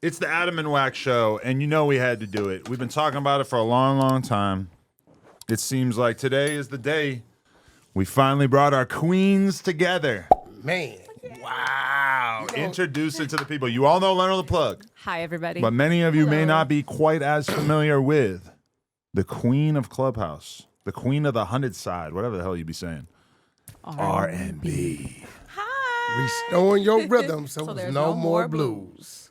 It's the Adam and Wack show, and you know we had to do it. We've been talking about it for a long, long time. It seems like today is the day we finally brought our queens together. Man. Wow. Introduce it to the people. You all know Lena the Plug. Hi, everybody. But many of you may not be quite as familiar with the queen of Clubhouse, the queen of the 100 side, whatever the hell you be saying. R&B. Hi. Restoring your rhythm so there's there's no no more more blues.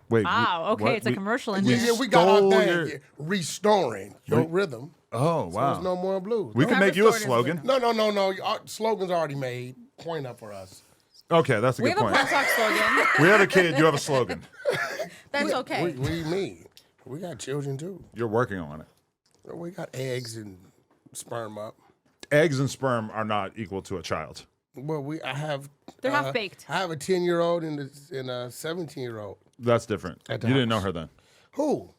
Wait. Wow, okay, it's a commercial in Yeah, here. we got our stole thing. your- Yeah, restoring your rhythm. Oh, So wow. there's no more blues. We No, can make you a slogan. No. Our slogan's already made. Point up for us. Okay, that's a We good have a point. Pop Talk slogan. We have a kid. You have a slogan. That's okay. What do you mean? We got children too. You're working on it. We got eggs and sperm up. Eggs and sperm are not equal to a child. Well, I have. They're half-baked. I have a 10-year-old and a 17-year-old. That's different. You At the didn't know house. her then. Who?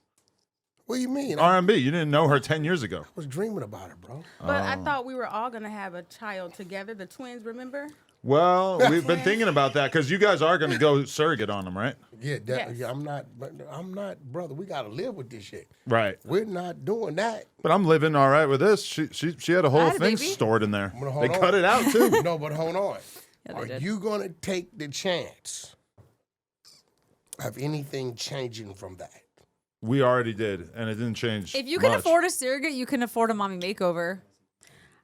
What do you mean? I R&B. You didn't know her 10 years ago. was dreaming about it, bro. But I thought we were all gonna have a child together. The twins, remember? Well, we've been thinking about that because you guys are going to go surrogate on them, right? Yeah, Yes. yeah. I'm not, brother. We gotta live with this shit. Right. We're not doing that. But I'm living all right with this. She had a whole I had a thing baby. stored in there. gonna hold They on. cut it out too. No, but hold on. Yeah, they Are did. you gonna take the chance of anything changing from that? We already did, and it didn't change. If you can much. afford a surrogate, you can afford a mommy makeover.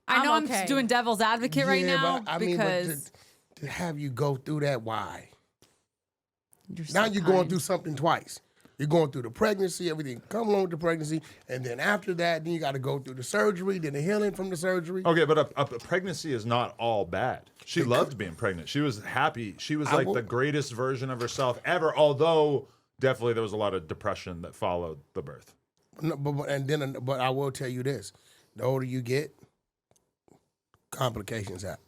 I know I'm okay. just doing devil's advocate right Yeah, now but, I mean, because to have you go through that, why? you're Now so you're going kind. through something twice. You're going through the pregnancy, everything come along with the pregnancy, and then after that, then you got to go through the surgery, then the healing from the surgery. Okay, but a pregnancy is not all bad. She loved being pregnant. She was happy. She was like the greatest version of herself ever, although definitely there was a lot of depression that followed the birth. No, but I will tell you this: the older you get, complications happen.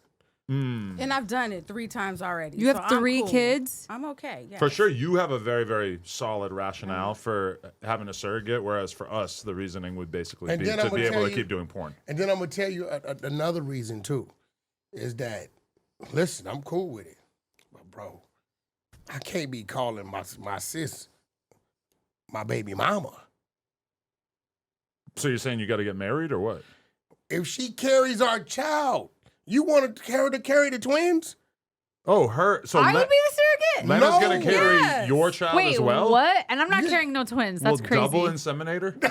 And I've done it 3 times already. You have so I'm 3 cool. kids? I'm okay. Yes. For sure, you have a very, very solid rationale for having a surrogate, whereas for us, the reasoning would basically And be then to I'm be gonna able tell to you- keep doing porn. And then I'm gonna tell you another reason too, is that listen, I'm cool with it, but bro, I can't be calling my sis my baby mama. So you're saying you got to get married or what? If she carries our child, you want her to carry the twins? Oh, her. So I would be the surrogate. Lena's No. going to carry Yes. your child Wait, as well? what? And I'm not carrying no twins. That's We'll crazy. double inseminator?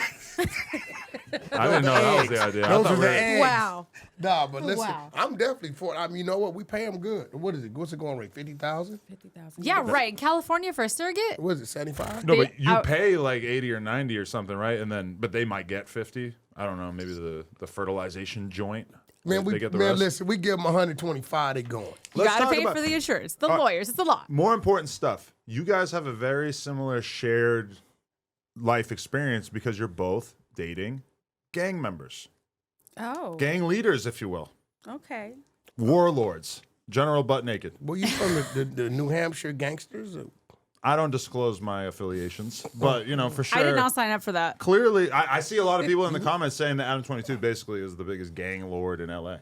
I didn't know that was the idea. I Those thought are we the were- eggs. Wow. Nah, but listen, Wow. I'm definitely for it. I mean, you know what? We pay them good. What is it? What's it going rate? 50,000? 50,000. Yeah, right. In California for a surrogate? What is it? 75? No, but you out- pay like 80 or 90 or something, right? And then, but they might get 50. I don't know. Maybe the fertilization joint. Man, they get the rest. listen, we give them 125. They going. You Let's gotta talk pay about for the insurance, the lawyers. It's a lot. more important stuff. You guys have a very similar shared life experience because you're both dating gang members, Oh. gang leaders, if you will, Okay. warlords, General Butt Naked. Were you from the New Hampshire gangsters? Or? I don't disclose my affiliations, but you know for sure. I did not sign up for that. Clearly, I see a lot of people in the comments saying that Adam 22 basically is the biggest gang lord in LA.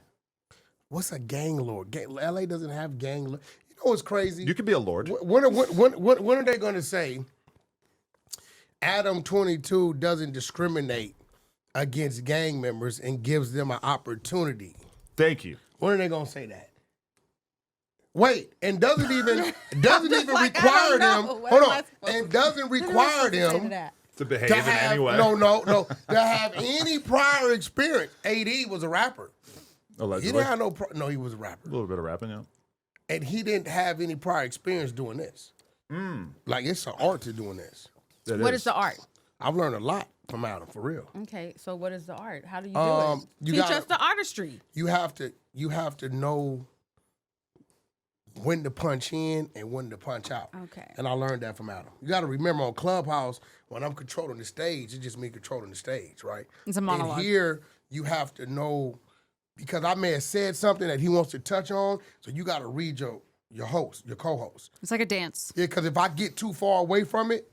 What's a gang lord? LA doesn't have gang lord. You know what's crazy? You could be a lord. When are they going to say Adam 22 doesn't discriminate against gang members and gives them an opportunity? Thank you. When are they going to say that? Wait, and doesn't even like, I require don't them. know. What Hold am I on, supposed and to- doesn't What am I require supposed to say to them that? To behave to in have any way. no to have any prior experience. AD was a rapper. He Allegedly. didn't have no. He was a rapper, A little bit of rapping, yeah. and he didn't have any prior experience doing this. Like it's an art to doing this. What is the art? I've learned a lot from Adam for real. Okay, so what is the art? How do you do Um, it? you Teach gotta- us the artistry. You have to know when to punch in and when to punch out. Okay. And I learned that from Adam. You got to remember on Clubhouse, when I'm controlling the stage, it's just me controlling the stage, right? It's a monologue. And here, you have to know, because I may have said something that he wants to touch on, so you got to read your host, your co-host. It's like a dance. Yeah, because if I get too far away from it,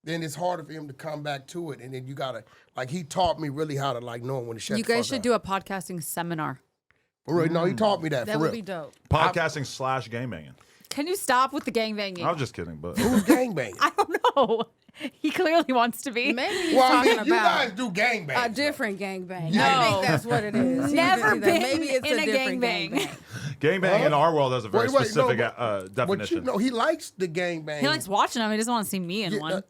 then it's harder for him to come back to it. And then you got to, like, he taught me really how to, like, know when to shut You the fuck guys should up. do a podcasting seminar. For real, no, he taught me that, That for would real. be dope. Podcasting / game banging. Can you stop with the gangbanging? I was just kidding, but Who's gangbanging? I don't know. He clearly wants to be. Maybe he's Well, I talking mean, you guys about do gangbang. a different gangbang. No. I think that's what it is. He Never just- been maybe it's in a a different gangbang. gangbang in our world has a very specific But definition. you know, he likes the gangbang. He likes watching them. He doesn't want to see me in Yeah, one.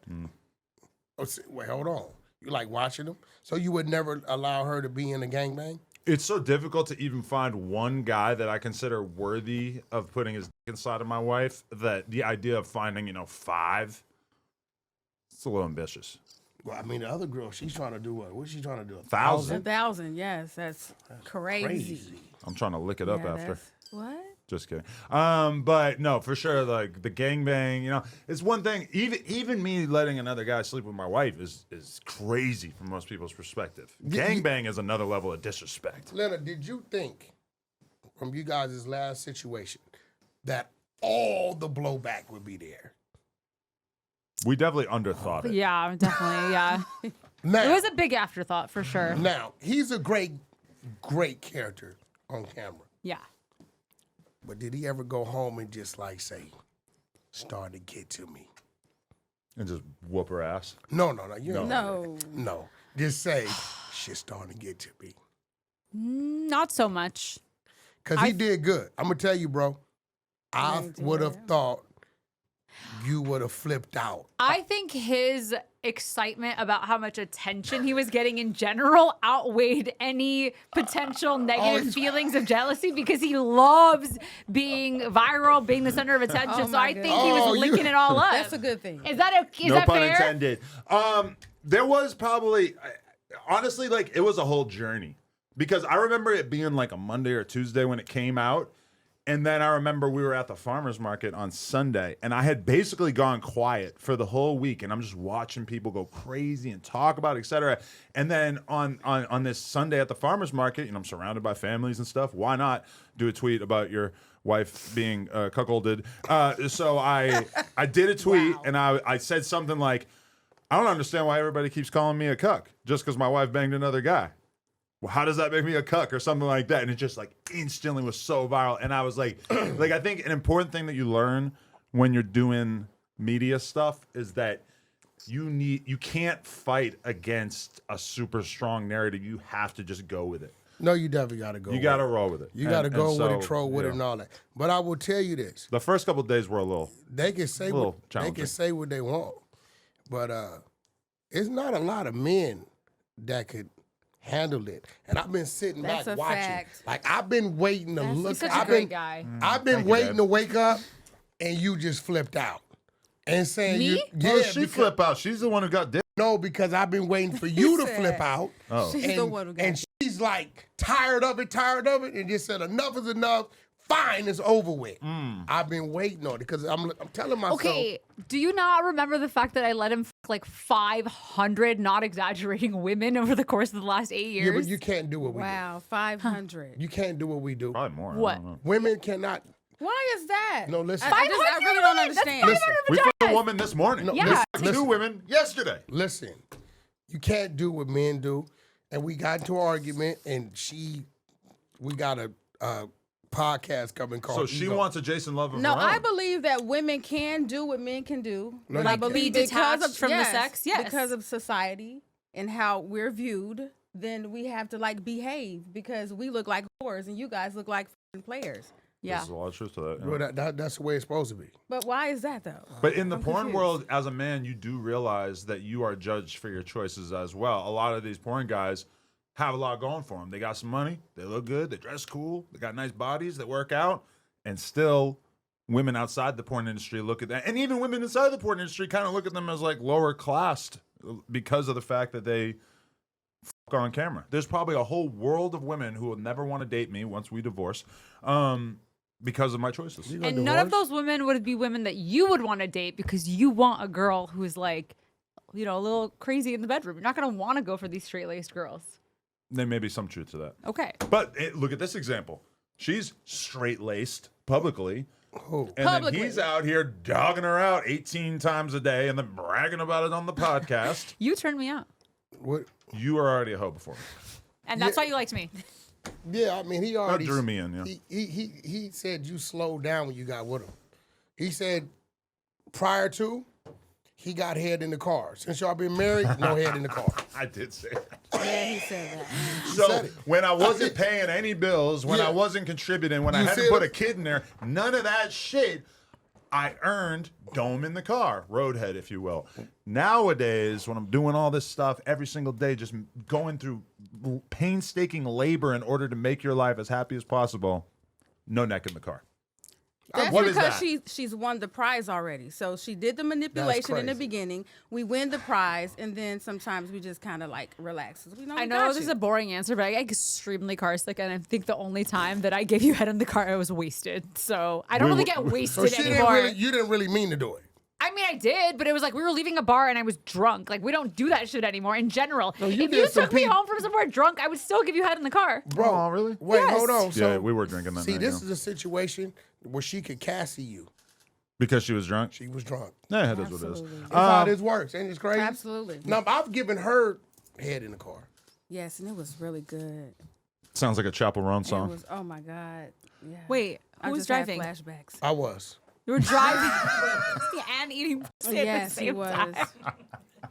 Wait, hold on. You like watching them? So you would never allow her to be in a gangbang? It's so difficult to even find one guy that I consider worthy of putting his dick inside of my wife that the idea of finding, 5, it's a little ambitious. Well, I mean, the other girl, she's trying to do what? What's she trying to do? 1,000? 1,000, yes, that's crazy. Crazy. I'm trying to lick it up Yeah, after. that's- What? Just kidding. But no, for sure, like the gangbang, it's one thing. Even me letting another guy sleep with my wife is crazy from most people's perspective. Gangbang is another level of disrespect. Leonard, did you think from you guys' last situation that all the blowback would be there? We definitely underthought it. Yeah, definitely. Yeah. Now, It was a big afterthought for sure. now he's a great character on camera. Yeah. But did he ever go home and just like say, "Start to get to me"? And just whoop her ass. No. You ain't No. No. Just say, "Shit starting to get to me." Not so much. Because he did good. I'm going to tell you, bro. I would have thought you would have flipped out. I think his excitement about how much attention he was getting in general outweighed any potential negative feelings of jealousy because he loves being viral, being the center of attention. Oh so my I think he was goodness. linking it all up. That's a good thing. Is that No that pun fair? intended. There was probably, honestly, like it was a whole journey because I remember it being like a Monday or Tuesday when it came out. And then I remember we were at the farmer's market on Sunday, and I had basically gone quiet for the whole week, and I'm just watching people go crazy and talk about it, et cetera. And then on this Sunday at the farmer's market, I'm surrounded by families and stuff. Why not do a tweet about your wife being cuckolded? So I did a tweet, and I said something like, I don't understand why everybody keeps calling me a cuck just because my wife banged another guy. Well, how does that make me a cuck or something like that? And it just like instantly was so viral. And I was like, I think an important thing that you learn when you're doing media stuff is that you can't fight against a super strong narrative. You have to just go with it. No, you definitely got to go. You got to roll with it. You got to go and with so, it, troll with it, and all that. But I will tell you this: The first couple of days were a little. they can say little what challenging. they want, but it's not a lot of men that could handle it. And I've been sitting That's back a watching. fact. Like I've been waiting to look. He's such a I've great been, guy. I've been Thank you, waiting babe. to wake up, and you just flipped out and saying, Me? Oh, yeah, she because, flip out. She's the one who got dick. no, because I've been waiting for you to said- flip out." Oh. She's the one who got and she's like tired of it, and just said enough is enough. Fine, it's over with. I've been waiting on it because I'm telling myself. Okay, do you not remember the fact that I let him f like 500, not exaggerating, women over the course of the last 8 years? Yeah, but you can't do what we Wow, 500. do. You can't do what we do. Probably more. I What? don't know. Women cannot. Why is that? No, listen. I really don't understand. Listen. We put a woman this morning. No, Yeah. Two listen, women yesterday. listen. You can't do what men do. And we got into an argument, and we got a podcast coming called. So she Ego. wants a Jason Love of No, her I own. believe that women can do what men can do. No, but I you can't. believe Be because detached from the yes, sex, yes. because of society and how we're viewed, then we have to like behave because we look like whores and you guys look like f***ing players. Yeah. There's a lot of truth to that. yeah. Well, that's the way it's supposed to be. But why is that though? But in the I'm porn confused. world, as a man, you do realize that you are judged for your choices as well. A lot of these porn guys have a lot going for them. They got some money, they look good, they dress cool, they got nice bodies, they work out, and still women outside the porn industry look at that. And even women inside the porn industry kind of look at them as like lower classed because of the fact that they fuck on camera. There's probably a whole world of women who will never want to date me once we divorce because of my choices. You gonna And none of divorce? those women would be women that you would want to date because you want a girl who's like, a little crazy in the bedroom. You're not going to want to go for these straight-laced girls. There may be some truth to that. Okay. But look at this example. She's straight-laced publicly. Who? And Publicly. then he's out here dogging her out 18 times a day and then bragging about it on the podcast. You turned me out. What? You were already a hoe before me. And that's why you liked me. Yeah, I mean, he already drew me in, yeah. He said you slowed down when you got with him. He said prior to, he got head in the car. Since y'all been married, no head in the car. I did say that. Yeah, he said that. So said it. when I wasn't paying any bills, when Yeah. I wasn't contributing, when I You had to see put it? a kid in there, none of that shit I earned dome in the car, roadhead, if you will. Nowadays, when I'm doing all this stuff every single day, just going through painstaking labor in order to make your life as happy as possible, no neck in the car. That's What is because that? she's won the prize already. So she did the manipulation in the crazy. beginning. We win the prize, and then sometimes we just kind of like relax. We know I we know got this you. is a boring answer, but I get extremely car sick, and I think the only time that I gave you head in the car, I was wasted. So I don't really get So wasted she didn't anymore. really, you didn't really mean to do it. I mean, I did, but it was like we were leaving a bar and I was drunk. Like, we don't do that shit anymore in general. No, you if did you some took me peop- home from somewhere drunk, I would still give you head in the car. Bro, Oh, really? Wait, Yes. hold on. Yeah, So, we were drinking that see, night. this yeah. is a situation where she could Cassie you. Because she was drunk? She was drunk. Yeah, it is what it is. Absolutely. That's how this works. Ain't this crazy? Absolutely. Now, I've given her head in the car. Yes, and it was really good. Sounds like a Chapel Roan It song. was, oh my God. Yeah. Wait, I who was just had driving? flashbacks. I was. You were driving and eating pussy at Yes, the he same was. time.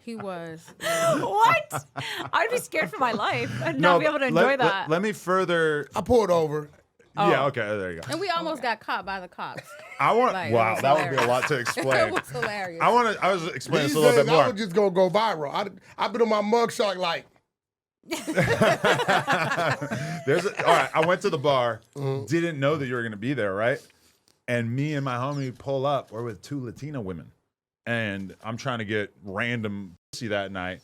He was. What? I'd be scared for my life and not be able to enjoy that. Let me further. I pulled over. Yeah, okay, there you go. And we almost got caught by the cops. I want. Like, wow, it was that would be a hilarious. lot to It explain. was hilarious. I was explaining These this a little days, bit I more. was just going to go viral. I've been on my mugshot like, All right, I went to the bar, Mm-hmm. didn't know that you were going to be there, right? And me and my homie pull up. We're with two Latina women. And I'm trying to get random pussy that night.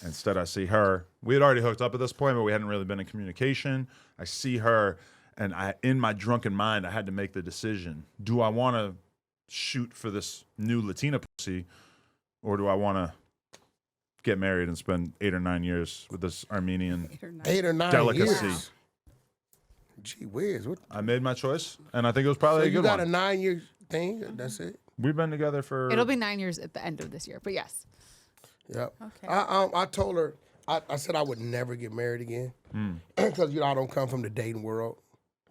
Instead, I see her. We had already hooked up at this point, but we hadn't really been in communication. I see her, and in my drunken mind, I had to make the decision. Do I want to shoot for this new Latina pussy, or do I want to get married and spend 8 or 9 years with this Armenian? 8 or 9 Delicacy. years. Gee whiz. What? I made my choice, and I think it was So probably a you good got one. a 9-year thing? That's it? We've been together for. It'll be 9 years at the end of this year, but yes. Yep. Okay. I told her, I said I would never get married again. Because, I don't come from the dating world.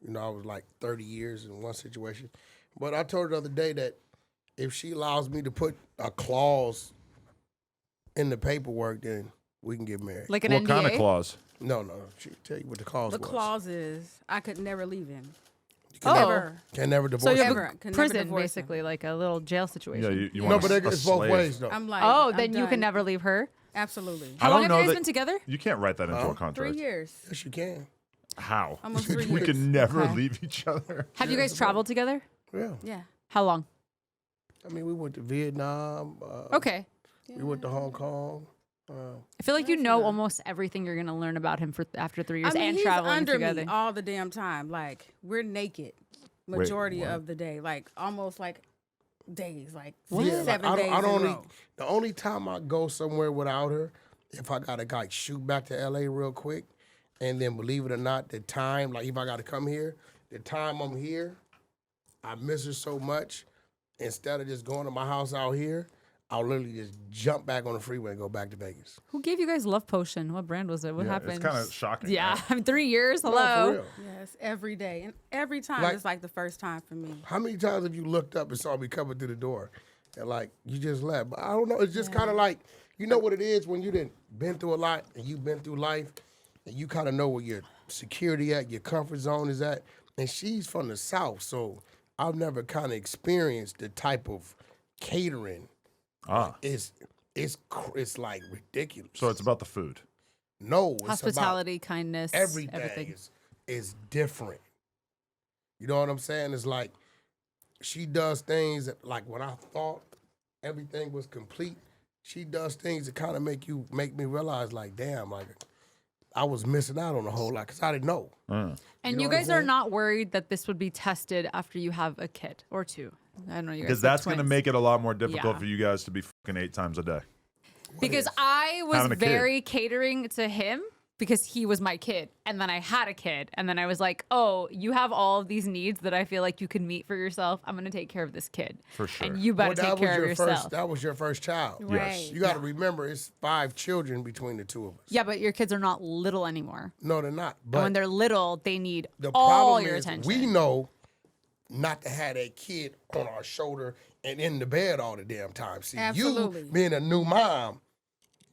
I was like 30 years in one situation. But I told her the other day that if she allows me to put a clause in the paperwork, then we can get married. Like an What NDA. kind of clause? No. She'll tell you what the clause The was. clause is I could never leave him. Oh. Never. Can never So divorce you you. have Never. a Can never prison, divorce him. basically, like a little jail situation. Yeah, you No, want but a it's both slave. ways, though. I'm like, Oh, I'm then you done. can never leave her. Absolutely. I How long don't have you know guys that been together? you can't write that into a 3 contract. years. Yes, you can. How? Almost 3 we years. can never Okay. leave each other. Have you guys traveled together? Yeah. Yeah. How long? I mean, we went to Vietnam. Okay. We went to Hong Kong. I feel like you know almost everything you're going to learn about him after 3 years I mean, and he's traveling under together. me all the damn time. Like we're naked majority of the day. Like almost like days. Like What? 6, Yeah, 7 like, days in a row. the only time I go somewhere without her, if I gotta like shoot back to LA real quick, and then believe it or not, the time, like if I gotta come here, the time I'm here, I miss her so much. Instead of just going to my house out here, I'll literally just jump back on the freeway and go back to Vegas. Who gave you guys love potion? What brand was it? What Yeah, happened? it's kind of shocking. Yeah, right? I mean, 3 years. No, Hello. for real. Yes, every day. And every time Like- it's like the first time for me. How many times have you looked up and saw me coming through the door, and like you just left? But I don't know. It's just kind of like, you know what it is when you didn't been through a lot and you've been through life, and you kind of know where your security at, your comfort zone is at. And she's from the South, so I've never kind of experienced the type of catering. Ah, It's like ridiculous. so it's about the food. no, it's Hospitality, kindness, about everything. everything. Is different. You know what I'm saying? It's like she does things that, like when I thought everything was complete, she does things that kind of make me realize, like, damn, like I was missing out on a whole lot because I didn't know. And know you what I'm guys are saying? not worried that this would be tested after you have a kid or two. I don't know. You guys Because have that's going to twins. make it a lot more difficult Yeah. for you guys to be fucking 8 times a day. Because I was Having a kid. very catering to him because he was my kid. And then I had a kid. And then I was like, oh, you have all of these needs that I feel like you can meet for yourself. I'm going to take care of this kid. For sure. And you better take care of yourself. That was your first child. Yes. You got to remember, it's 5 children between the two of us. Yeah, but your kids are not little anymore. No, they're not. And But when they're little, they need the all problem your is, attention. we know not to have that kid on our shoulder and in the bed all the damn time. See, Absolutely. you being a new mom,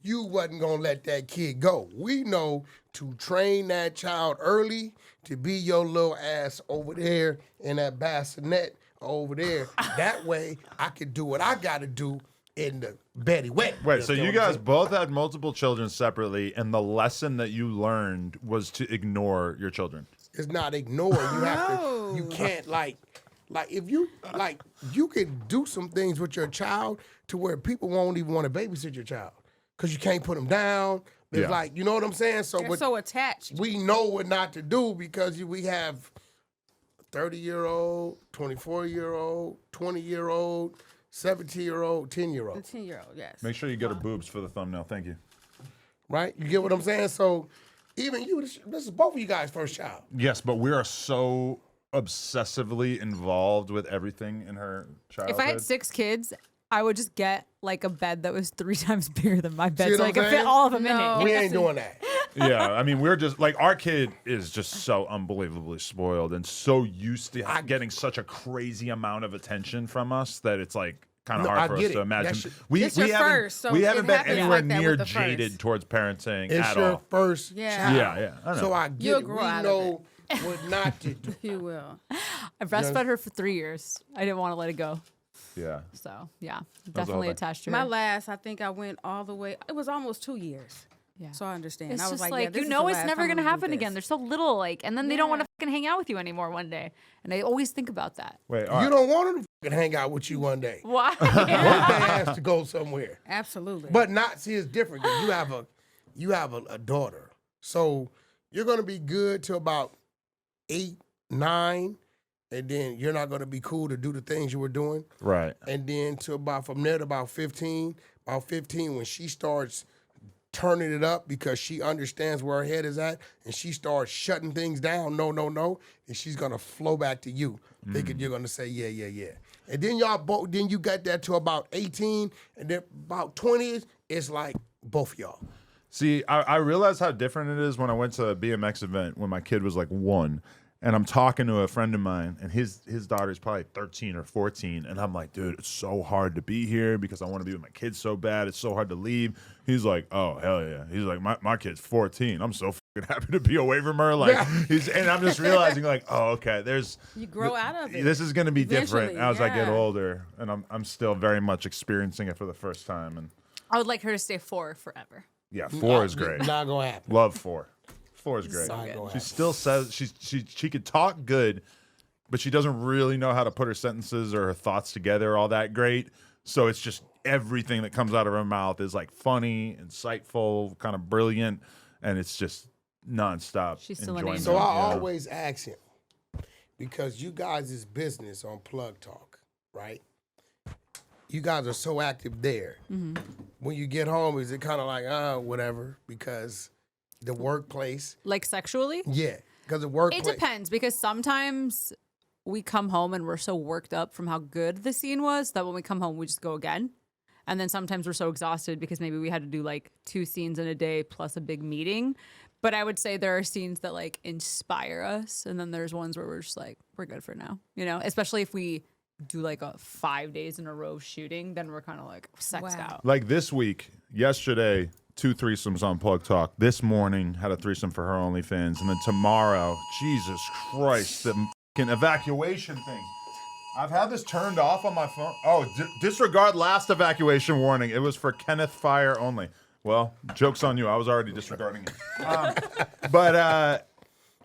you wasn't gonna let that kid go. We know to train that child early to be your little ass over there in that bassinet over there. That way I could do what I gotta do in the Betty Wet. Wait, so you guys both had multiple children separately, and the lesson that you learned was to ignore your children. It's not ignore. You have to. You can't like if you you can do some things with your child to where people won't even want to babysit your child because you can't put them down. It's Yeah. like, you know what I'm saying? So They're but so attached. we know what not to do because we have 30-year-old, 24-year-old, 20-year-old, 17-year-old, 10-year-old. 10-year-old, yes. Make sure you get her boobs for the thumbnail. Thank you. Right? You get what I'm saying? So even you, this is both of you guys' first child. Yes, but we are so obsessively involved with everything in her childhood. If I had 6 kids, I would just get like a bed that was 3 times bigger than my bed, See so what I I'm could fit saying? all of them in No. it. We ain't doing that. Yeah, I mean, we're just like, our kid is just so unbelievably spoiled and so used to getting such a crazy amount of attention from us that it's like kind of No, hard I for us get to it. imagine. That's- It's your first, so we it haven't been happens anywhere like that near with the first. jaded towards parenting It's at your all. first Yeah. child. Yeah, I know. So I get You'll it. grow We out of know what not to do. You will. I breastfed her for 3 years. I didn't want to let it go. Yeah. So yeah, the definitely whole thing. attached to her. My last, I think I went all the way. It was almost 2 years. Yeah. So I understand. It's I was just like, like, yeah, this you is know the it's last never time gonna I'm gonna happen do again. this. They're so little, like, and then they don't want Yeah. to fucking hang out with you anymore one day. And I always think about that. Wait, You don't want them to fucking hang out with you one day. Why? Want their ass to go somewhere. Absolutely. But not, see, it's different because you have a daughter. So you're going to be good till about 8, 9, and then you're not going to be cool to do the things you were doing. Right. And then from there to about 15, when she starts turning it up because she understands where her head is at and she starts shutting things down, no, and she's going to flow back to you, thinking you're going to say, yeah. And then then you got that to about 18, and then about 20, it's like both of y'all. See, I realized how different it is when I went to a BMX event when my kid was like 1. And I'm talking to a friend of mine, and his daughter's probably 13 or 14. And I'm like, dude, it's so hard to be here because I want to be with my kids so bad. It's so hard to leave. He's like, oh, hell yeah. He's like, my kid's 14. I'm so fucking happy to be away from her. Like, and I'm just realizing, like, oh, okay, you grow out of it. this is going to be different Eventually, as I get yeah. older. And I'm still very much experiencing it for the first time. And I would like her to stay 4 forever. yeah, 4 is great. Not going to happen. Love 4. 4 is great. Not gonna She happen. still says she could talk good, but she doesn't really know how to put her sentences or her thoughts together all that great. So it's just everything that comes out of her mouth is like funny, insightful, kind of brilliant, and it's just nonstop. She's still an enjoyment. angel. So I Yeah. always ask him, because you guys' business on Plug Talk, right? You guys are so active there. When you get home, is it kind of like, whatever, because the workplace? Like sexually? Yeah, because the workplace. It depends because sometimes we come home and we're so worked up from how good the scene was that when we come home, we just go again. And then sometimes we're so exhausted because maybe we had to do like 2 scenes in a day plus a big meeting. But I would say there are scenes that like inspire us. And then there's ones where we're just like, we're good for now, you know, especially if we do like a 5 days in a row shooting, then we're kind of like sexed Wow. out. Like this week, yesterday, 2 threesomes on Plug Talk. This morning, had a threesome for her OnlyFans. And then tomorrow, Jesus Christ, the fucking evacuation thing. I've had this turned off on my phone. Oh, disregard last evacuation warning. It was for Kenneth Fire only. Well, joke's on you. I was already disregarding it.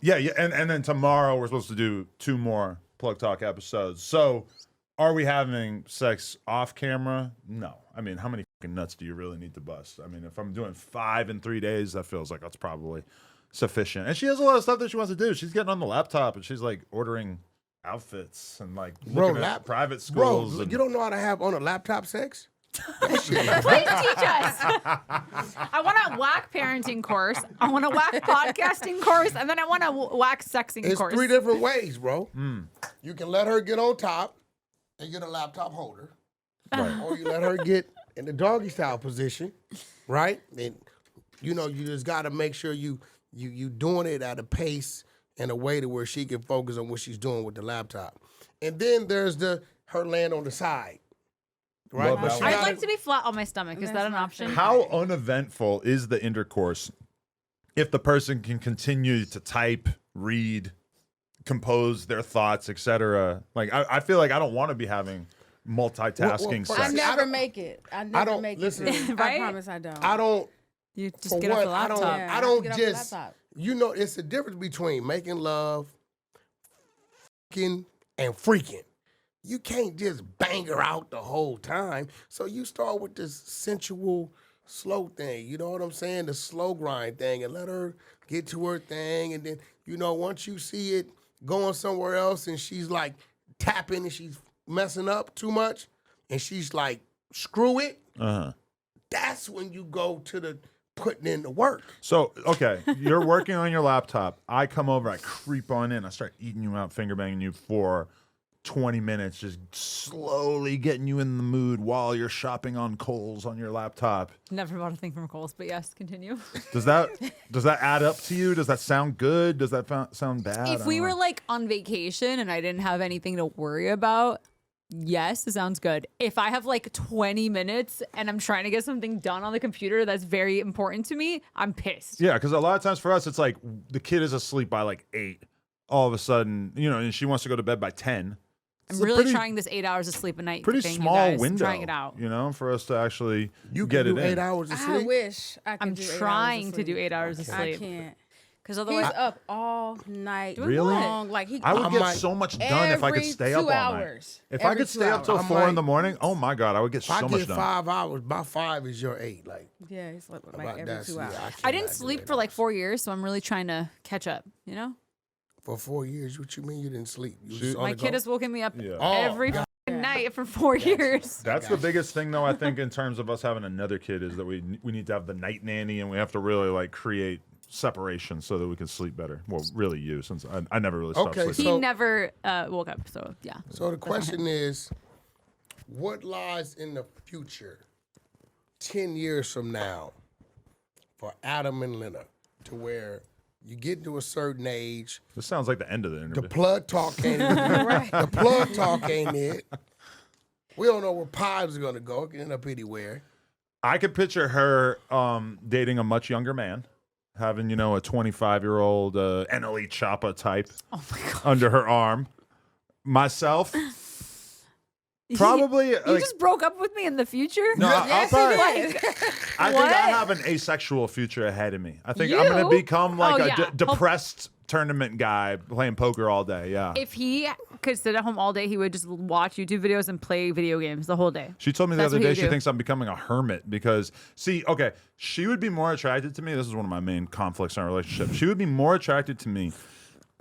Yeah, and then tomorrow we're supposed to do 2 more Plug Talk episodes. So, are we having sex off camera? No. I mean, how many fucking nuts do you really need to bust? I mean, if I'm doing 5 in 3 days, that feels like that's probably sufficient. And she has a lot of stuff that she wants to do. She's getting on the laptop and she's like ordering outfits and like looking at private schools. Bro, and, you don't know how to have on a laptop sex? Please teach us. I want a Wack parenting course. I want a Wack podcasting course. And then I want a Wack sexing It's course. 3 different ways, bro. You can let her get on top and get a laptop holder. Right. Or you let her get in the doggy style position, right? And you know, you just gotta make sure you doing it at a pace in a way to where she can focus on what she's doing with the laptop. And then there's her laying on the side. Right? Love But that she one. I'd gotta- like to be flat on my stomach. Is That's that an my option? favorite. How uneventful is the intercourse if the person can continue to type, read, compose their thoughts, etc.? Like, I feel like I don't want to be having multitasking Well, I sex. never make it. I never don't- make listen. it. I Right? promise I don't. I don't. You just For get off one, the laptop. Yeah, I have don't to get off the just. laptop. You know, it's the difference between making love, fucking, and freaking. You can't just bang her out the whole time. So you start with this sensual, slow thing. You know what I'm saying? The slow grind thing, and let her get to her thing. And then, once you see it going somewhere else, and she's like tapping and she's messing up too much, and she's like, screw it. Uh-huh. That's when you go to the putting in the work. So, okay, you're working on your laptop. I come over, I creep on in, I start eating you out, finger banging you for 20 minutes, just slowly getting you in the mood while you're shopping on Kohl's on your laptop. Never bought a thing from Kohl's, but yes, continue. Does that add up to you? Does that sound good? Does that sound bad? If we were like on vacation and I didn't have anything to worry about, yes, it sounds good. If I have like 20 minutes and I'm trying to get something done on the computer that's very important to me, I'm pissed. Yeah, because a lot of times for us, it's like the kid is asleep by like 8. All of a sudden, and she wants to go to bed by 10. I'm It's a really pretty- trying this 8 hours of sleep a night. Pretty thing, you small guys. I'm window, trying it out. for us to actually You get can it do 8 in. hours of I sleep. wish I could I'm do 8 hours of trying to do sleep. 8 hours of I sleep. can't. Because He's otherwise, up all night Really? long. Like he I would I get might- so much done if I could every stay 2 up all hours. night. If I Every could 2 stay up till hours. 4 in the morning, oh my God, I would get If I so get much done. 5 hours, my 5 is your 8. Like, Yeah, he slept like about every that, 2 hours. I didn't sleep for like 4 years, so I'm really trying to catch up, For 4 years, what you mean you didn't sleep? You was Shoot. on My the kid go? has woken me up Yeah. every Oh, fucking night for 4 years. That's the biggest thing, though, I think, in terms of us having another kid is that we need to have the night nanny, and we have to really like create separation so that we can sleep better. Well, really you, since I never really stopped Okay, sleeping. He So- never woke up, so yeah. So the question is, what lies in the future, 10 years from now, for Adam and Lena, to where you get to a certain age, This sounds like the end of the the interview. plug talk ain't it. The plug talk ain't it. We don't know where Pies are gonna go. It can end up anywhere. I could picture her dating a much younger man, having, a 25-year-old NLE Choppa type under her arm. Myself, probably. You like, just broke up with me in the future? no, I'll probably, Like, I think What? I have an asexual future ahead of me. I think I'm going to You? become like Oh, a yeah. depressed tournament guy playing poker all day. Yeah. if he could sit at home all day, he would just watch YouTube videos and play video games the whole day. She told me the That's other what day you she do. thinks I'm becoming a hermit because, she would be more attracted to me. This is one of my main conflicts in our relationship. She would be more attracted to me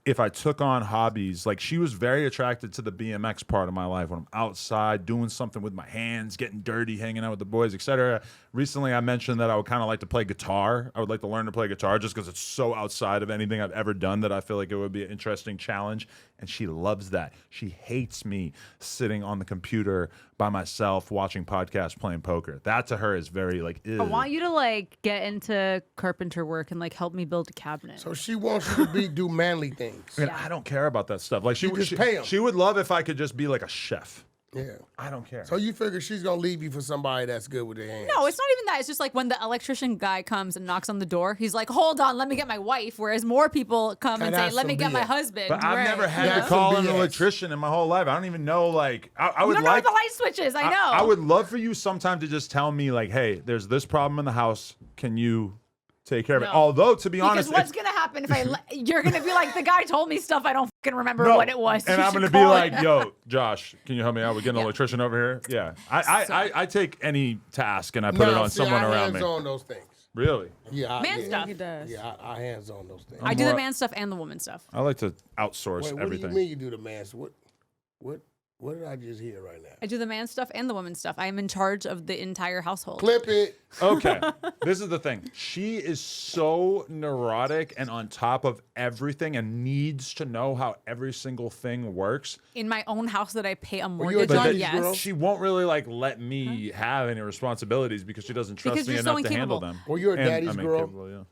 if I took on hobbies. Like, she was very attracted to the BMX part of my life when I'm outside doing something with my hands, getting dirty, hanging out with the boys, etc. Recently, I mentioned that I would kind of like to play guitar. I would like to learn to play guitar just because it's so outside of anything I've ever done that I feel like it would be an interesting challenge. And she loves that. She hates me sitting on the computer by myself watching podcasts, playing poker. That to her is very like, ew. I want you to like get into carpenter work and like help me build a cabinet. So she wants you to do manly things. And I don't care about that stuff. Like, You just pay 'em. she would love if I could just be like a chef. Yeah. I don't care. So you figure she's gonna leave you for somebody that's good with their hands? No, it's not even that. It's just like when the electrician guy comes and knocks on the door, he's like, hold on, let me get my wife. Whereas more people come and say, that's let me some get my BS. husband. But I've Right. never had That's to call some an BS. electrician in my whole life. I don't even know. Like, I You would don't know like. the light switches. I know. I would love for you sometime to just tell me, like, hey, there's this problem in the house. Can you take care of it? No. Although, to be Because honest, what's gonna happen if you're gonna be like, the guy told me stuff I don't fucking remember no. what it was. And You I'm should gonna be call like, it. yo, Josh, can you help me out? We're getting an electrician over here. Yeah, I take any task and I put it on someone I around me. hands on those things. Really, Yeah, Man yeah. stuff. He does. Yeah, I hands on those things. I do the more- man stuff and the woman stuff. I like to outsource Wait, what everything. do you mean you do the man? So what did I just hear right now? I do the man stuff and the woman stuff. I am in charge of the entire household. Clip it. Okay, this is the thing. She is so neurotic and on top of everything and needs to know how every single thing works. In my own house that I pay a you a mortgage But on, daddy's yes. girl? she won't really like let me have any responsibilities because she doesn't trust Because me you're enough so to handle incapable. them. Well, you're a And daddy's I'm girl. incapable, yeah.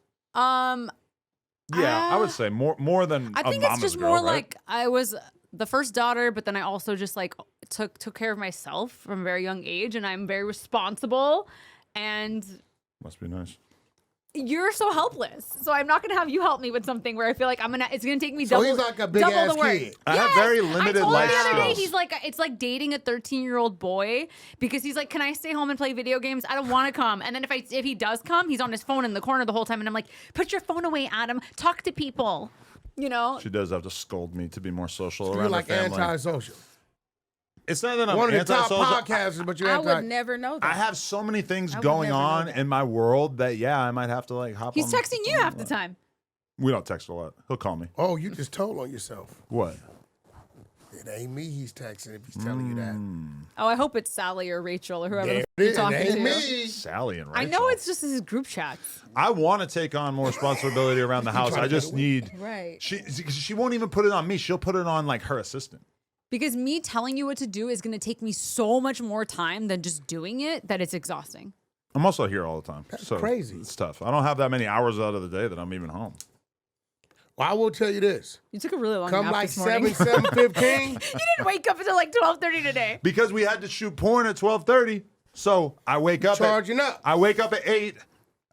Yeah, I would say more than I a think it's mama's just girl, more right? like I was the first daughter, but then I also just like took care of myself from a very young age, and I'm very responsible. And Must be nice. you're so helpless, so I'm not gonna have you help me with something where I feel like it's gonna take me So double. he's like a big double ass the work. kid. I have very limited I told life him the other day, skills. he's like, it's like dating a 13-year-old boy because he's like, can I stay home and play video games? I don't want to come. And then if he does come, he's on his phone in the corner the whole time, and I'm like, put your phone away, Adam. Talk to people. You know. She does have to scold me to be more social You're around like her family. antisocial. It's not that I'm One of the top antisocial. podcasters, but you're I anti. would never know that. I have so many things would going never know on that. in my world that I might have to like hop He's on. texting you half the time. We don't text a lot. He'll call me. Oh, you just told on yourself. What? It ain't me he's texting if he's telling you that. Oh, I hope it's Sally or Rachel or whoever There the it f- you're is. talking It ain't to. me. Sally and Rachel. I know it's just his group chats. I want to take on more responsibility around the house. trying I to get just away. need. Right. She won't even put it on me. She'll put it on like her assistant. Because me telling you what to do is going to take me so much more time than just doing it that it's exhausting. I'm also here all the time. That's so crazy. It's tough. I don't have that many hours out of the day that I'm even home. Well, I will tell you this. You took a really long Come nap like this morning. 7:15. You didn't wake up until like 12:30 today. Because we had to shoot porn at 12:30. So I wake up. Charging up. I wake up at 8.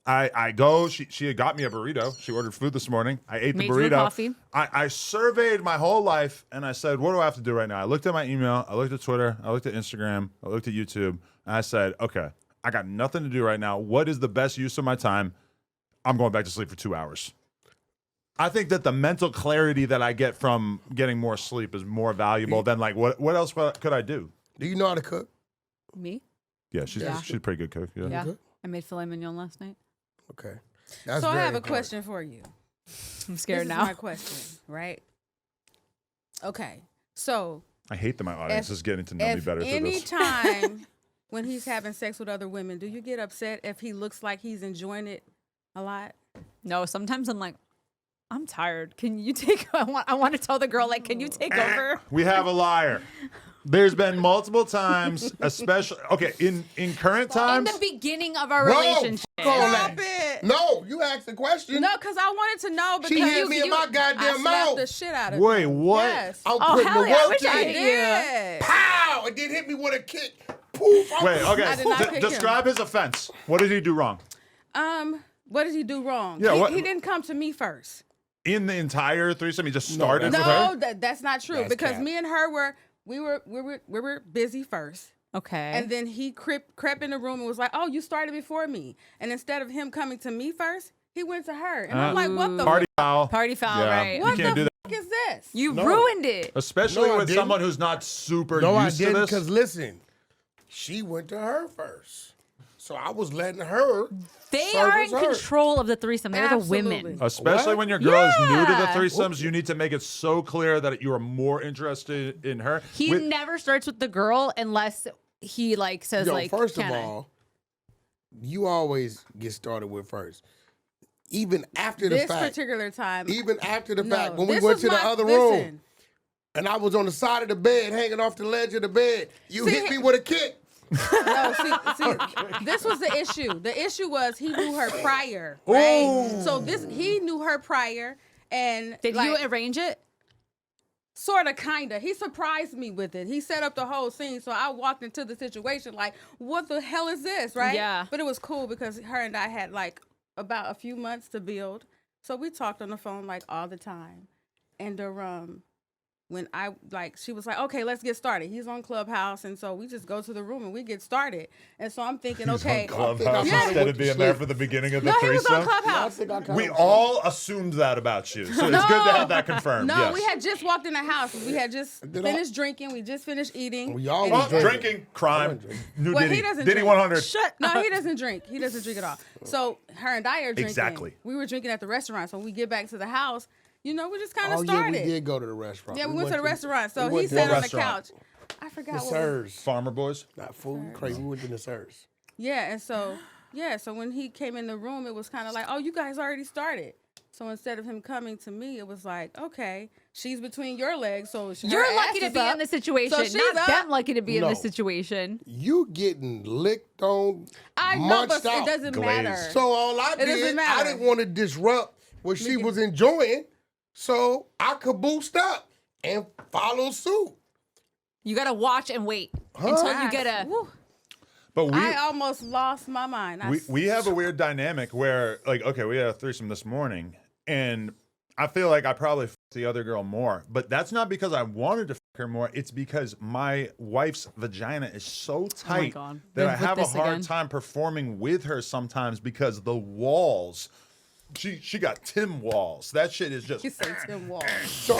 I go. She had got me a burrito. She ordered food this morning. I ate Made the you a burrito. coffee. I surveyed my whole life and I said, what do I have to do right now? I looked at my email. I looked at Twitter. I looked at Instagram. I looked at YouTube. And I said, okay, I got nothing to do right now. What is the best use of my time? I'm going back to sleep for 2 hours. I think that the mental clarity that I get from getting more sleep is more valuable than like what else could I do? Do you know how to cook? Me? Yeah, she's Yeah. a pretty good cook. Yeah. Yeah. Good. I made filet mignon last night. Okay. That's So I very have a important. question for you. I'm This scared is now. my question, right? Okay. So I hate that my audience If- is getting to know me if better through any this. time when he's having sex with other women, do you get upset if he looks like he's enjoying it a lot? No, sometimes I'm like, I'm tired. Can you take? I want to tell the girl like, can you take over? We have a liar. There's been multiple times, especially in current In times. the beginning of our Bro, relationship. fuck all Stop that. it. No, you asked the question. No, because I wanted to know because She hit me in my I goddamn slapped mouth. the shit out of Wait, him. what? Yes. I'm Oh, putting hell the yeah, I work wish I in. did. Yeah. Pow! It did hit me with a kick. Poof. Wait, I okay. did not kick him. Describe his offense. What did he do wrong? What did he do wrong? Yeah, he didn't come to me first. In the entire threesome, he just started that's with her? No, that's not true. That's because cap. me and her we were busy first. Okay. And then he crept in the room and was like, "Oh, you started before me." And instead of him coming to me first, he went to her. And I'm like, "What the Party foul. Party foul, Yeah, right? You what can't the do that. fuck is this?" You No. ruined it. Especially No, I with didn't. someone who's not super No, I used to didn't. this. Because listen, she went to her first, so I was letting her. They service are in her. control of the threesome. They're the Absolutely. women. Especially What? when your girl is new to the Yeah. threesomes, you need to make it so clear that you are more interested in her. He With- never starts with the girl unless he like says Yo, like. first of "Can I?" all, you always get started with first, even after the This fact. particular time, Even after the no, fact, when we this went was to the my- other room, listen, and I was on the side of the bed, hanging off the ledge of the bed, you See, hit me with a kick. No, see, this was the issue. The issue was he knew her prior, right? Ooh. So he knew her prior, and Did like, you arrange it? Sorta, kinda. He surprised me with it. He set up the whole scene, so I walked into the situation like, "What the hell is this?" Right? Yeah. But it was cool because her and I had like about a few months to build, so we talked on the phone like all the time, and when she was like, "Okay, let's get started." He's on Clubhouse, and so we just go to the room and we get started. And so I'm thinking, okay, Clubhouse Yeah. instead of being there for the beginning of the no, he was on threesome. Clubhouse. We all assumed that about you, so it's good to have that confirmed. No, yes. we had just walked in the house. We had just Did I- finished drinking. We just finished eating. We always And Oh, he- drink. drinking, crime, new Well, Diddy, he doesn't Diddy drink. 100. No, he doesn't drink. He doesn't drink at all. So her and I are drinking. Exactly. We were drinking at the restaurant. So when we get back to the house, we just kind of Oh, yeah, started. we did go to the restaurant. Yeah, we went to the restaurant. So we he went to sat the on the couch. restaurant. I forgot The what. Sirs. Farmer Boys. Not food. Crazy. We went to the Sirs. Yeah, and so so when he came in the room, it was kind of like, "Oh, you guys already started." So instead of him coming to me, it was like, "Okay, she's between your legs, so You're her lucky ass to is be up. in this situation, So she's not up. them lucky to be in No. this situation. You getting licked on, I know, munched but out. it doesn't Glazed. matter. So all I doesn't did, I matter. didn't want to disrupt what she was enjoying, so I could boost up and follow suit. You gotta watch and wait until you get a. Woo. But I almost lost my mind. we have a weird dynamic where, like, okay, we had a threesome this morning, and I feel like I probably fucked the other girl more, but that's not because I wanted to fuck her more. It's because my wife's vagina is so tight God. that I With have a this hard again. time performing with her sometimes because the walls. She got Tim walls. That shit is just. You say Tim Wall. So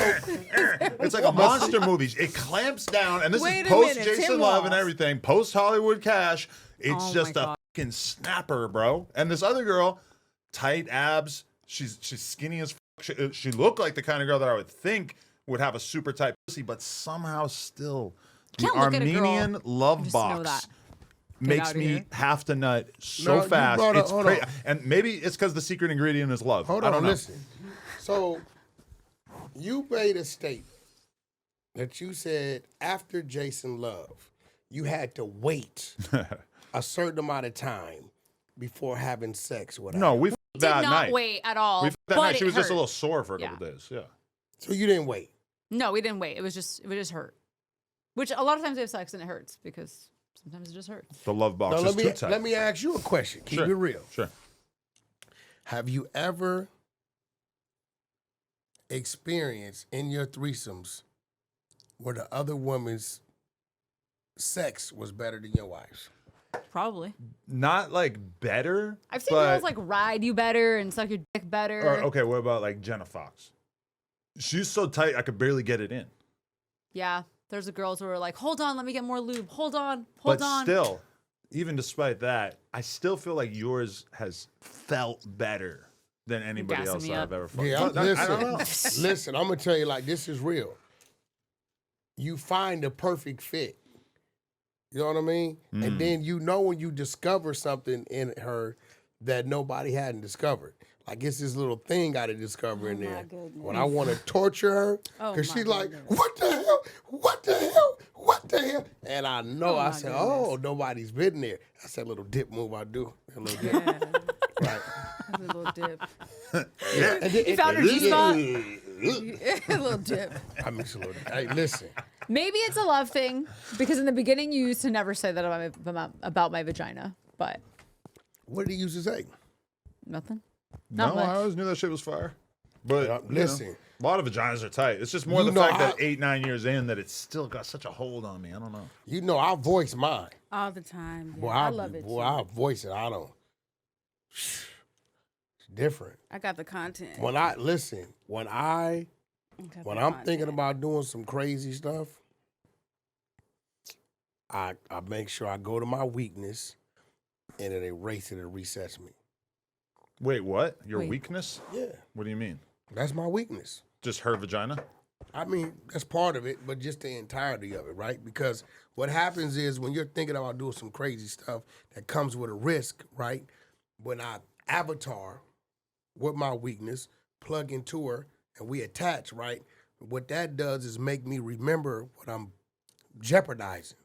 It's like a monster movie. It clamps down, and this Wait is a post minute, Jason Tim Love and Walls. everything, post Hollywood Cash. It's Oh just my a God. fucking snapper, bro. And this other girl, tight abs. She's skinny as fuck. She looked like the kind of girl that I would think would have a super tight pussy, but somehow still the Can't look at a girl Armenian love just know box that. makes outta me here. have to nut so No, you fast. brought up- It's hold crazy, on. and maybe it's because the secret ingredient is love. hold I don't on, know. listen. So you made a statement that you said after Jason Love, you had to wait a certain amount of time before having sex with her. No, we fucked Did that not night. wait at all. We fucked that but night. She it was just a hurt. little sore for a couple Yeah. days. Yeah. So you didn't wait. No, we didn't wait. It just hurt. Which a lot of times we have sex and it hurts because sometimes it just hurts. The love box Now is too tight. let me ask you a question. Keep Sure. it real. Sure. Have you ever experienced in your threesomes where the other woman's sex was better than your wife's? Probably. Not like better. I've seen but, girls like ride you better and suck your dick better. Or, okay, what about like Jenna Fox? She's so tight I could barely get it in. Yeah. There's the girls who are like, hold on, let me get more lube. Hold on, But hold on. still, even despite that, I still feel like yours has felt better than anybody gassing else me that up. I've ever fucked. Yeah, I don't know. listen, I'm gonna tell you like this is real. You find the perfect fit. You know what I mean? And then you know when you discover something in her that nobody hadn't discovered. Like it's this little thing I done discover in my there. goodness. When I want to torture her, Oh, because my she's like, goodness. what the hell? What the hell? What the hell? And I know, I my said, goodness. oh, nobody's been there. That's that little dip move I do. That little dip. Yeah, Right. a little dip. And then- You found her G-spot? A little dip. I mix a little. Hey, listen. Maybe it's a love thing because in the beginning you used to never say that about my vagina, but What did he used to say? nothing. No, Not much. I always knew that shit was fire. But Yeah, you know, listen. a lot of vaginas are tight. It's just more You the know fact that how- 8-9 years in that it's still got such a hold on me. I don't know. You know, I voice mine. All the time. Yeah. Boy, I love it. Boy, too. I voice it. I don't. It's different. I got the content. When I listen, when I got when the I'm content. thinking about doing some crazy stuff, I make sure I go to my weakness, and it erase it and resets me. Wait, what? Your Wait. weakness? Yeah, What do you mean? that's my weakness. Just her vagina? I mean, that's part of it, but just the entirety of it, right? Because what happens is when you're thinking about doing some crazy stuff that comes with a risk, right? When I avatar with my weakness, plug into her, and we attach, right? What that does is make me remember what I'm jeopardizing.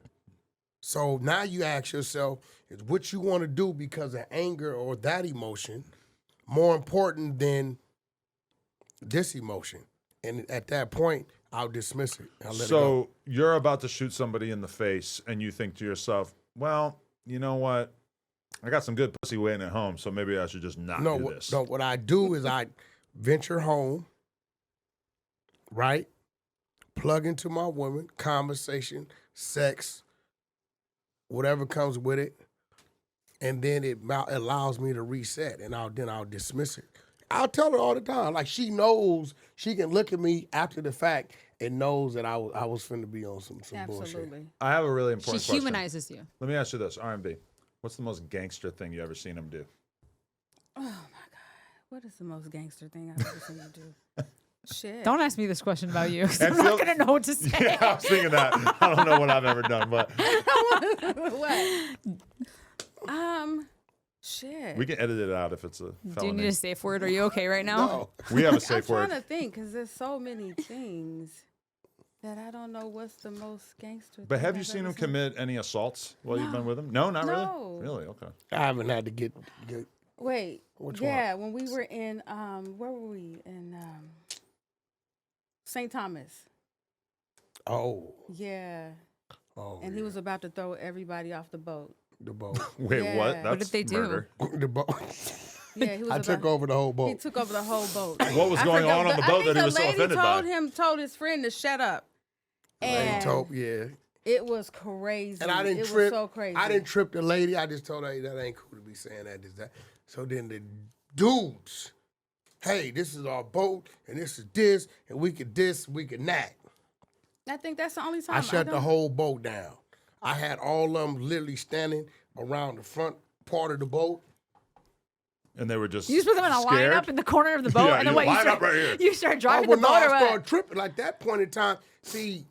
So now you ask yourself, is what you want to do because of anger or that emotion more important than this emotion? And at that point, I'll dismiss it. I'll let it go. So you're about to shoot somebody in the face and you think to yourself, well, you know what? I got some good pussy waiting at home, so maybe I should just not No, do what, this. no, what I do is I venture home, right? Plug into my woman, conversation, sex, whatever comes with it, and then it allows me to reset, and I'll dismiss it. I'll tell her all the time, like she knows she can look at me after the fact and knows that I was finna be on some bullshit. Absolutely. I have a really She important question. humanizes you. Let me ask you this, R&B. What's the most gangster thing you ever seen him do? Oh my God. What is the most gangster thing I've ever seen you do? Shit. Don't ask me this question about you. 'Cause And I'm not feel- gonna know what to say. Yeah, I was thinking that. I don't know what I've ever done, but What? Shit. we can edit it out if it's a Do you felony. need a safe word? Are you okay right now? No. We have a I'm safe trying word. to think because there's so many things that I don't know what's the most gangster. But thing have you I've seen ever him commit any assaults while you've been with him? No, not No. really. Really? Okay. I haven't had to get Wait. Which yeah, when we were in where were we? In St. Thomas. Oh. Yeah. Oh. And he was about to throw everybody off the boat. the boat. Wait, Yeah. what? That's What did they do? murder. The boat. Yeah, he was I took over the whole He boat. took over the whole boat. What was going on the boat that he was so offended by? Told his friend to shut up. And Yeah. it was crazy. And I didn't it trip. was so crazy. I didn't trip the lady. I just told her, hey, that ain't cool to be saying that, this, that. So then the dudes, hey, this is our boat, and this is this, and we could this, we could that. I think that's the only time I shut the whole boat down. I had all of them literally standing around the front part of the boat. And they were just You just put them in a scared? lineup in the corner of the boat, Yeah, and then you what? You line start, up right here. you start driving Oh, the well, boat no, or I what? started tripping. Like that point in time, see,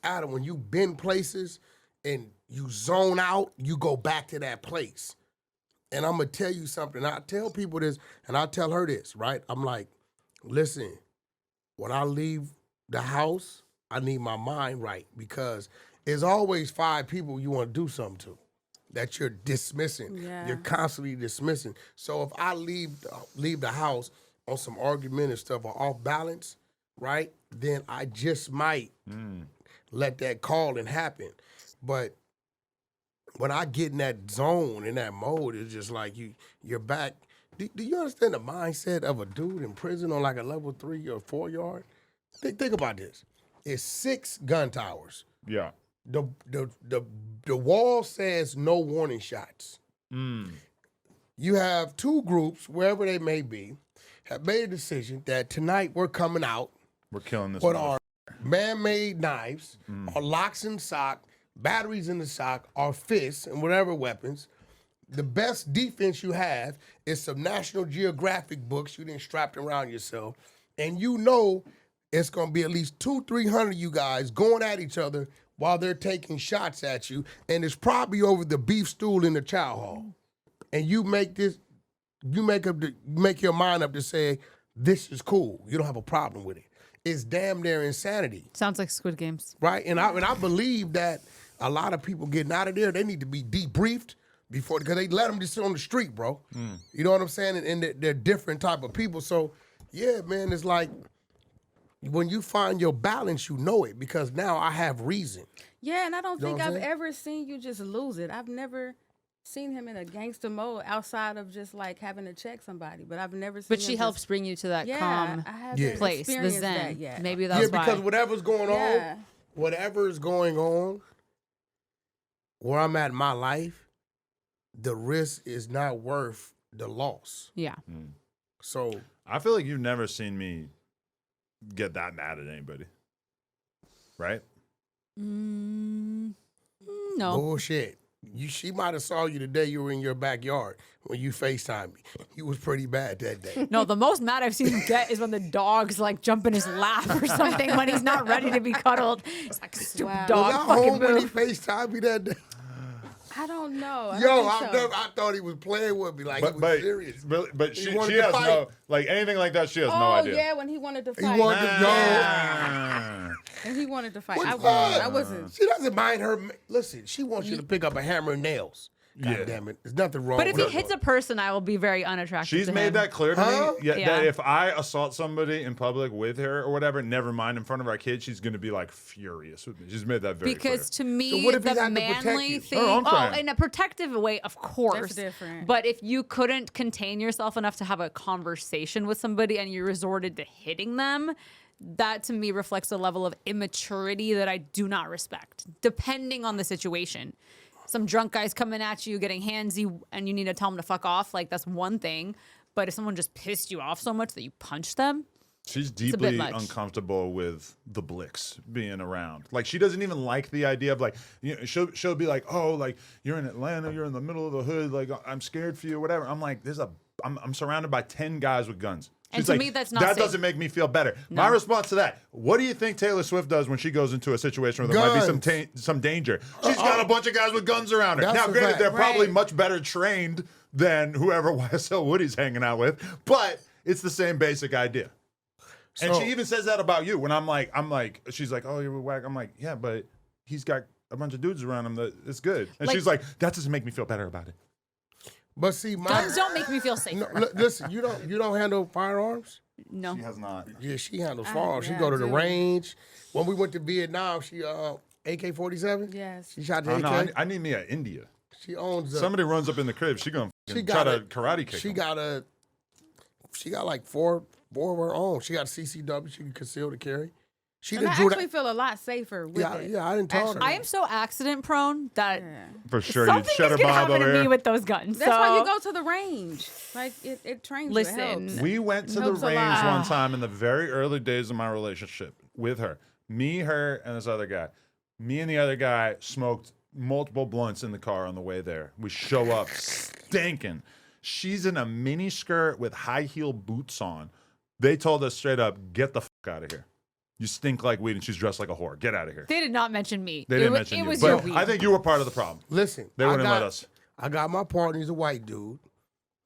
Adam, when you been places and you zone out, you go back to that place. And I'm going to tell you something. I tell people this, and I tell her this, right? I'm like, listen, when I leave the house, I need my mind right because there's always 5 people you want to do something to that you're dismissing. Yeah. You're constantly dismissing. So if I leave the house on some argument and stuff or off balance, right, then I just might let that call and happen. But when I get in that zone, in that mode, it's just like you're back. Do you understand the mindset of a dude in prison on like a level 3 or 4 yard? Think about this. It's 6 gun towers. Yeah. The wall says no warning shots. You have 2 groups, wherever they may be, have made a decision that tonight we're coming out We're killing this with one. our man-made knives, our locks and sock, batteries in the sock, our fists, and whatever weapons. The best defense you have is some National Geographic books you didn't strap around yourself, and you know it's going to be at least 200-300 of you guys going at each other while they're taking shots at you, and it's probably over the beef stool in the chow hall. And you make your mind up to say, this is cool. You don't have a problem with it. It's damn near insanity, Sounds like Squid Games. right? And I believe that a lot of people getting out of there, they need to be debriefed before, because they let them just sit on the street, bro. You know what I'm saying? And they're different type of people. So, yeah, man, it's like when you find your balance, you know it, because now I have reason. Yeah, and I don't You know think what I'm I've saying? ever seen you just lose it. I've never seen him in a gangster mode outside of just like having to check somebody. But I've never seen But him she just- helps bring you to that calm I haven't Yeah. place, the experienced zen. that yet. Maybe Yeah, that's why. because whatever's going Yeah. on, whatever is going on, where I'm at in my life, the risk is not worth the loss. Yeah. So I feel like you've never seen me get that mad at anybody. Right? No. bullshit. She might have saw you the day you were in your backyard when you FaceTimed me. You was pretty bad that day. No, the most mad I've seen him get is when the dogs like jump in his lap or something when he's not ready to be cuddled. It's like stupid Wow. Was dog I fucking home when he move. FaceTimed me that day? I don't know. I Yo, don't think so. I thought he was playing with me like he was serious. But He she wanted she to has fight. no, like anything like that, she has no Oh idea. yeah, when he wanted to He fight. wanted to go. And he wanted to fight. Which I one? wasn't. She doesn't mind her. Listen, she wants you to pick up a hammer and nails. God Yeah. damn it. There's nothing wrong But if with he her. hits a person, I will be very unattracted She's to made him. that clear to Huh? me. Yeah, Yeah. that if I assault somebody in public with her or whatever, never mind in front of our kids, she's gonna be like furious with me. She's made that very Because to me, So what if he the had to protect manly you? thing, Oh, I'm saying. in a protective way, of course. different. But if you couldn't contain yourself enough to have a conversation with somebody and you resorted to hitting them, that to me reflects a level of immaturity that I do not respect, depending on the situation. Some drunk guy's coming at you, getting handsy, and you need to tell him to fuck off. Like, that's one thing. But if someone just pissed you off so much that you punched them, She's a bit deeply much. uncomfortable with the Blicks being around. Like she doesn't even like the idea of like, you know, she'll be like, oh, like you're in Atlanta, you're in the middle of the hood, like I'm scared for you, whatever. I'm like, I'm surrounded by 10 guys with guns. And She's to like, me, that's not that safe. doesn't make me feel better. My response to that: what do you think Taylor Swift does when she goes into a situation where there might be some danger? She's got a bunch of guys with guns around her. That's Now, a granted, fact. they're probably Right. much better trained than whoever YSL Woody's hanging out with, but it's the same basic idea. And So- she even says that about you when I'm like, she's like, oh, you're with Wack. I'm like, yeah, but he's got a bunch of dudes around him that it's good. And Like- she's like, that doesn't make me feel better about it. But see, Guns don't make me feel No, safer. listen, you don't handle firearms. No. She has not. Yeah, she handles firearms. She yeah, go to I the do. range. When we went to Vietnam, she AK-47. Yes. She shot the Oh, AK. no, I need me an India. She owns. Somebody runs up in the crib. She gonna She try got to a karate kick. She him. got like four of her own. She got CCW. She can conceal to carry. She And done I drew actually that. feel a lot safer with it. Yeah, I didn't tell her. I am so accident prone that Yeah. For sure, you something is cheddar gonna bob happen over to me here. with those guns. That's so. why you go to the range. Like it trains you. It Listen. helps. We went to the Helps a range lot. one time in the very early days of my relationship with her. Me, her, and this other guy. Me and the other guy smoked multiple blunts in the car on the way there. We show up stinking. She's in a mini skirt with high heel boots on. They told us straight up, get the fuck out of here. You stink like weed, and she's dressed like a whore. Get out of here. They did not mention me. They didn't wa- mention it you. was your But weed. I think you were part of the problem. Listen, They wouldn't let us. I got my partner. He's a white dude,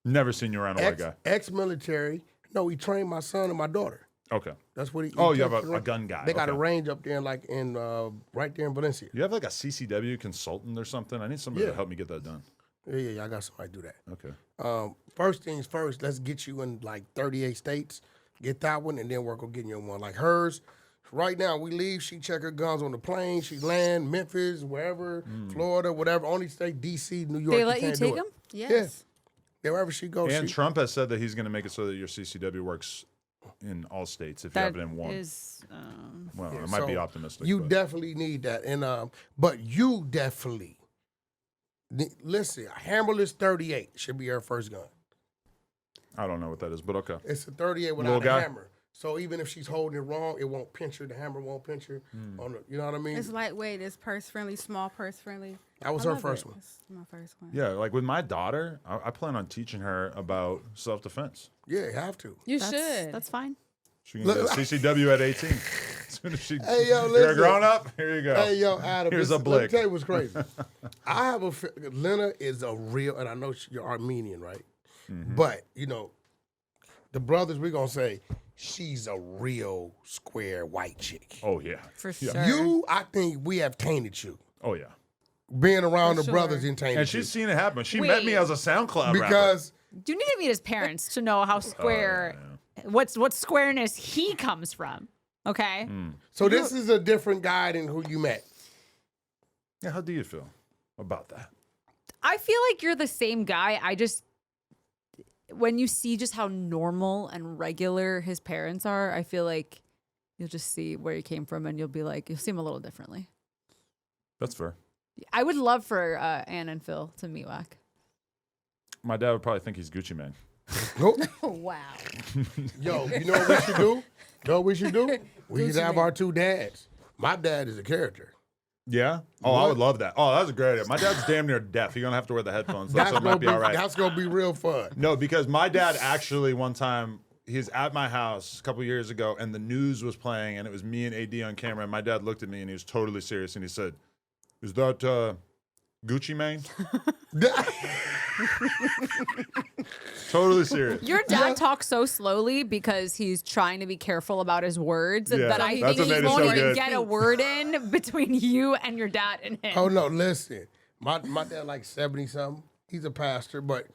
Never seen you around a white guy. ex-military. No, he trained my son and my daughter. Okay. That's what he. Oh, he you have took the a range. gun guy. They got a Okay. range up there, like in right there in Valencia. You have like a CCW consultant or something? I need somebody to Yeah. help me get that done. Yeah, I got somebody to do that. Okay. First things first, let's get you in like 38 states. Get that one, and then work on getting you one. Like hers, right now we leave. She check her guns on the plane. She land Memphis, wherever, Florida, whatever. Only state DC, New York. They let you can't take do it. them? Yes. Yeah, wherever she goes. And she, Trump has said that he's going to make it so that your CCW works in all states if you have That it in one. is. Well, yeah, it might be so optimistic. You but definitely need that, and but you definitely listen. A hammerless 38 should be her first gun. I don't know what that is, but okay. It's a 38 Little without guy? a hammer. So even if she's holding it wrong, it won't pinch her. The hammer won't pinch her. On the, you know what I mean? It's lightweight. It's purse friendly. Small purse friendly. That was I her love first it. one. It's my first one. Yeah, like with my daughter, I plan on teaching her about self-defense. Yeah, you have to. You That's, should. That's fine. She can get CCW at 18. As soon as she, Hey, yo, you're a listen. grown up, here you go. Hey, yo, Adam. Here's a Let me blick. tell you what's crazy. I have a Lena is a real, and I know you're Armenian, right? Mm-hmm. But you know, the brothers, we're gonna say she's a real square white chick. Oh, yeah. For Yeah. sure. You, I think we have tainted you. Oh, yeah. Being around For the brothers sure. and tainted And you. she's seen it happen. She met me Wait. as a SoundCloud rapper. Because You need to meet his parents to know how square, what squareness he comes from. Okay. so this is a different guy than who you met. Yeah, how do you feel about that? I feel like you're the same guy. I just, when you see just how normal and regular his parents are, I feel like you'll just see where he came from and you'll be like, you'll see him a little differently. That's fair. I would love for Ann and Phil to meet Wack. My dad would probably think he's Gucci Mane. Nope. Oh, wow. Yo, you know what we should do? You know what we should do? We should have our two dads. My dad is a character. Yeah? Oh, I What? would love that. Oh, that's a great idea. My dad's damn near deaf. He's going to have to wear the headphones. That's what might be all right. That's gonna be real fun. No, because my dad actually one time, he's at my house a couple years ago, and the news was playing, and it was me and AD on camera, and my dad looked at me, and he was totally serious, and he said, is that Gucci Mane? Totally serious. Your dad talks so slowly because he's trying to be careful about his words Yeah, that I that's think what he made it won't so even good. get a word in between you and your dad and him. Oh no, listen. My dad like 70 something. He's a pastor, but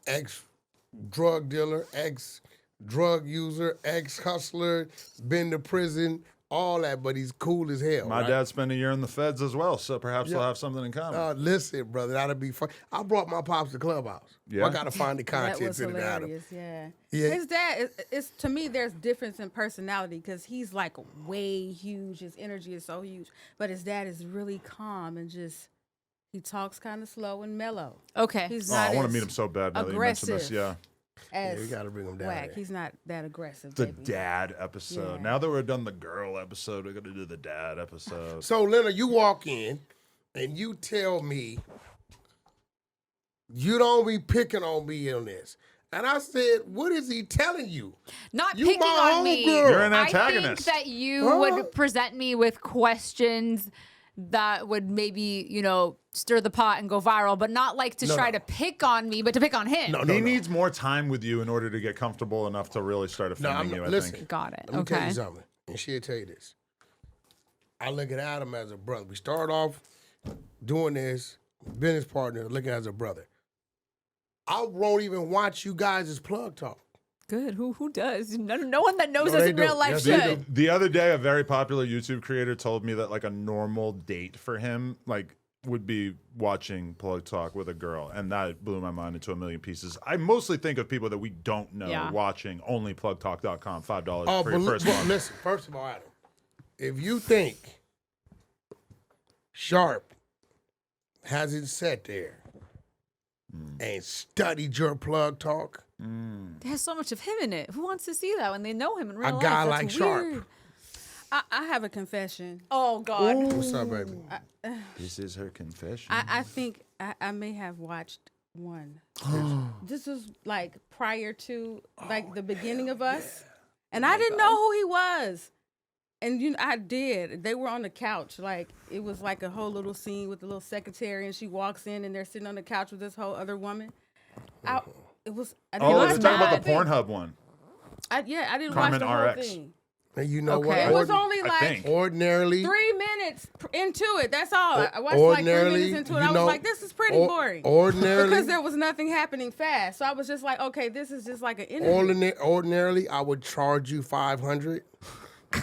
ex drug dealer, ex drug user, ex hustler, been to prison, all that, but he's cool as hell. My right? dad spent a year in the feds as well, so perhaps Yeah. they'll have something in common. Listen, brother, that'll be fun. I brought my pops to Clubhouse. Yeah? I gotta find the That content was in it, Adam. hilarious. Yeah. Yeah. His dad, it's to me, there's difference in personality because he's like way huge. His energy is so huge. But his dad is really calm and just, he talks kind of slow and mellow. Okay. He's Oh, not I want to as mean him so bad now that you mentioned this. aggressive. Yeah. as we gotta bring him down Wack. there. He's not that aggressive. The baby. dad episode. Yeah. Now that we're done the girl episode, we're going to do the dad episode. So, Leonard, you walk in and you tell me you don't be picking on me on this. And I said, what is he telling you? Not You picking my on me. homegirl. You're an I think antagonist. that you Huh? would present me with questions that would maybe, stir the pot and go viral, but not like to try to pick on me, but to pick on him. No, He needs more time with you in order to get comfortable enough to really start No, offending I'm you, not. I Listen, think. Got it. let me tell Okay. you something. And she'll tell you this. I look at Adam as a brother. We start off doing this, business partner, looking as a brother. I won't even watch you guys' plug talk. Good. Who does? No one that knows No, us they in do. real life Yes, they should. The other day, a very popular YouTube creator told me that like a normal date for him, like, would be watching Plug Talk with a girl, and that blew my mind into a million pieces. I mostly think of people that we don't know Yeah. watching only plugtalk.com, $5 Oh, for your first month. listen, first of all, Adam, if you think Sharp hasn't sat there and studied your plug talk, There's so much of him in it. Who wants to see that when they know him in real life? guy That's like Sharp. weird. I have a confession. Oh God. What's up, baby? This is her confession. I think I may have watched one. This was like prior to like the beginning of us, and I didn't know who he was. And I did. They were on the couch. Like it was like a whole little scene with the little secretary, and she walks in, and they're sitting on the couch with this whole other woman. It was. I didn't Oh, watch you're the talking whole about the thing. Pornhub one. I didn't Carmen watch the whole RX. thing. And you know Okay. what? It was only I like think. Ordinarily, 3 minutes into it. That's all. I watched like 3 minutes into it. I was like, this is pretty boring. Ordinarily, Because there was nothing happening fast. So I was just like, okay, this is just like an interview. ordinarily, I would charge you $500,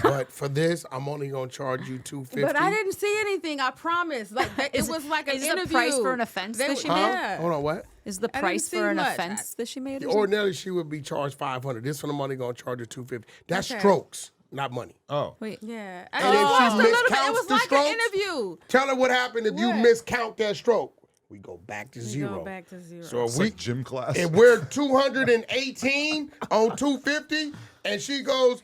but for this, I'm only gonna charge you $250. But I didn't see anything. I promise. Like it was like an is interview. the price for an offense that she made? Yeah. Hold on, what? Is the I didn't price see for an much. offense that she made? Or something? Ordinarily, she would be charged $500. This one, I'm only gonna charge her $250. That's Okay. strokes, not money. Oh. Wait. Yeah. And if she watched a little bit. miscounts It was the like strokes, an interview. Tell her what happened if you What? miscount that stroke. We go back to We zero. go back to zero. So if It's we like gym class. if we're 218 on 250, and she goes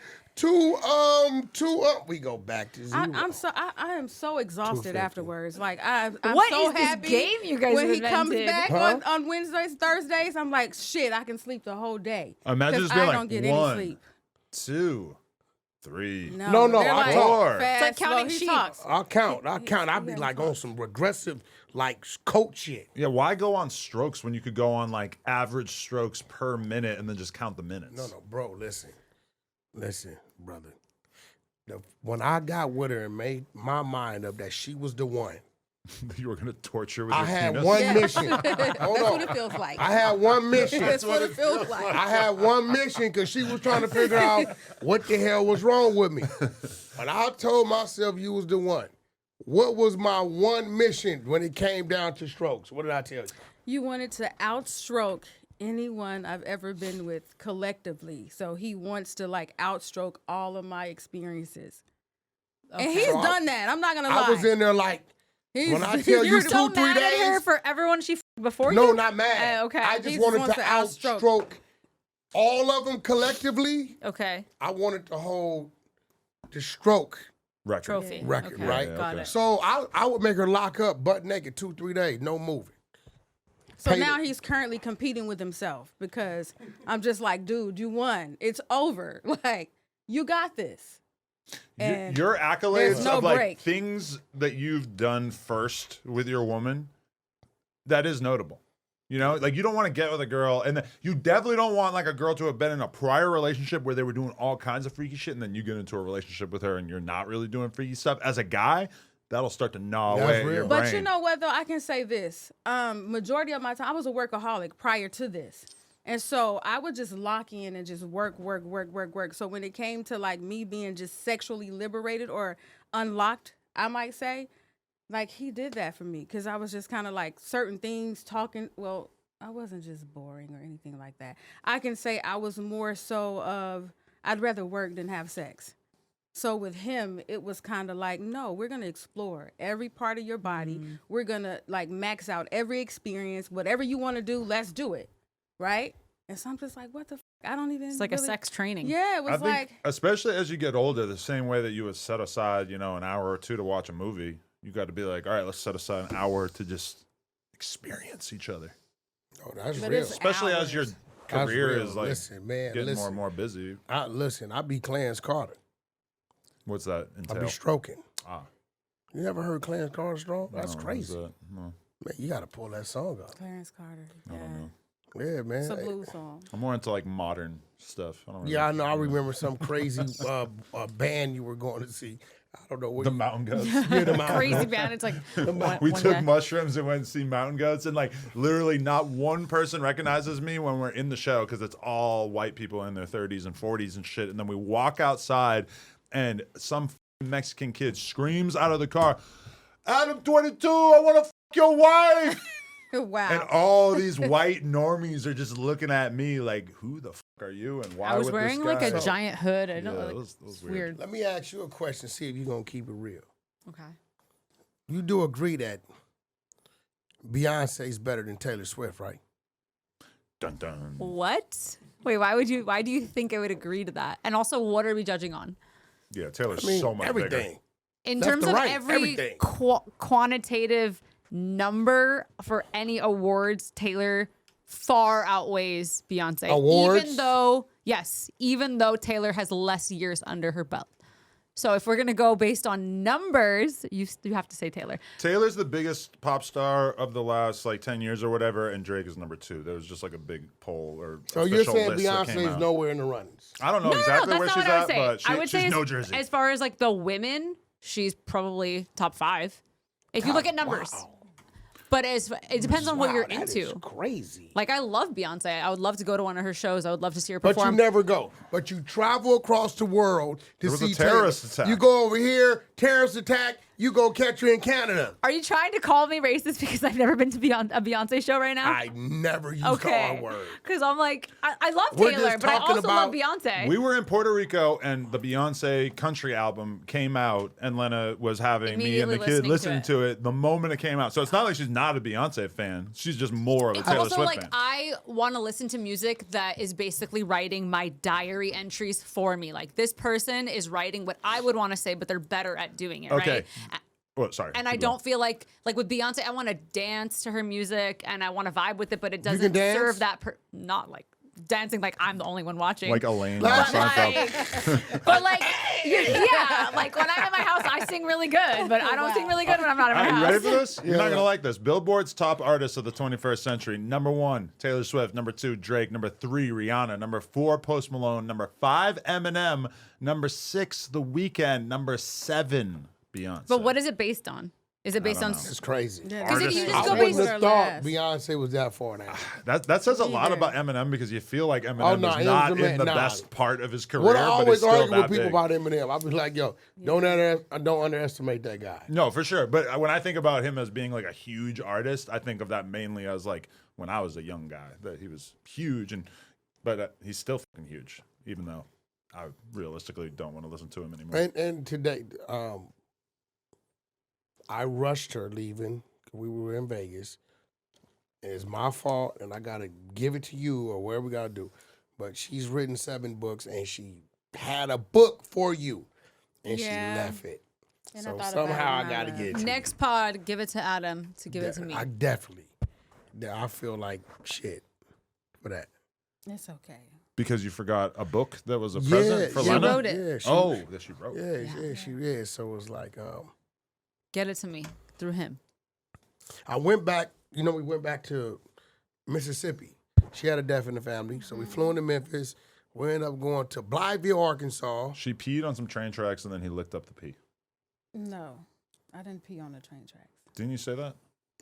we go back to zero. I am so exhausted 250. afterwards. Like I'm What so is this happy game you guys when have he comes invented? back Huh? on Wednesdays, Thursdays. I'm like, shit, I can sleep the whole day. Imagine 'Cause just being I like, don't get 1, any sleep. 2, 3. No, they're I like, talk. fast, It's like counting slow. He sheep. talks. I'll count. I'll be yeah, like he on some regressive, like coach shit. Yeah, why go on strokes when you could go on like average strokes per minute and then just count the minutes? No, bro, listen, brother. When I got with her and made my mind up that she was the one, You were gonna torture with I your had penis? one Yeah. mission. Hold That's on. what it feels like. I had one mission. That's what it feels like. I had one mission because she was trying to figure out what the hell was wrong with me. And I told myself you was the one. What was my one mission when it came down to strokes? What did I tell you? You wanted to outstroke anyone I've ever been with collectively. So he wants to like outstroke all of my experiences. And he's So done that. I'm not gonna lie. I was in there like, He's- when I tell you You're 2-3 so mad at her days. for everyone she before No, you? not mad. Okay. I just He wanted wants to to outstroke. outstroke all of them collectively. Okay. I wanted to hold the stroke Record. Trophy. record, Okay. right? Yeah, Got okay. it. So I would make her lock up butt naked 2-3 days, no moving. So Paid now it. he's currently competing with himself because I'm just like, dude, you won. It's over. Like, you got this. And Your accolades there's no of like break. things that you've done first with your woman, that is notable. You know, like you don't want to get with a girl, and you definitely don't want like a girl to have been in a prior relationship where they were doing all kinds of freaky shit, and then you get into a relationship with her and you're not really doing freaky stuff. As a guy, that'll start to gnaw That's away at real. your But brain. you know what though? I can say this. Majority of my time I was a workaholic prior to this. And so I would just lock in and just work. So when it came to like me being just sexually liberated or unlocked, I might say, like he did that for me. Cause I was just kind of like certain things talking. Well, I wasn't just boring or anything like that. I can say I was more so of, I'd rather work than have sex. So with him, it was kind of like, no, we're going to explore every part of your body. We're going to like max out every experience. Whatever you want to do, let's do it. Right? And so I'm just like, what the I don't even It's like a really- sex training. Yeah, it was I think, like, especially as you get older, the same way that you would set aside, you know, an hour or two to watch a movie, you got to be like, all right, let's set aside an hour to just experience each other. Oh, that's But real. it's Especially as your hours. That's career real. is like Listen, man, getting listen. more and more busy. I be Clarence Carter. What's that I entail? be stroking. Ah, You never heard Clarence Carter stroke? That's no, what's crazy. that? No, Man, you got to pull that song up. Clarence Carter. I Yeah. don't know. Yeah, man. It's a blues song. I'm more into like modern stuff. I don't Yeah, I really- know. I remember some crazy band you were going to see. I don't know what The mountain goats. yeah, the mountain Crazy goats. man. It's like We one took day. mushrooms and went and see mountain goats, and like literally not one person recognizes me when we're in the show because it's all white people in their 30s and 40s and shit. And then we walk outside, and some Mexican kid screams out of the car, "Adam 22, I want to fuck your wife!" Wow. And all these white normies are just looking at me like, "Who the fuck are you?" And why? I was would wearing this like guy? a giant hood. I Yeah, don't it like, was it's weird. weird. Let me ask you a question, see if you're going to keep it real. Okay. You do agree that Beyonce's better than Taylor Swift, right? Dun dun. What? Wait, why do you think I would agree to that? And also, what are we judging on? Yeah, Taylor's I mean, so much everything. bigger. In Left terms to of right, every everything. quantitative number for any awards, Taylor far outweighs Beyonce. Awards? Even though Taylor has less years under her belt. So if we're gonna go based on numbers, you have to say Taylor. Taylor's the biggest pop star of the last like 10 years or whatever, and Drake is number 2. There was just like a big poll or So you're official saying list that Beyonce came is out. nowhere in the runnings? I don't know No, exactly that's where not she's what I would at, say. but I would she's say no Jersey. as far as like the women, she's probably top 5. If you look at numbers. Wow. But it depends on what Wow, you're that is into. crazy. Like I love Beyonce. I would love to go to one of her shows. I would love to see her But you perform. never go. But you travel across the world to There was see a terrorist Taylor. attack. You go over here, terrorist attack. You go catch her in Canada. Are you trying to call me racist because I've never been to a Beyonce show right now? I never used Okay. the R word. Because I'm like, I love We're Taylor, just but I talking also love about- Beyonce. We were in Puerto Rico, and the Beyonce country album came out, and Lena was having me and the Immediately kid listening listen to to it the moment it came out. So it's not like she's not a Beyonce fan. She's just more of a It's Taylor also Swift like fan. I want to listen to music that is basically writing my diary entries for me. Like this person is writing what I would want to say, but they're better at doing it, Okay. right? Well, sorry. And I keep going. don't feel like with Beyonce, I want to dance to her music and I want to vibe with it, but it can doesn't dance? serve that. Not like dancing like I'm the only one watching. Like Elaine on But Seinfeld. But like, yeah, like when I'm in my house, I sing really good, but I don't sing really good when I'm not in my Are you house. ready for this? You're not Yeah. going to like this. Billboard's top artists of the 21st century. Number 1, Taylor Swift. Number 2, Drake. Number 3, Rihanna. Number 4, Post Malone. Number 5, Eminem. Number 6, The Weeknd. Number 7, Beyonce. But what is it based on? Is it based don't on? know. It's crazy. Yeah, Because if this you is just I go wouldn't based- have thought Beyonce was that far now. That says a lot Either. about Eminem because you feel like Eminem Oh, no, is he not was a in the man- nah. best part of his career, What I but he's always still argue that with people big. about Eminem, I be like, yo, don't underestimate that guy. No, for sure. But when I think about him as being like a huge artist, I think of that mainly as like when I was a young guy that he was huge, but he's still fucking huge, even though I realistically don't want to listen to him anymore. And today, I rushed her leaving. We were in Vegas. And it's my fault, and I gotta give it to you or whatever we gotta do. But she's written 7 books, and she had a book for you, and Yeah. she left it. And I So thought about somehow I it gotta when I get it to Next pod, give it to Adam to give it to me. I definitely. I feel like shit for that. It's okay. Because you forgot a book that was a Yeah, present for she Lena? wrote it. Yeah, she, Oh, that she wrote. yeah, she is. So it was like, Get it to me through him. I went back. We went back to Mississippi. She had a death in the family, so we flew into Memphis. We ended up going to Blytheville, Arkansas. She peed on some train tracks and then he licked up the pee. No, I didn't pee on the train tracks. Didn't you say that?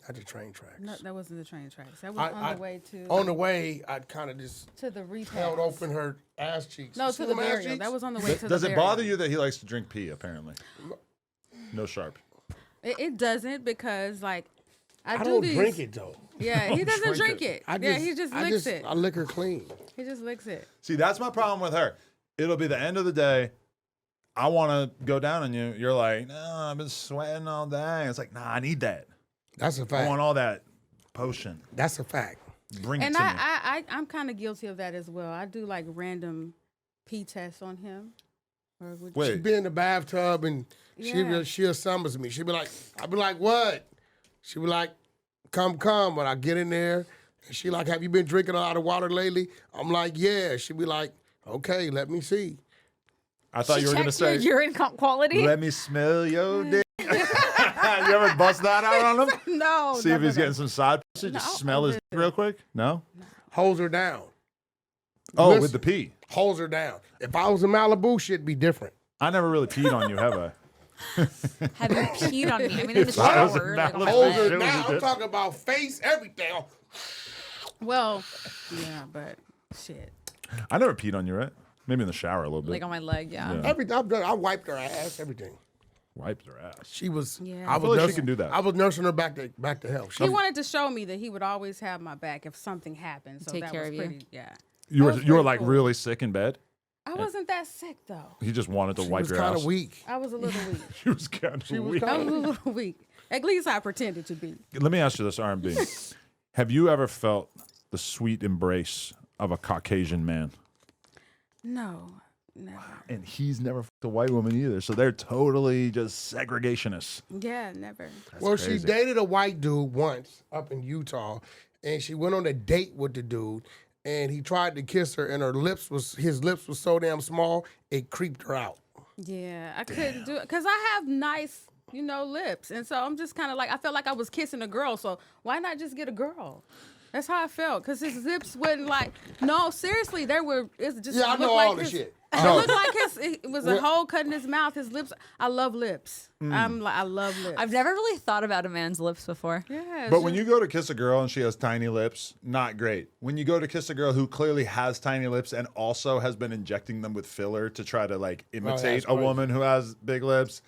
At the train tracks. No, that wasn't the train tracks. That was on the way to On the way, I kind of just to the repast. held open her ass cheeks. No, You to see the them ass burial. cheeks? That was on the way to the Does it burial. bother you that he likes to drink pee, apparently? No sharp. It doesn't because like I do don't these. drink it though. Yeah, he doesn't drink it. He just licks it. I lick her clean. He just licks it. See, that's my problem with her. It'll be the end of the day. I want to go down on you. You're like, no, I've been sweating all day. It's like, nah, I need that. That's a I fact. want all that potion. That's a fact. Bring And it to me. I'm kind of guilty of that as well. I do like random pee tests on him. Or would Wait. She'd be in the bathtub and Yeah. she'll summons me. She'd be like, I'd be like, what? She'd be like, come. But I get in there and she like, have you been drinking a lot of water lately? I'm like, yeah. She'd be like, okay, let me see. I thought you were going to Check say, your urine quality. let me smell your dick. You ever bust that out on him? no. See if never he's done. getting some side pussy. Just No, smell his dick real quick? No? Holds her down. Oh, Listen. with the pee. Holds her down. If I was in Malibu, shit'd be different. I never really peed on you, have I? Have you peed on me? I mean, in the I was shower, like on my not Hold Sure her leg. now. we I'm did. talking about face, everything. Well, yeah, but shit. I never peed on you, right? Maybe in the shower a little bit. Like on my leg, yeah. Yeah. Everything. I wiped her ass, everything. Wiped her ass. She was. Yeah. I I was feel like she nursing, can do that. I was nursing her back to health. He wanted to show me that he would always have my back if something happened. So Take that care was of you. pretty, yeah. You were That was you were pretty like cool. really sick in bed. I wasn't that sick though. He just wanted to She wipe was your kind ass. of weak. I was a little weak. She was kind of weak. I was a little weak. At least I pretended to be. Let me ask you this, R&B. Have you ever felt the sweet embrace of a Caucasian man? No, never. And he's never fucked a white woman either. So they're totally just segregationists. Yeah, never. Well, crazy. she dated a white dude once up in Utah, and she went on a date with the dude, and he tried to kiss her, and his lips was so damn small it creeped her out. Yeah, I couldn't do it because I have nice, lips, and so I'm just kind of like I felt like I was kissing a girl. So why not just get a girl? That's how I felt because his lips wasn't like. No, seriously, there were. It's just Yeah, I looked know like all the his- shit. It looked like it was a hole cut in his mouth. His lips. I love lips. I love lips. I've never really thought about a man's lips before. Yeah, But when you go to kiss a girl and she has tiny lips, not great. When you go to kiss a girl who clearly has tiny lips and also has been injecting them with filler to try to like imitate that's a crazy. woman who has big lips,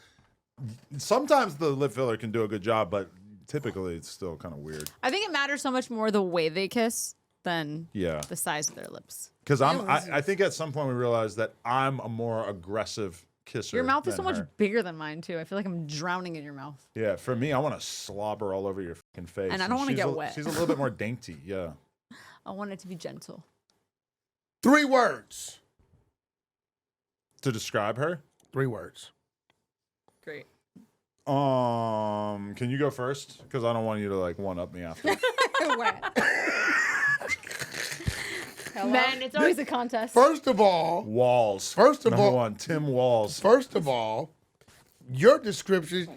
sometimes the lip filler can do a good job, but typically it's still kind of weird. I think it matters so much more the way they kiss than Yeah. the size of their lips. Because I think at some point we realized that I'm a more aggressive kisser. Your mouth is so than much her. bigger than mine too. I feel like I'm drowning in your mouth. Yeah, for me, I want to slobber all over your fucking face. And I don't wanna she's get a- wet. She's a little bit more dainty, yeah. I want it to be gentle. 3 words. To describe her, 3 words. Great. can you go first? Because I don't want you to like one up me after. Man, it's always a contest. First of all, Walls. First of Number all- one, Tim Walls. your description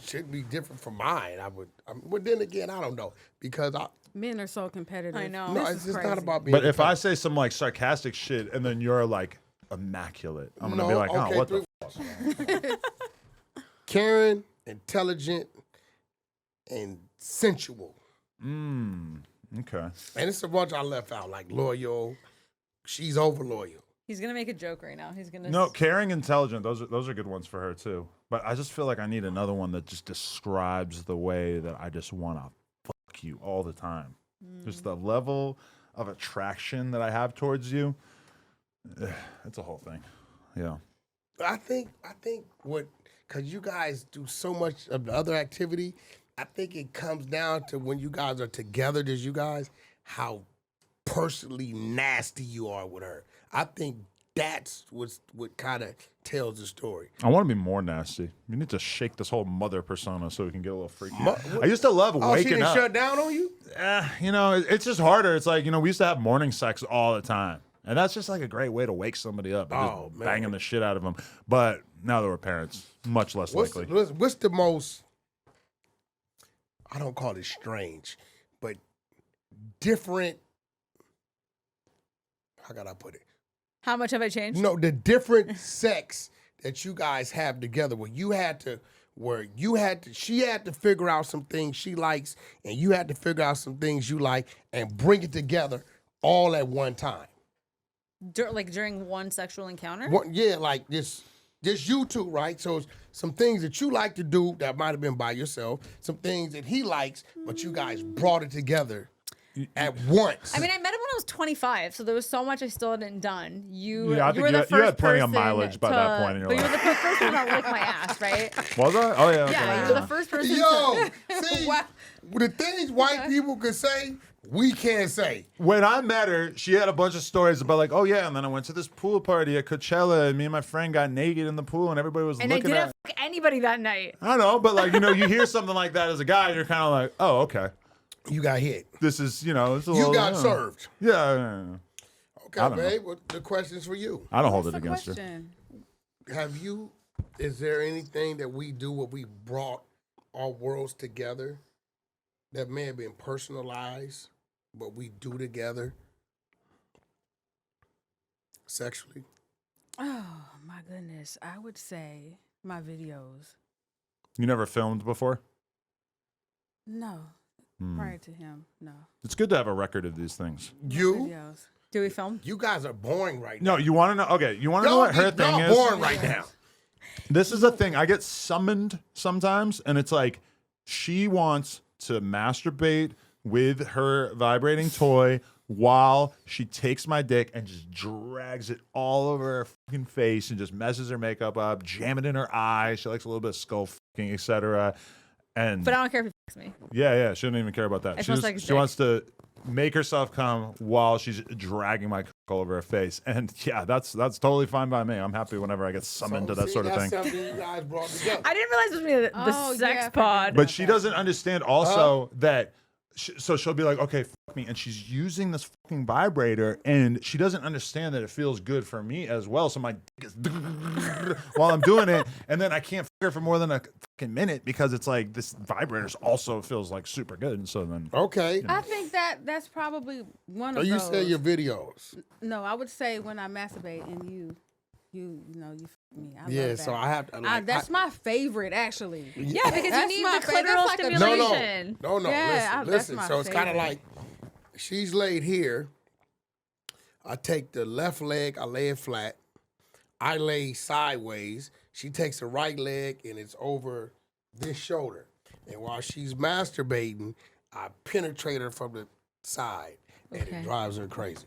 should be different from mine. But then again, I don't know because men are so competitive. I know. no, This it's is just crazy. not about being. But if I say some like sarcastic shit and then you're like immaculate, I'm gonna be like, oh, what the? Caring, intelligent, and sensual. Okay. And it's a bunch I left out, like loyal. She's over loyal. He's gonna make a joke right now. He's gonna. No, caring, intelligent. Those are good ones for her too. But I just feel like I need another one that just describes the way that I just want to fuck you all the time. Just the level of attraction that I have towards you. It's a whole thing. Yeah. I think because you guys do so much of the other activity, I think it comes down to when you guys are together, just you guys, how personally nasty you are with her. I think that's what kind of tells the story. I want to be more nasty. You need to shake this whole mother persona so we can get a little freaky. I used to love Oh, she waking didn't up. shut down on you? It's just harder. It's like, we used to have morning sex all the time. And that's just like a great way to wake somebody up. And Oh, just man. banging the shit out of them. But now that we're parents, much less likely. What's the most, I don't call it strange, but different, how can I put it? How much have I changed? No, the different sex that you guys have together where she had to figure out some things she likes and you had to figure out some things you like and bring it together all at one time. Like during one sexual encounter? Like just you two, right? So it's some things that you like to do that might have been by yourself, some things that he likes, but you guys brought it together at once. I mean, I met him when I was 25, so there was so much I still hadn't done. You, Yeah, I you think were the you first had plenty of person mileage by that point in your but you were life. the first person to lick my ass, right? Was I? Oh, yeah. okay. Yeah, you were the first person. Yo, see, the things white people can say, we can't say. When I met her, she had a bunch of stories about like, oh yeah, and then I went to this pool party at Coachella, and me and my friend got naked in the pool, and everybody was And I looking didn't at. fuck anybody that night. I don't know, but like you hear something like that as a guy, and you're kind of like, oh okay, You got hit. this is it's a You little, got served. Yeah. Okay, I don't know. babe. Well, the question's for you. I don't hold What's it the against her. question? Is there anything that we do where we brought our worlds together that may have been personalized, but we do together sexually? Oh my goodness, I would say my videos. You never filmed before? No. Prior to him, no. It's good to have a record of these things. You Videos. Do we film? guys are boring right now. No, you want to know? Okay, you want to know what her thing y'all is? boring right now. This is a thing. I get summoned sometimes, and it's like she wants to masturbate with her vibrating toy while she takes my dick and just drags it all over her fucking face and just messes her makeup up, jam it in her eye. She likes a little bit of skull fucking, etc. And But I don't care if he fucks me. yeah, she doesn't even care about that. It She, smells just, like a she dick. wants to make herself come while she's dragging my cock all over her face. And yeah, that's totally fine by me. I'm happy whenever I get summoned to that See, sort of that's thing. something you guys brought together. I didn't realize this was gonna be the Oh, sex yeah, I pod. forgot. But she doesn't understand also that. So she'll be like, okay, fuck me. And she's using this fucking vibrator and she doesn't understand that it feels good for me as well. So my dick is while I'm doing it. And then I can't fuck her for more than a fucking minute because it's like this vibrator also feels like super good. And so then. Okay. I think that's probably one So of you those. say your videos. No, I would say when I masturbate and you fuck me. I Yeah, love that. so I have to. Like, that's my favorite, actually. Yeah, because you That's need my the favorite. clitoral That's like a- stimulation. No. Yeah, that's listen. my So it's kind of favorite. like she's laid here. I take the left leg, I lay it flat. I lay sideways. She takes the right leg and it's over this shoulder. And while she's masturbating, I penetrate her from the side, and Okay. it drives her crazy.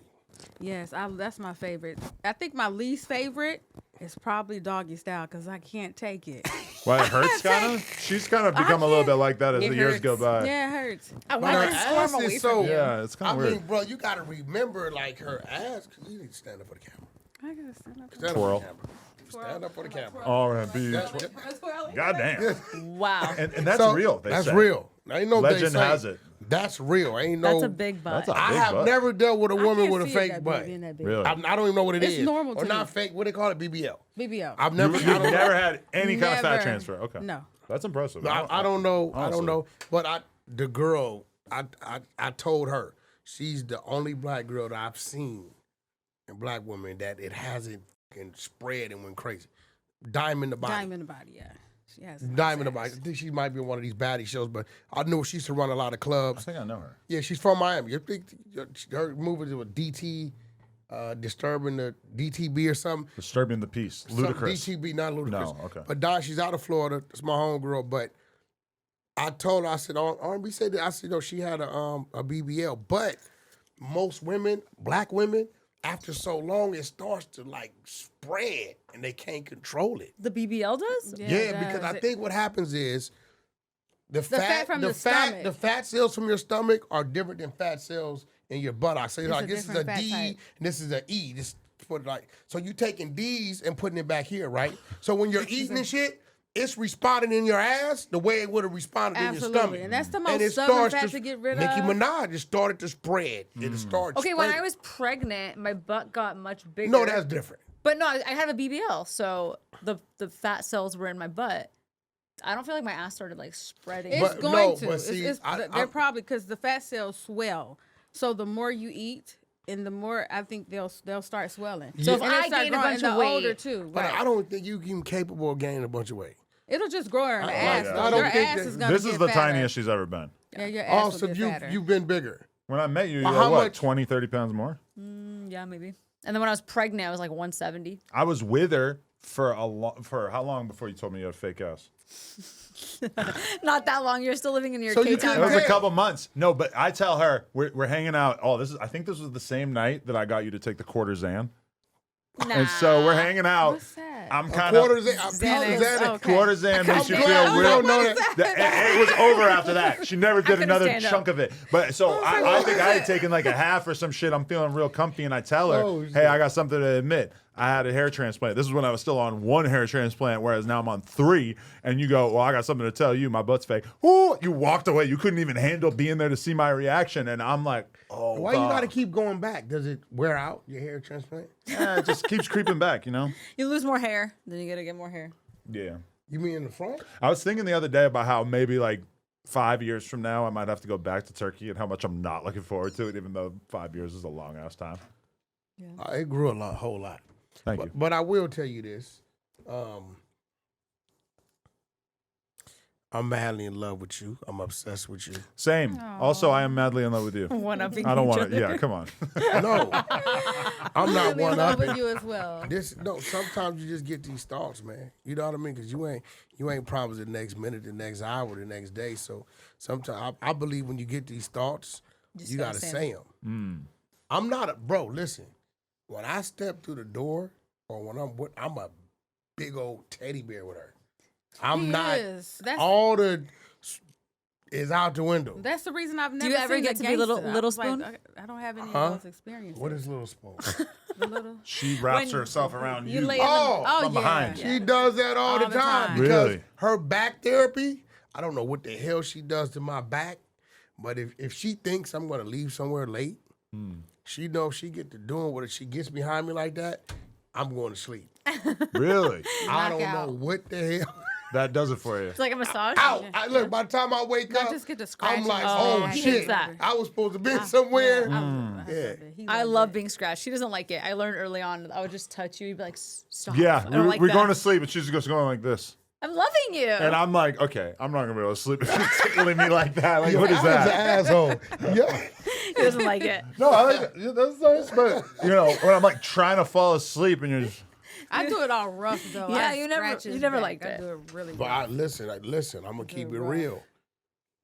Yes, that's my favorite. I think my least favorite is probably doggy style because I can't take it. Why it hurts kind of? She's kind of become a little bit like that as It the years hurts. go by. Yeah, it hurts. I But her want to ass squirm away is from so. you. Yeah, it's kind I of weird. mean, bro, you gotta remember, like her ass. You need to stand up for the camera. I gotta stand up. Stand Twirl. up for the camera. Stand up for the camera. R&B. Goddamn. Wow. And that's So, real. They That's say. real. Ain't no Legend they say. has it. That's real. Ain't no. That's a big butt. That's a I big have butt. never dealt with a I woman can't with a see it fake that butt. big, being that big. Really? I don't even know what it is. It's normal Or to not me. fake. What they call it? BBL. BBL. I've never. You've I don't never know. had any kind of fat Never. transfer. Okay. No. That's impressive. I don't know. I Honestly. don't know. But the girl, I told her she's the only black girl that I've seen, and black woman that it hasn't fucking spread and went crazy. Dime in the body. Dime in the body, yeah. She has Dime in the body. I think she might be on one of these baddie shows, but I know she used to run a lot of I clubs. think I know her. Yeah, she's from Miami. You think her moving to a DT, disturbing the DTB or something? Disturbing the peace. Ludicrous. Some DTB, not ludicrous. No, okay. But Don, she's out of Florida. It's my homegirl. But I told her, I said, R&B said that. I said, she had a BBL. But most women, black women, after so long, it starts to like spread and they can't control it. The BBL does? Yeah, it because I does. think what happens is the fat from the stomach. the fat cells from your stomach are different than fat cells in your buttocks. So you're It's like, a this is a different fat D type. and this is a E. This put like so you taking D's and putting it back here, right? So when you're eating and shit, it's responding in your ass the way it would have responded in your Absolutely. stomach. And that's the And most it stubborn starts fat to get rid Nicki of. Minaj, it started to spread. It started Okay, when spreading. I was pregnant, my butt got much bigger. No, that's different. But no, I had a BBL, so the fat cells were in my butt. I don't feel like my ass started like spreading. It's But going no, to. but see, They're probably because the fat cells swell. So the more you eat, and the more I think they'll start swelling. So if And I they start gain a growing, bunch and of the older weight, too. But Right. I don't think you even capable of gaining a bunch of weight. It'll just grow in the I ass. like though. that. I don't Your think ass that- is gonna This get is the fatter. tiniest she's ever been. Yeah, your ass Also, will get fatter. you've been bigger. When I met you, you Well, were how what, much- 20, 30 pounds more? Yeah, maybe. And then when I was pregnant, I was like 170. I was with her for for how long before you told me you had a fake ass? Not that long. You're still living in your So you K-Town. It was a Yeah. couple months. No, but I tell her we're hanging out. Oh, I think this was the same night that I got you to take the quarter Xan. And so we're hanging out. What's that? I'm kind of Quarters, Xanax. Okay. quarter Xan makes you I'm feel glad we real. don't know that. It was over after that. She never did couldn't another stand up. chunk of it. But so I think I had taken like a half or some shit. I'm feeling real comfy, and I tell her, Oh, shit. "Hey, I got something to admit. I had a hair transplant. This is when I was still on 1 hair transplant, whereas now I'm on 3." And you go, "Well, I got something to tell you. My butt's fake." Ooh, you walked away. You couldn't even handle being there to see my reaction, and I'm like, "Oh, Why you God." got to keep going back? Does it wear out your hair transplant? Yeah, it just keeps creeping back, you know? You lose more hair, then you gotta get more hair. Yeah. You mean in the front? I was thinking the other day about how maybe like 5 years from now, I might have to go back to Turkey and how much I'm not looking forward to it, even though 5 years is a long ass time. It grew a whole lot. Thank you. But I will tell you this. I'm madly in love with you. I'm obsessed with you. Same. Also, I am madly in love with you. One-upping I don't each want other. to. Yeah, come on. No, I'm not Really in one love up. with you as well. Sometimes you just get these thoughts, man. You know what I mean? Because you ain't promised the next minute, the next hour, the next day. So sometimes I believe when you get these thoughts, you gotta say them. I'm not a bro. Listen, when I step through the door, or when I'm a big old teddy bear with her. I'm He not. is. All the is out the window. That's the reason I've never. you ever seen get the to be little- gangster. I little was like, spoon? I don't have any Huh? of those experiences. What is little spoon? The little? She wraps herself around you. lay in the- Oh, from yeah. behind. She does that all the time because Really? her back therapy. I don't know what the hell she does to my back, but if she thinks I'm going to leave somewhere late, she knows she get to doing what if she gets behind me like that, I'm going to sleep. Really? I don't Knockout. know what the hell. That does it for you. It's like a massage. Ow! Look, by the time I wake I up, just get to scratch. I'm like, and oh shit. shit, that. I was supposed to be somewhere. Yeah. I love being scratched. She doesn't like it. I learned early on. I would just touch you. You'd be like, stop. Yeah, I don't like we're that. going to sleep, and she's just going like this. I'm loving you. And I'm like, okay, I'm not gonna be able to sleep if you're tickling me like that. Like, what is I was an that? asshole. Yeah. He doesn't like it. No, I like it. Yeah, that's nice, but when I'm like trying to fall asleep and you're just, I do it all rough though. Yeah, I you never- scratch his you never back. liked I it. do it really But rough. listen, I'm gonna keep it rough. real.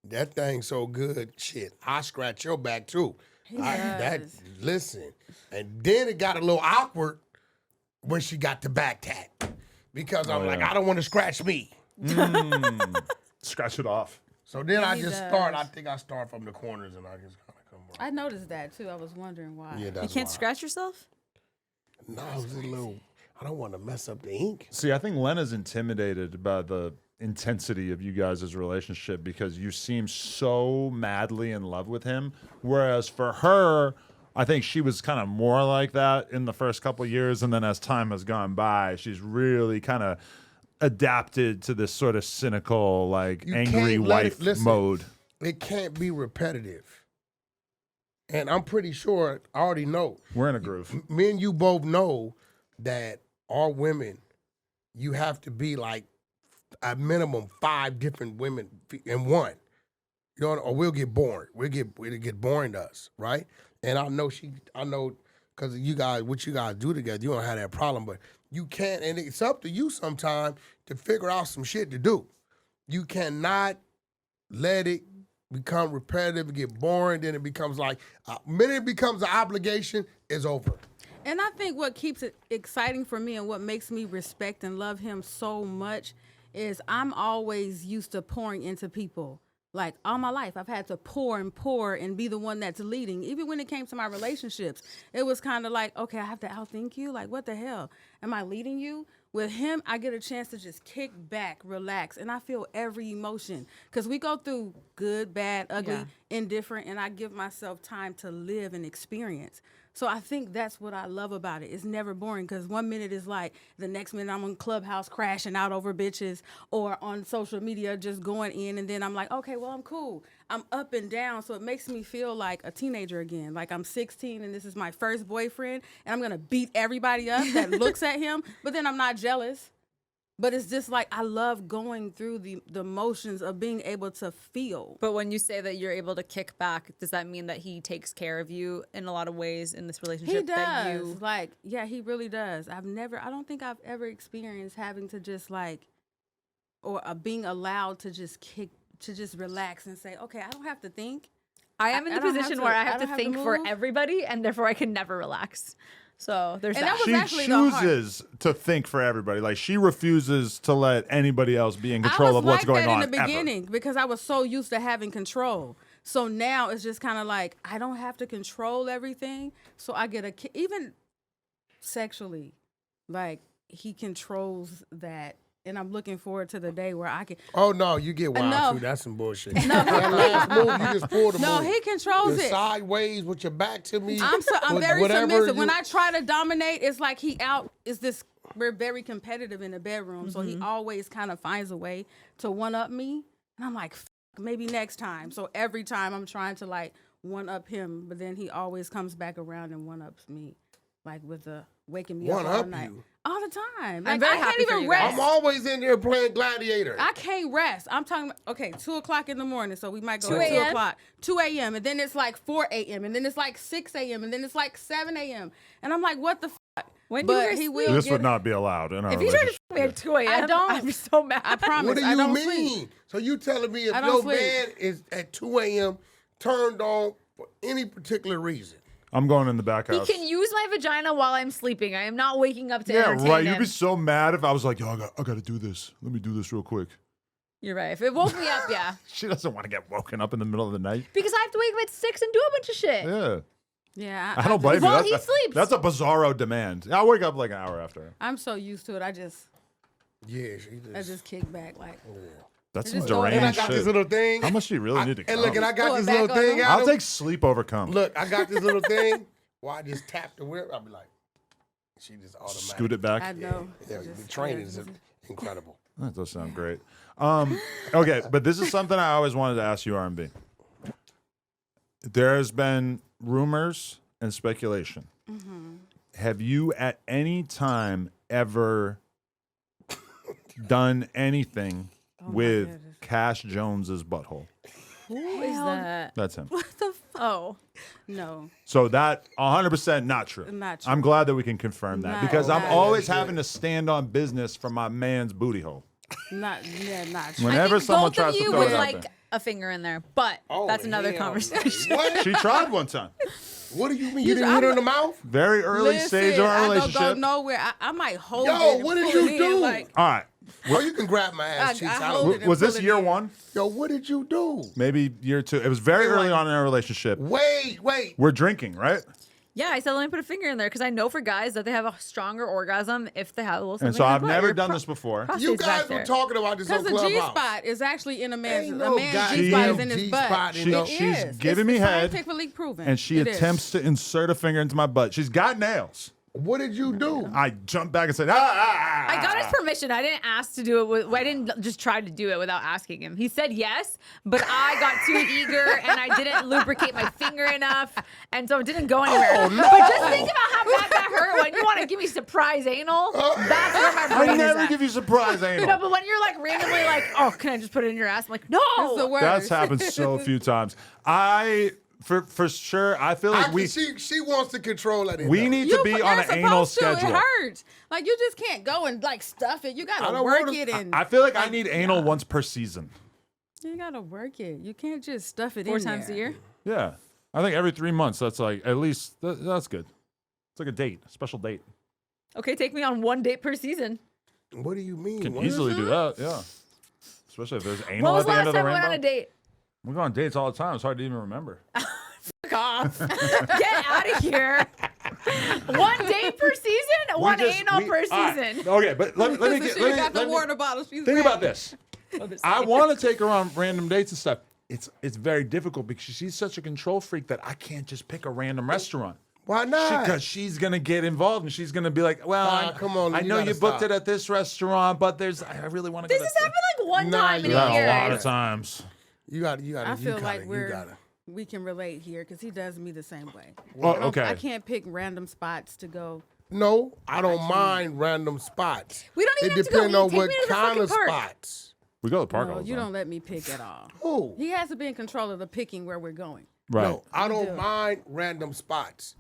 That thing's so good, shit. I scratch your back too. does. Listen, and then it got a little awkward when she got the back tat because I'm like, yeah. I don't want to scratch me. scratch it off. So then I he just does. start. I think I start from the corners and I just kind of come around. I noticed that too. I was wondering why. Yeah, that's You can't why. scratch yourself? No, it's a little. I don't want to mess up the ink. See, I think Lena's intimidated by the intensity of you guys' relationship because you seem so madly in love with him. Whereas for her, I think she was kind of more like that in the first couple of years. And then as time has gone by, she's really kind of adapted to this sort of cynical, like You angry can't let wife it- listen. mode. It can't be repetitive. And I'm pretty sure I already know. We're in a groove. Me and you both know that our women, you have to be like a minimum 5 different women in one. You know, or we'll get bored. It'll get boring to us, right? And I know because you guys, what you guys do together, you don't have that problem, but you can't, and it's up to you sometime to figure out some shit to do. You cannot let it become repetitive and get boring. Then it becomes like, minute it becomes an obligation, it's over. And I think what keeps it exciting for me and what makes me respect and love him so much is I'm always used to pouring into people. Like all my life, I've had to pour and be the one that's leading. Even when it came to my relationships, it was kind of like, okay, I have to outthink you. Like, what the hell? Am I leading you? With him, I get a chance to just kick back, relax, and I feel every emotion. Because we go through good, bad, ugly, indifferent, and I give myself time to live and experience. So I think that's what I love about it. It's never boring because one minute is like the next minute I'm on Clubhouse crashing out over bitches or on social media just going in, and then I'm like, okay, well, I'm cool. I'm up and down, so it makes me feel like a teenager again. Like I'm 16 and this is my first boyfriend, and I'm gonna beat everybody up that looks at him, but then I'm not jealous. But it's just like I love going through the motions of being able to feel. But when you say that you're able to kick back, does that mean that he takes care of you in a lot of ways in this relationship? He That does. you... Like, yeah, he really does. I don't think I've ever experienced having to just like, or being allowed to just relax and say, okay, I don't have to think. I am in the I don't have position to- where I I have to don't have to think for move. everybody, and therefore I can never relax. So there's And that. that was She actually the hard- chooses to think for everybody. Like she refuses to let anybody else be in control of what's going I was on. like that in the ever. beginning because I was so used to having control. So now it's just kind of like I don't have to control everything. So I get even sexually, like he controls that. And I'm looking forward to the day where I can. Oh no, you get wild No. too. That's some bullshit. That last move, you just pulled the No, move. he controls You're it. sideways with your back to me. I'm with very whatever submissive. When you- I try to dominate, it's like we're very competitive in the bedroom. So he always kind of finds a way to one up me. And I'm like, maybe next time. So every time I'm trying to like one up him, but then he always comes back around and one ups me. like with the waking me One up all up night. you. All the time. I'm Like, very I can't happy for even you guys. rest. I'm always in there playing Gladiator. I can't rest. I'm talking about, okay, 2 o'clock in the morning, so we might go 2 at 2 a.m.? o'clock. 2 a.m., and then it's like 4 a.m., and then it's like 6 a.m., and then it's like 7 a.m. And I'm like, what the fuck? When do you But guys he sleep? will This get would not be allowed in our If you try to relationship. f me at 2 a.m., I don't. I'm so mad. I promise. What do I you don't mean? sleep. So you telling me if I don't your sleep. man is at 2 a.m. turned on for any particular reason? I'm going in the back He house. can use my vagina while I'm sleeping. I am not waking up to Yeah, entertain right. him. You'd be so mad if I was like, yo, I got to do this. Let me do this real quick. You're right. If it woke me up, yeah. She doesn't want to get woken up in the middle of the night. Because I have to wake up at 6 and do a bunch of shit. Yeah. Yeah, I don't blame you. While That's, he sleeps. That's a bizarro demand. I'll wake up like an hour after. I'm so used to it. I just Yeah, she just. kick back like. That's some Just throw it And I deranged got this shit. little thing. How much do you really need to And come? look, and I got Throw it this back little on thing him? out. I'll take sleep over come. Look, I got this little thing. Well, I just tap the whip. I'll be like, she just automatic. Scoot it back. I know. Yeah, Just- the training is incredible. That does sound great. Okay, but this is something I always wanted to ask you, R&B. There has been rumors and speculation. Have you at any time ever done anything with goodness. Cash Jones's butthole? Who is that? That's him. Oh. No. So that 100% not true. Not true. I'm glad that we can confirm that Not- because I'm not- always Yeah. having to stand on business for my man's booty hole. Not true. Whenever I think someone both tries of to you throw would it out like there. a finger in there, but Oh, that's another hell no. conversation. What? She tried one time. What do you mean? You didn't hit her in the mouth? Very early stage of our I don't relationship. go nowhere. I might hold Yo, it. and what did pull you it in, do? Like, All right. Oh, you can grab my ass I cheeks. I hold don't. it. Was this pull it year in. one? Yo, what did you do? Maybe year two. It was very early on in our relationship. Wait. We're drinking, right? Yeah, I said let me put a finger in there because I know for guys that they have a stronger orgasm if they have a little something. And so in their I've butt. never Your done this before. You prostate's back guys were there. talking about this on Because the G Clubhouse. spot is actually in a man's. Ain't A no man's goddamn G spot is in his G-spot butt. in no- She's is. giving It's me head, scientifically proven. and she It is. attempts to insert a finger into my butt. She's got nails. What did you do? I jumped back and said, ah. I got his permission. I didn't ask to do it. I didn't just try to do it without asking him. He said yes, but I got too eager and I didn't lubricate my finger enough, and so it didn't go anywhere. Oh, no. But just think about how bad that hurt. When you want to give me surprise anal, that's where my brain I is never at. give you surprise anal. No, but when you're like randomly like, oh, can I just put it in your ass? I'm like, no. It's the worst. That's happened so few times. For sure, I feel like She wants to control that. we need to be You're on an anal supposed to. schedule. It hurts. Like you just can't go and like stuff it. You I gotta don't work wanna- it and I feel like I need anal once per season. you gotta work it. You can't just stuff it 4 in times there. a year. Yeah, I think every 3 months. That's like at least that's good. It's like a date, a special date. Okay, take me on 1 date per season. What do you mean? Can What? easily do that. Yeah, especially if there's When anal was at the the end last of the time we went on a rainbow. date? We go on dates all the time. It's hard to even remember. Fuck off. Get out of here. 1 date per season? One anal per all right, season. Okay, but let me get. She Let me, got the let me- water bottle. She's think ready. about this. I want to take her on random dates and stuff. It's very difficult because she's such a control freak that I can't just pick a random restaurant. Why not? Because she's gonna get involved and she's gonna be like, "Well, Come on, I you know gotta you booked stop. it at this restaurant, but I really want to." This has happened like one Nah, time in you a gotta year. a lot of times. You got. I feel like you gotta. we can relate here because he does me the same way. Oh, I don't- okay. I can't pick random spots to go. No, I don't mind random spots. We don't even It have to go depends eat. on Take what me to the kind of fucking park. spots. We go to the park all No, the you time. don't let me pick at all. Who? He has to be in control of the picking where we're going. Right. No, I don't do. mind random spots,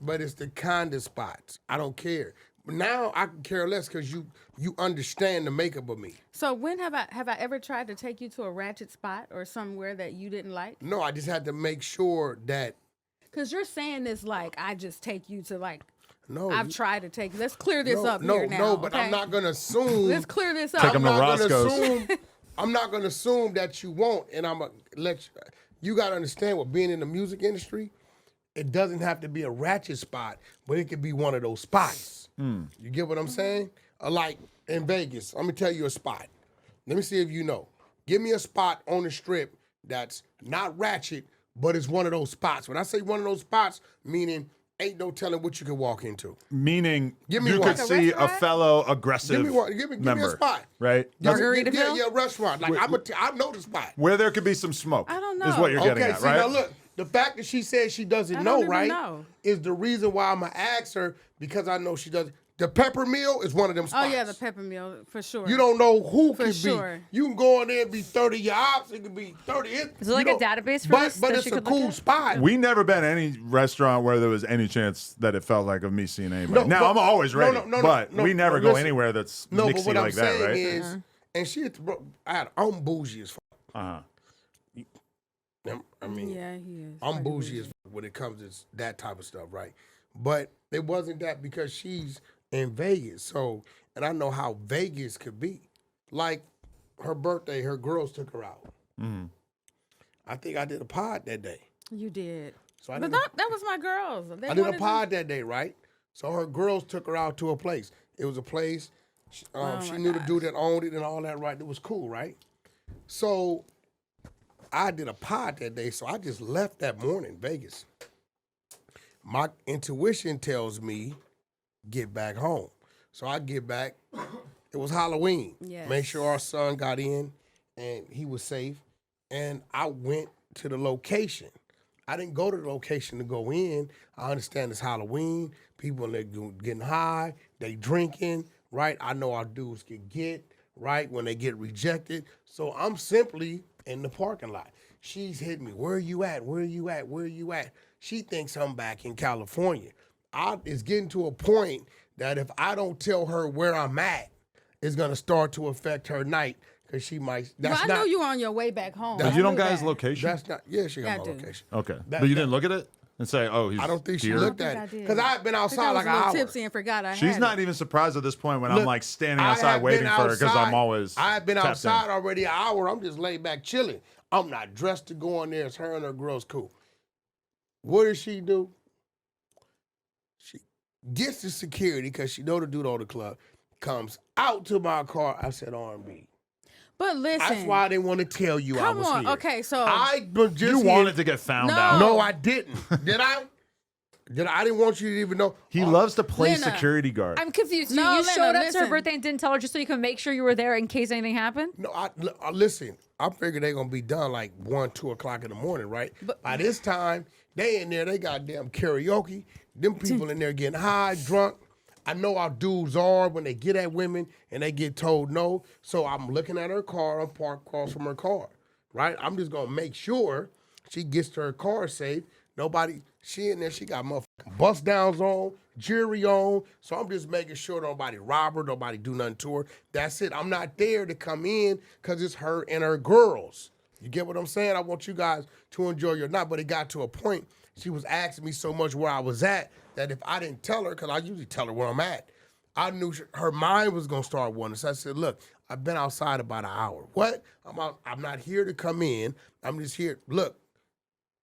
but it's the kind of spots. I don't care. But now I can care less because you understand the makeup of me. So when have I ever tried to take you to a ratchet spot or somewhere that you didn't like? No, I just had to make sure that Because you're saying this like I just take you to like no. I've tried to take. Let's clear this no, up no, here now. no, but okay? I'm not gonna assume. Let's clear this up. Take 'em to I'm not gonna Roscoe's. assume. I'm not gonna assume that you won't, and I'm gonna let you. You gotta understand what being in the music industry. It doesn't have to be a ratchet spot, but it could be one of those spots. You get what I'm saying? Like in Vegas, I'm gonna tell you a spot. Let me see if you know. Give me a spot on the strip that's not ratchet, but it's one of those spots. When I say one of those spots, meaning ain't no telling what you could walk into. Meaning, Give me you one. could Like a see a restaurant? fellow aggressive Give me one. Give me member, a spot. right? Margaritaville? Yeah, restaurant. Like I know the spot. Where there could be some smoke. I don't Is know. what you're getting Okay, at, see right? now look, the fact that she said she doesn't I know, don't even right, know. is the reason why I'm gonna ask her because I know she doesn't. The pepper meal is one of them Oh spots. yeah, the pepper meal for sure. You don't know who For could sure. be. You can go in there and be 30 your ops. It could be 30. Is there like a database for but, this But that it's she a could look cool at? spot. We never been any restaurant where there was any chance that it felt like of me seeing anybody. No, now but- I'm always ready, but we never go listen. anywhere that's No, but mixy what I'm like that, saying right? is, and shit, bro, I'm bougie as fuck. Uh-huh. I mean, Yeah, he is. I'm Pretty bougie as fuck when it comes to that type of stuff, right? But it wasn't that because she's in Vegas. So, and I know how Vegas could be. Like her birthday, her girls took her out. Mm-hmm. I think I did a pod that day. You did. So I But did, that was my girls. They I did a wanted pod that day, right? So her girls took her out to a place. It was a place. She my knew the dude that owned it and all that, right? It was cool, right? So I did a pod that day, so I just left that morning, Vegas. My intuition tells me get back home. So I get back. It was Halloween. Yes. Make sure our son got in and he was safe. And I went to the location. I didn't go to the location to go in. I understand it's Halloween. People are getting high. They drinking, right? I know our dudes get, right, when they get rejected. So I'm simply in the parking lot. She's hitting me. Where are you at? Where are you at? Where are you at? She thinks I'm back in California. It's getting to a point that if I don't tell her where I'm at, it's going to start to affect her night because she might. But I knew you were on your way back home. But I you don't knew got his that. location? That's not. Yeah, she got Yeah, my I do. location. Okay. That- But you didn't look at it and say, oh, he's I don't think she here? looked think at I it did. because I've been I think outside I was like a an little hour. tipsy and forgot I She's had not it. even surprised at this point when I'm Look, like standing I outside have waiting been for her because outside- I'm always I've been tapped in. outside already an hour. I'm just laid back chilling. I'm not dressed to go in there. It's her and her girls cool. What does she do? She gets the security because she know the dude on the club. Comes out to my car. I said R&B. But listen. That's why I didn't want to tell you I Come was on. here. Okay, so I was just You here. wanted to get found No. out. No, I didn't. Did I? I didn't want you to even know. He loves to play Lena, security guard. I'm confused. No, you Lena, showed up to her listen. birthday and didn't tell her just so you can make sure you were there in case anything happened? No, listen. I figured they're gonna be done like 1, 2 o'clock in the morning, right? But by this time, they in there. They goddamn karaoke. Them people in there getting high, drunk. I know how dudes are when they get at women and they get told no. So I'm looking at her car. I'm parked across from her car, right? I'm just gonna make sure she gets to her car safe. Nobody. She in there. She got motherfucking bust downs on, jewelry on. So I'm just making sure nobody rob her, nobody do nothing to her. That's it. I'm not there to come in because it's her and her girls. You get what I'm saying? I want you guys to enjoy your night. But it got to a point, she was asking me so much where I was at that if I didn't tell her, because I usually tell her where I'm at, I knew her mind was going to start wondering. So I said, look, I've been outside about an hour. What? I'm not here to come in. I'm just here. Look,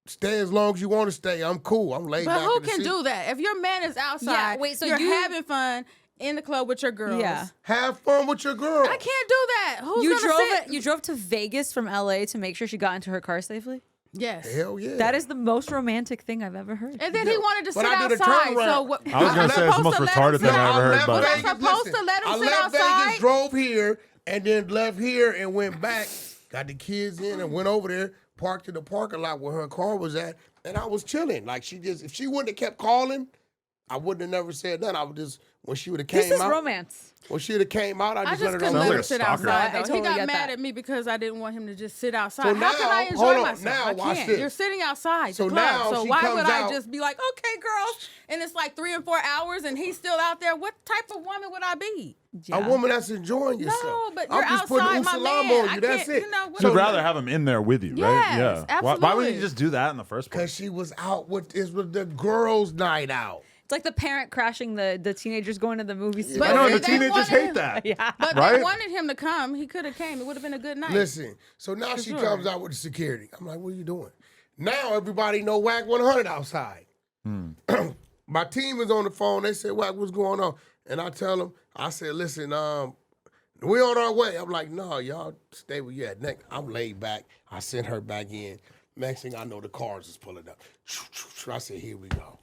stay as long as you want to stay. I'm cool. I'm laid But back who in the can seat. do that? If your man is outside, Yeah, wait, so you're you- having fun in the club with your girls. Yeah. Have fun with your girl. I can't do that. Who's You gonna drove sit? it. You drove to Vegas from LA to make sure she got into her car safely. Yes. Hell yeah. That is the most romantic thing I've ever heard. And then he wanted to But sit I did a outside. turnaround. So what? I was gonna say it's the most retarded thing I ever heard, but- Was I supposed to let him I sit left outside? Vegas, drove here, and then left here and went back. Got the kids in and went over there, parked in the parking lot where her car was at, and I was chilling. Like if she wouldn't have kept calling, I wouldn't have never said nothing. I would just when she would have came This is out. romance. When she would have came out, I I just just let her couldn't know. Sounds let like him a sit stalker. outside. I Though. totally He got get mad that. at me because I didn't want him to just sit outside. So How can now- I enjoy hold on. myself? Now I watch can't. this. You're sitting outside So the club. now So she why comes would I out- just be like, okay, girls, and it's like 3 and 4 hours, and he's still out there? What type of woman would I be? A woman that's enjoying yourself. No, but I'm you're just putting outside, my Usalam man. on I you. That's can't- it. you know, what- You'd So- rather have him in there with you, right? Yes, Yeah. Why wouldn't absolutely. you just do that in the first place? Because she was out with the girls' night out. It's like the parent crashing the teenagers going to the movies. But I know they- the they teenagers wanted hate him- that. Yeah. But Right? they wanted him to come. He could have came. It would have been a good night. Listen, so now she sure. comes out with the security. I'm like, what are you doing? Now everybody know Wack 100 outside. My team is on the phone. They said, Wack, what's going on? And I tell them, I said, listen, we on our way. I'm like, no, y'all stay where you at. Next, I'm laid back. I sent her back in. Next thing I know, the cars is pulling up. I said, here we go.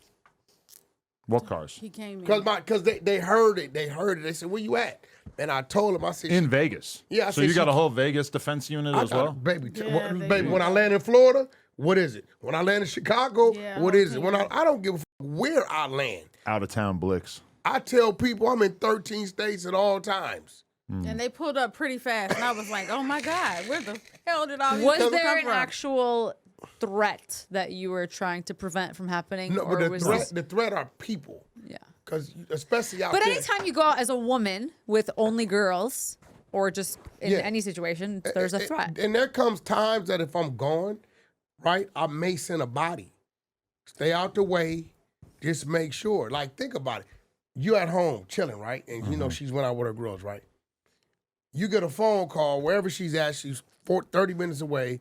What cars? He came in. Because they heard it. They heard it. They said, where you at? And I told them, I said, In Vegas. Yeah, I So said you got she- a whole Vegas defense unit I as got well? it, baby. Yeah, they Baby, do. when I land in Florida, What is it? When I land in Chicago, Yeah, what is it? When okay. I don't give a fuck where I land. Out of town Blix. I tell people I'm in 13 states at all times. And they pulled up pretty fast, and I was like, "Oh my God, where the hell did all these Was people there come an from?" actual threat that you were trying to prevent from happening? No, or but was the threat are people. Yeah. Because especially out But there. anytime you go out as a woman with only girls, or just in Yeah. any situation, there's a threat. And there comes times that if I'm gone, right, I may send a body. Stay out the way. Just make sure. Like, think about it. You at home chilling, right? And you know she's went out with her girls, right? You get a phone call wherever she's at. She's 30 minutes away.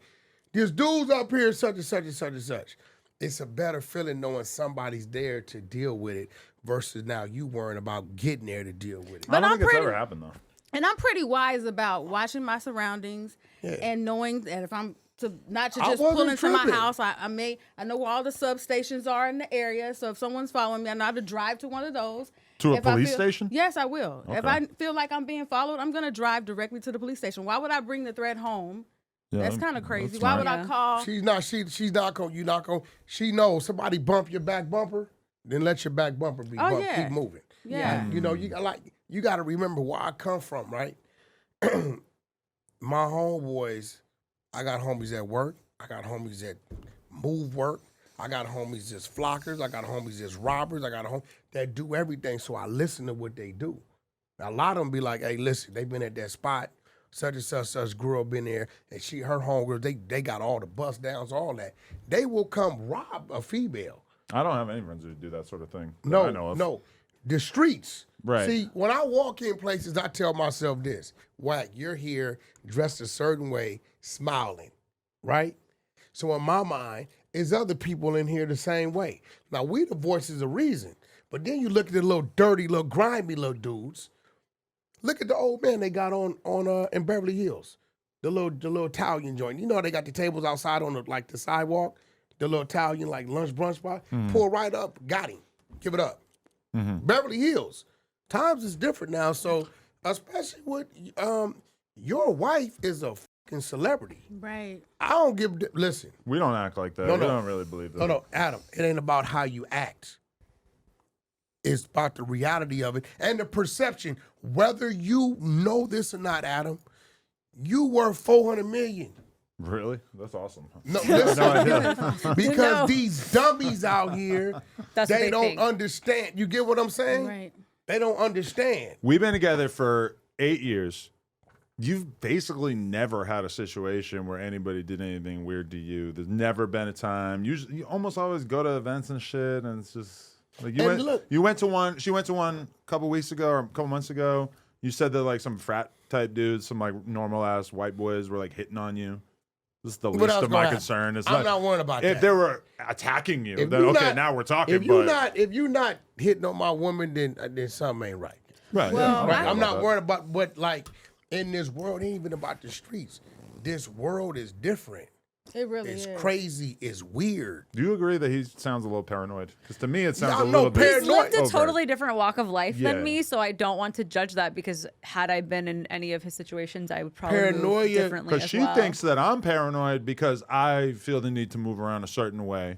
There's dudes up here, such and such and such and such. It's a better feeling knowing somebody's there to deal with it versus now you worrying about getting there to deal with it. I But don't I'm think it's pretty- ever happened though. And I'm pretty wise about watching my surroundings Yeah. and knowing that if I'm to not to I just pull wasn't into my tripping. house, I know where all the substations are in the area. So if someone's following me, I know how to drive to one of those. To a If I police feel- station? Yes, I will. If Okay. I feel like I'm being followed, I'm gonna drive directly to the police station. Why would I bring the threat home? Yeah, That's kind of crazy. that's Why smart. would I Yeah. call? She's not gonna, you not gonna, she knows somebody bump your back bumper, then let your back bumper be bumped. yeah. Keep moving. Yeah. You know, you got to remember where I come from, right? My homeboys, I got homies at work. I got homies that move work. I got homies that's flockers. I got homies that's robbers. I got a home that do everything. So I listen to what they do. Now, a lot of them be like, hey, listen, they been at that spot. Such and such girl been there, and her homegirls, they got all the bust downs, all that. They will come rob a female. I don't have any friends who do that sort of thing. that I know No, of. no. The streets. Right. See, when I walk in places, I tell myself this: Wack, you're here dressed a certain way, smiling, right? So in my mind, is other people in here the same way? Now we the voices of reason, but then you look at the little dirty, little grimy little dudes. Look at the old man they got on in Beverly Hills, the little Italian joint. You know they got the tables outside on the sidewalk, the little Italian like lunch brunch spot. Pull right up, got him, give it up. Beverly Hills. Times is different now, so especially with your wife is a fucking celebrity. Right. I don't listen. We don't act like that. No, we no. don't really believe that. No, Adam, it ain't about how you act. It's about the reality of it and the perception. Whether you know this or not, Adam, you worth $400 million. Really? That's awesome. No, listen, No idea. because No. these dummies out here, That's what they they don't think. understand. You get what I'm saying? Right. They don't understand. We've been together for 8 years. You've basically never had a situation where anybody did anything weird to you. There's never been a time. Usually, you almost always go to events and shit, and it's just like And went. look- You went to one. She went to one a couple weeks ago or a couple months ago. You said that like some frat type dudes, some like normal ass white boys were like hitting on you. This is the What least else of gonna my happen? concern. It's I'm not worried about if that. they were attacking you, If then you okay, not- now we're talking. If you not hitting on my woman, then something ain't right. right, Well, yeah, I don't Right? know I'm about not that. worried about what like in this world. It ain't even about the streets. This world is different. It really It's is. crazy. It's weird. Do you agree that he sounds a little paranoid? Because to me, it sounds Yeah, a no, little bit. paranoid. He's lived a overt. totally different walk of life Yeah. than me, so I don't want to judge that because had I been in any of his situations, I would probably move Paranoia, differently Because as she well. thinks that I'm paranoid because I feel the need to move around a certain way.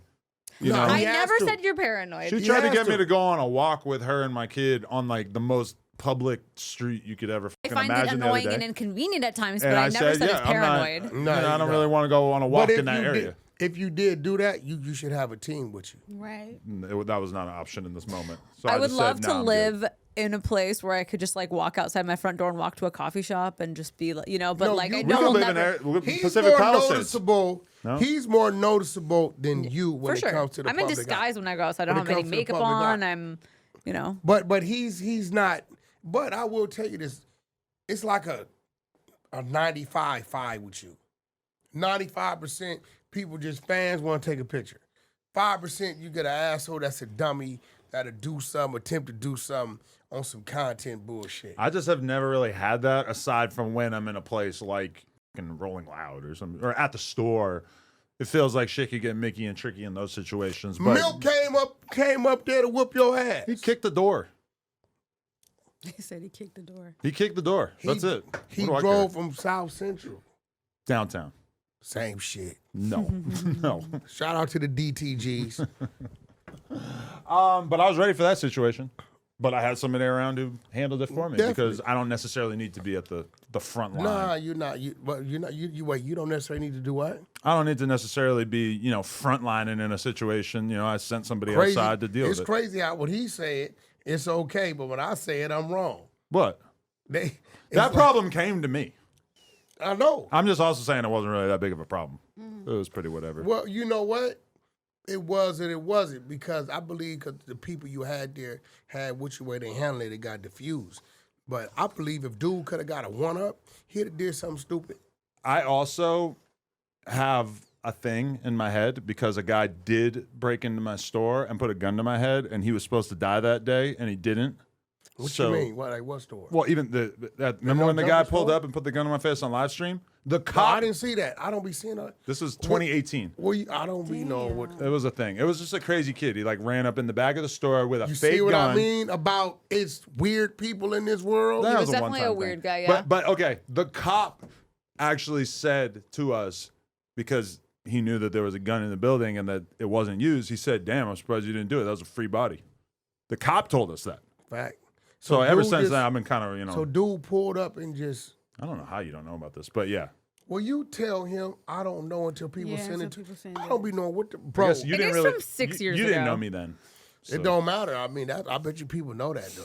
You No, know, I He has never to. said you're paranoid. she he tried to has get me to. to go on a walk with her and my kid on like the most public street you could ever I fucking find it imagine the annoying other and day. inconvenient at times, And but I I never said, said yeah, it's I'm not- paranoid. No, I don't no. really want to go on a walk But in that area. if you did do that, you should have a team with you. Right. That was not an option in this moment. So I would just said, love "No, to I'm good." live in a place where I could just like walk outside my front door and walk to a coffee shop and just be like, but No, like you- I We know We I'll could live in never. Pacific more Palisades. noticeable. No? He's more noticeable than you when For it sure. comes to the I'm in public disguise eye. when I go outside. I When don't it have any comes to the makeup public on. eye. I'm. But he's not. But I will tell you this: it's like a 95-5 with you. 95% people just fans want to take a picture. 5% you get an asshole that's a dummy that'll do something, attempt to do something on some content bullshit. I just have never really had that aside from when I'm in a place like fucking Rolling Loud or something, or at the store. It feels like shit could get Mickey and tricky in those situations. But Milk came up there to whoop your ass. he kicked the door. He said he kicked the door. He kicked the door. That's it. He What do I drove care? from South Central. Downtown. Same shit. No, no. Shout out to the DTGs. But I was ready for that situation. But I had somebody around who handled it for me Definitely. because I don't necessarily need to be at the front line. Nah, you're not. You're not. You wait. You don't necessarily need to do what? I don't need to necessarily be, frontlining in a situation. I sent somebody outside to deal with it. It's crazy how what he said, it's okay, but when I say it, I'm wrong. What? That problem came to me. I know. I'm just also saying it wasn't really that big of a problem. It was pretty whatever. Well, you know what? It was and it wasn't because I believe cause the people you had there had which way they handled it, it got diffused. But I believe if dude could have got a one-up, he'd have did something stupid. I also have a thing in my head because a guy did break into my store and put a gun to my head, and he was supposed to die that day, and he didn't. What you mean? What store? Well, even remember when the guy pulled store? up and put the gun on my face on live stream? The No, cop. I didn't see that. I don't be seeing that. This was 2018. Well, I don't be knowing what. It was a thing. It was just a crazy kid. He ran up in the back of the store with a You fake see what gun. I mean about it's weird people in this world? That He was was a definitely one-time a weird thing. guy, yeah. But okay, the cop actually said to us, because he knew that there was a gun in the building and that it wasn't used, he said, "Damn, I'm surprised you didn't do it. That was a free body." The cop told us that. Fact. So ever dude since just- then, I've been kind of, So dude pulled up and just. I don't know how you don't know about this, but yeah. Well, you tell him I don't know until people Yeah, send until it to. people send I it. don't be knowing what the I bro. guess you It didn't is really, from 6 years you didn't ago. know me then. So, It don't matter. I mean, I bet you people know that though.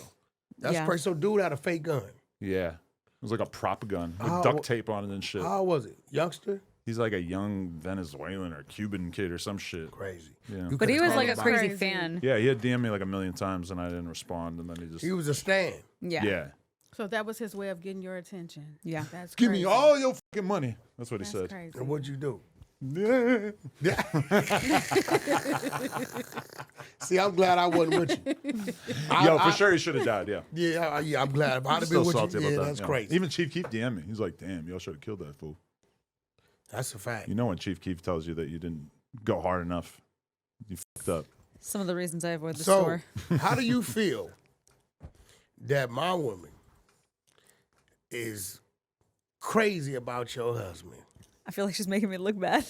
That's Yeah. crazy. So dude had a fake gun. Yeah. It was like a prop gun with How- duct tape on it and shit. How was it, youngster? He's like a young Venezuelan or Cuban kid or some shit. Crazy. Yeah. You But he could've was called like a him crazy Crazy. fan. Yeah, he had DM'd me like a million times and I didn't respond, and then he just He was a stand. Yeah. yeah. So that was his way of getting your attention. Yeah. That's Give crazy. me all your fucking money. That's what he That's said. crazy. And what'd you do? Yeah. See, I'm glad I wasn't with you. Yo, for sure he should have died. Yeah. Yeah, I'm glad. If I'd have Still been with salty you, about yeah, that. that's yeah. crazy. Even Chief Keef DM'd me. He's like, "Damn, y'all should have killed that fool." That's a fact. You know when Chief Keef tells you that you didn't go hard enough, you fucked up. Some of the reasons I avoid the So, store. how do you feel that my woman is crazy about your husband? I feel like she's making me look bad.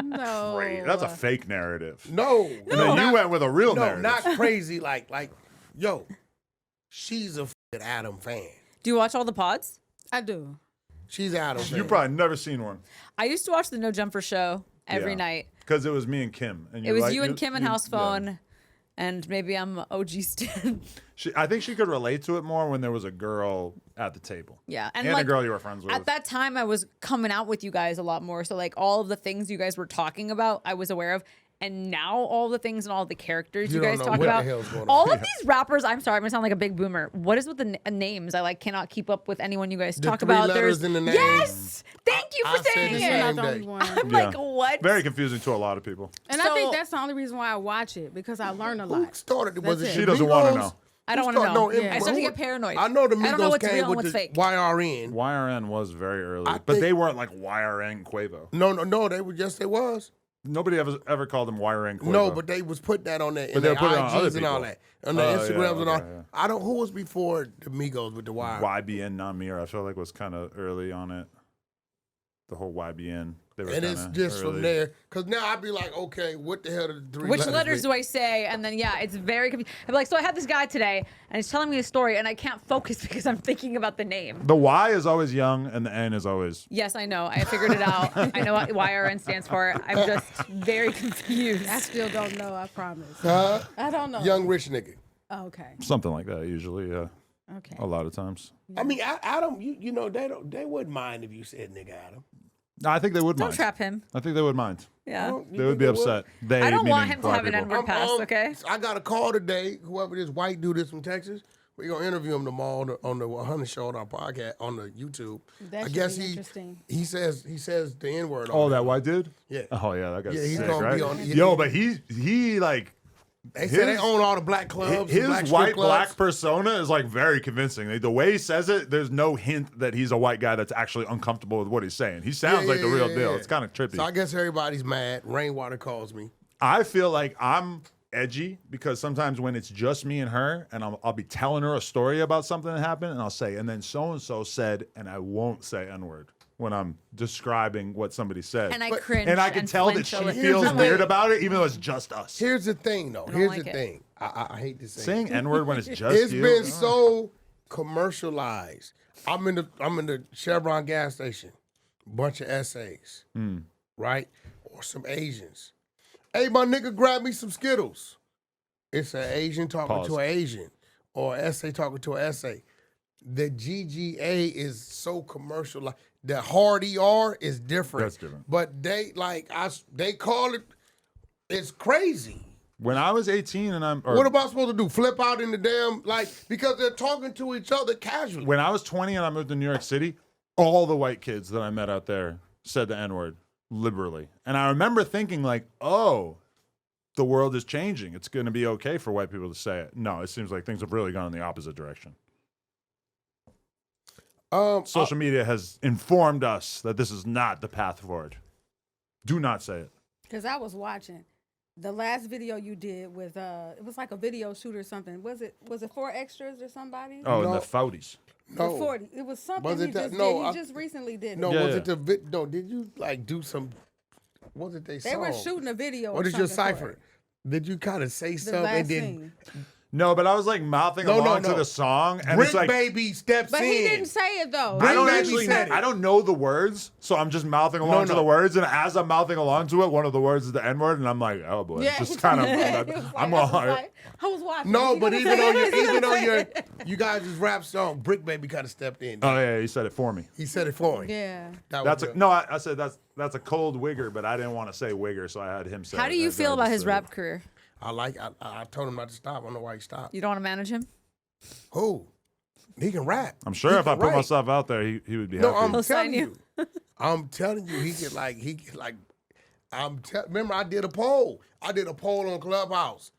No. Great. That's a fake narrative. No, And then you went with a real no, narrative. not crazy. Like, yo, she's a f***ing Adam fan. Do you watch all the pods? I do. She's Adam fan. You probably never seen one. I used to watch the No Jumper show every Yeah. night. Because it was me and Kim. And It was like- you and Kim and House yeah. Phone, and maybe I'm OG Stan. I think she could relate to it more when there was a girl at the table. Yeah, And like, a girl you were friends with. At that time, I was coming out with you guys a lot more. So like all of the things you guys were talking about, I was aware of. And now all the things and all the characters You you, don't guys know talk what the about, hell's going on. all of these rappers. I'm sorry, I'm gonna sound like a big boomer. What is with the names? I cannot keep up with anyone you guys talk 3 about. letters in the name. Yes, thank you for I said saying the it. same You're not the day. only one. I'm Yeah. like, what? Very confusing to a lot of people. And I So- think that's the only reason why I watch it, because I learn a Who lot. started it? Was That's it it. She doesn't wanna Migos? know. I don't Who want to started- know. no, I start to who- get paranoid. I know the Migos I don't know what's came real and with what's the fake. YRN. YRN was very early. I But they think- weren't like YRN Quavo. No, they were just they was. Nobody ever called them YRN Quavo. No, but they was putting that on their, But in they their were putting it on other IGs and all people. that, on their Oh, yeah, Instagrams and all. okay, yeah. I don't. Who was before the Migos with the wire? YBN Namir, I feel like was kind of early on it. The whole YBN. They were And it's kinda just early. from there, because now I'd be like, okay, what the hell did the 3 Which letters letters mean? do I say? And then, yeah, it's very confusing. I'm like, so I had this guy today, and he's telling me a story, and I can't focus because I'm thinking about the name. The Y is always young and the N is always. Yes, I know. I figured it out. I know what YRN stands for. I'm just very confused. I still don't know, I promise. Huh? I don't know. Young rich nigga. Okay. Something like that, usually, yeah. Okay. A lot of times. I mean, Adam, you know they wouldn't mind if you said nigga Adam. No, I think they would Don't mind. trap him. I think they would mind. Yeah. You They would think be upset. They, I don't want meaning him to black have an people. N-word pass, okay? I got a call today. Whoever this white dude is from Texas, we're gonna interview him tomorrow on the 100 show on our podcast on the YouTube. That I should guess be he interesting. he says the N word. Oh, that white dude? Yeah. Oh, yeah, that guy's Yeah, he's sick, gonna right? be on- Yo, but he like, They say they his- own all the black clubs. his black strip white clubs. black persona is like very convincing. Like, the way he says it, there's no hint that he's a white guy that's actually uncomfortable with what he's saying. He sounds like the real deal. yeah. It's kind of trippy. So I guess everybody's mad. Rainwater calls me. I feel like I'm edgy because sometimes when it's just me and her, and I'll be telling her a story about something that happened, and I'll say, and then so and so said, and I won't say N-word. when I'm describing what somebody said. And I cringe. And I can tell that flinch she a little. feels Here's the weird thing. about it, even though it's just us. Here's the thing, though. Here's like the it. thing. I hate to say Saying it. N-word when it's just It's you. been so commercialized. I'm in the Chevron gas station. Bunch of essays, right? Or some Asians. Hey, my nigga, grab me some Skittles. It's an Asian talking Pause. to an Asian, or an essay talking to an essay. The GGA is so commercial. The hard ER is different. That's different. But they call it. It's crazy. When I was 18 and What am I supposed to do? Flip out in the damn because they're talking to each other casually. when I was 20 and I moved to New York City, all the white kids that I met out there said the N-word liberally. And I remember thinking like, oh, the world is changing. It's going to be okay for white people to say it. No, it seems like things have really gone in the opposite direction. Social media has informed us that this is not the path forward. Do not say it. Because I was watching the last video you did with it was like a video shoot or something. Was it 4 extras or somebody? Oh, No. and the Fouties. The 40. It was something Was he it that- just no, did. I- He just recently did No, it. Yeah, was yeah. it the no? Did you do some? Was it they? They were shooting a video. What or is your something for cipher? it. Did you kind of say The something last and then scene. No, but I was like mouthing No, along no. to the song, and Brick it's like Baby steps But in? he didn't say it though. Brick I don't Baby actually. said it. I don't know the words, so I'm just mouthing along to no. the words. And as I'm mouthing along to it, one of the words is the N-word, and I'm like, oh boy, Yeah, just kind of. I'm all. I was watching. No, He but gonna even say on it. you guys' rap song, Brick Baby kind of stepped in. Oh yeah, he said it for me. He said it for him. Yeah. That's I said that's a cold wigger, but I didn't want to say wigger, so I had him say. How it. do you That's why feel I about just his said rap it. career? I told him not to stop. I don't know why he stopped. You don't want to manage him? Who? He can rap. I'm sure He if I can put write. myself out there, he would be No, happy. I'm He'll sign telling you. I'm telling you, he could like. Remember, I did a poll. I did a poll on Clubhouse.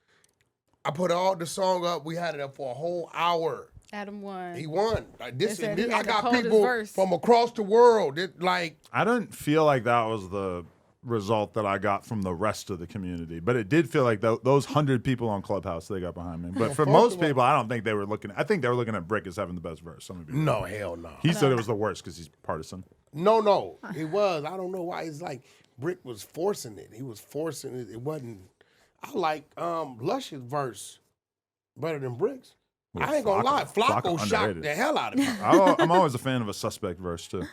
I put all the song up. We had it up for a whole hour. Adam won. He won. Like this, They said this he I had the got coldest people verse. from across the world. I didn't feel like that was the result that I got from the rest of the community, but it did feel like those 100 people on Clubhouse, they got behind me. But for first most of all- people, I don't think they were looking. I think they were looking at Brick as having the best verse. Some of you. no, hell no. He said it was the worst because he's partisan. No, it was. I don't know why. It's like Brick was forcing it. He was forcing it. It wasn't. I like Lush's verse better than Brick's. Well, I ain't gonna lie. Flacco shocked underrated. the hell out of me. I'm always a fan of a Suspect verse too.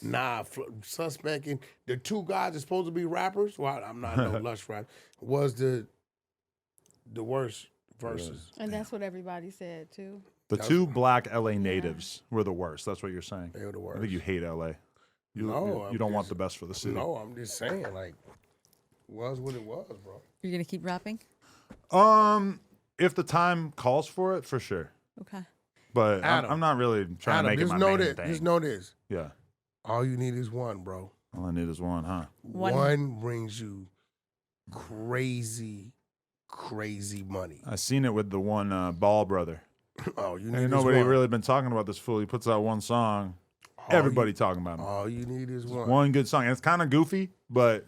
Nah, Suspect and the two guys that's supposed to be rappers. Well, I'm not no Lush rap. Was the worst verses. And that's what everybody said too. The two black LA natives were the worst. That's what you're saying. They were the worst. I think you hate LA. You No, you don't want the best for the city. No, I'm just saying, like, was what it was, bro. You're gonna keep rapping? If the time calls for it, for sure. Okay. But Adam, I'm not really trying to make it just my know main this. thing. Just know this. Yeah. All you need is one, bro. All I need is one, huh? One brings you crazy money. I seen it with the one Ball brother. Oh, you need Ain't is nobody one. really been talking about this fool. He puts out one song. Everybody talking about him. All you need is one. One good song. And it's kind of goofy, but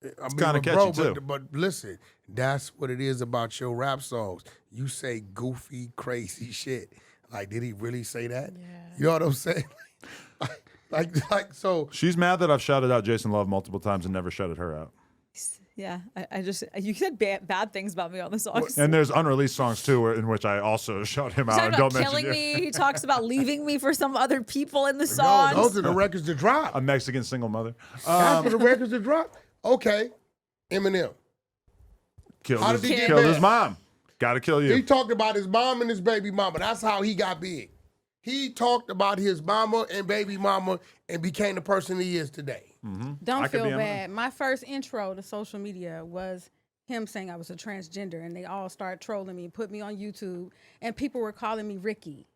It's kinda catchy, too. But listen, that's what it is about your rap songs. You say goofy, crazy shit. Like, did he really say that? Yeah. You know what I'm saying? like so. she's mad that I've shouted out Jason Love multiple times and never shouted her out. Yeah, I just you said bad things about me on the songs. And there's unreleased songs too, in which I also shout him He out and talks about don't mention killing you. me. He talks about leaving me for some other people in the No, songs. those are the records to drop. A Mexican single mother. That's for the records to drop. Okay, Eminem. Killed How his, did he get killed mad? his mom. Gotta kill He you. talked about his mom and his baby mama. That's how he got big. He talked about his mama and baby mama and became the person he is today. I Don't could feel be on bad. My first intro to social media was him saying I was a transgender, and they all started trolling me, put me on YouTube, and people were calling me Ricky.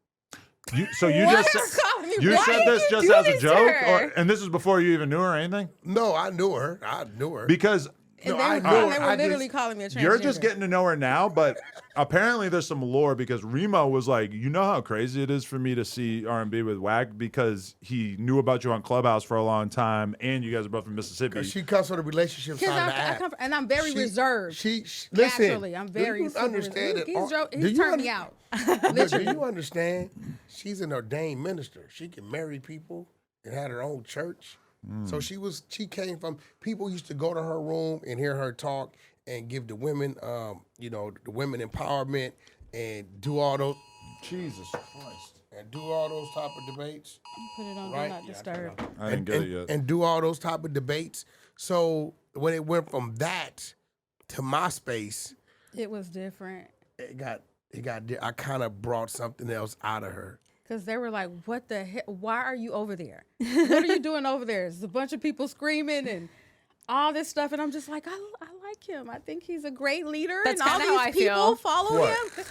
So you What? just They're said, calling me you Ricky. said Why this did you just do as a this to joke, her? and this is before you even knew her or anything? No, I knew her. Because And No, they I were, know they her. were I literally just- calling me a transgender. you're just getting to know her now, but apparently there's some lore because Remo was like, you know how crazy it is for me to see R&B with Wack because he knew about you on Clubhouse for a long time and you guys are both from Mississippi. She comes from the relationship side Because of the app. and I'm very reserved. She listen. Naturally, I'm very do you super understand reserved. that? He's turned me out. Listen, do you understand? She's an ordained minister. She can marry people and had her own church. So she came from, people used to go to her room and hear her talk and give the women, the women empowerment and do all those. Jesus Christ. And do all those type of debates. Put it on Right? Do Not Disturb. I didn't get it yet. And do all those type of debates. So when it went from that to MySpace, It was different. I kind of brought something else out of her. Because they were like, what the heck? Why are you over there? What are you doing over there? There's a bunch of people screaming and all this stuff. And I'm just like, I like him. I think he's a great leader. That's and all kinda how I these people feel. follow What? him.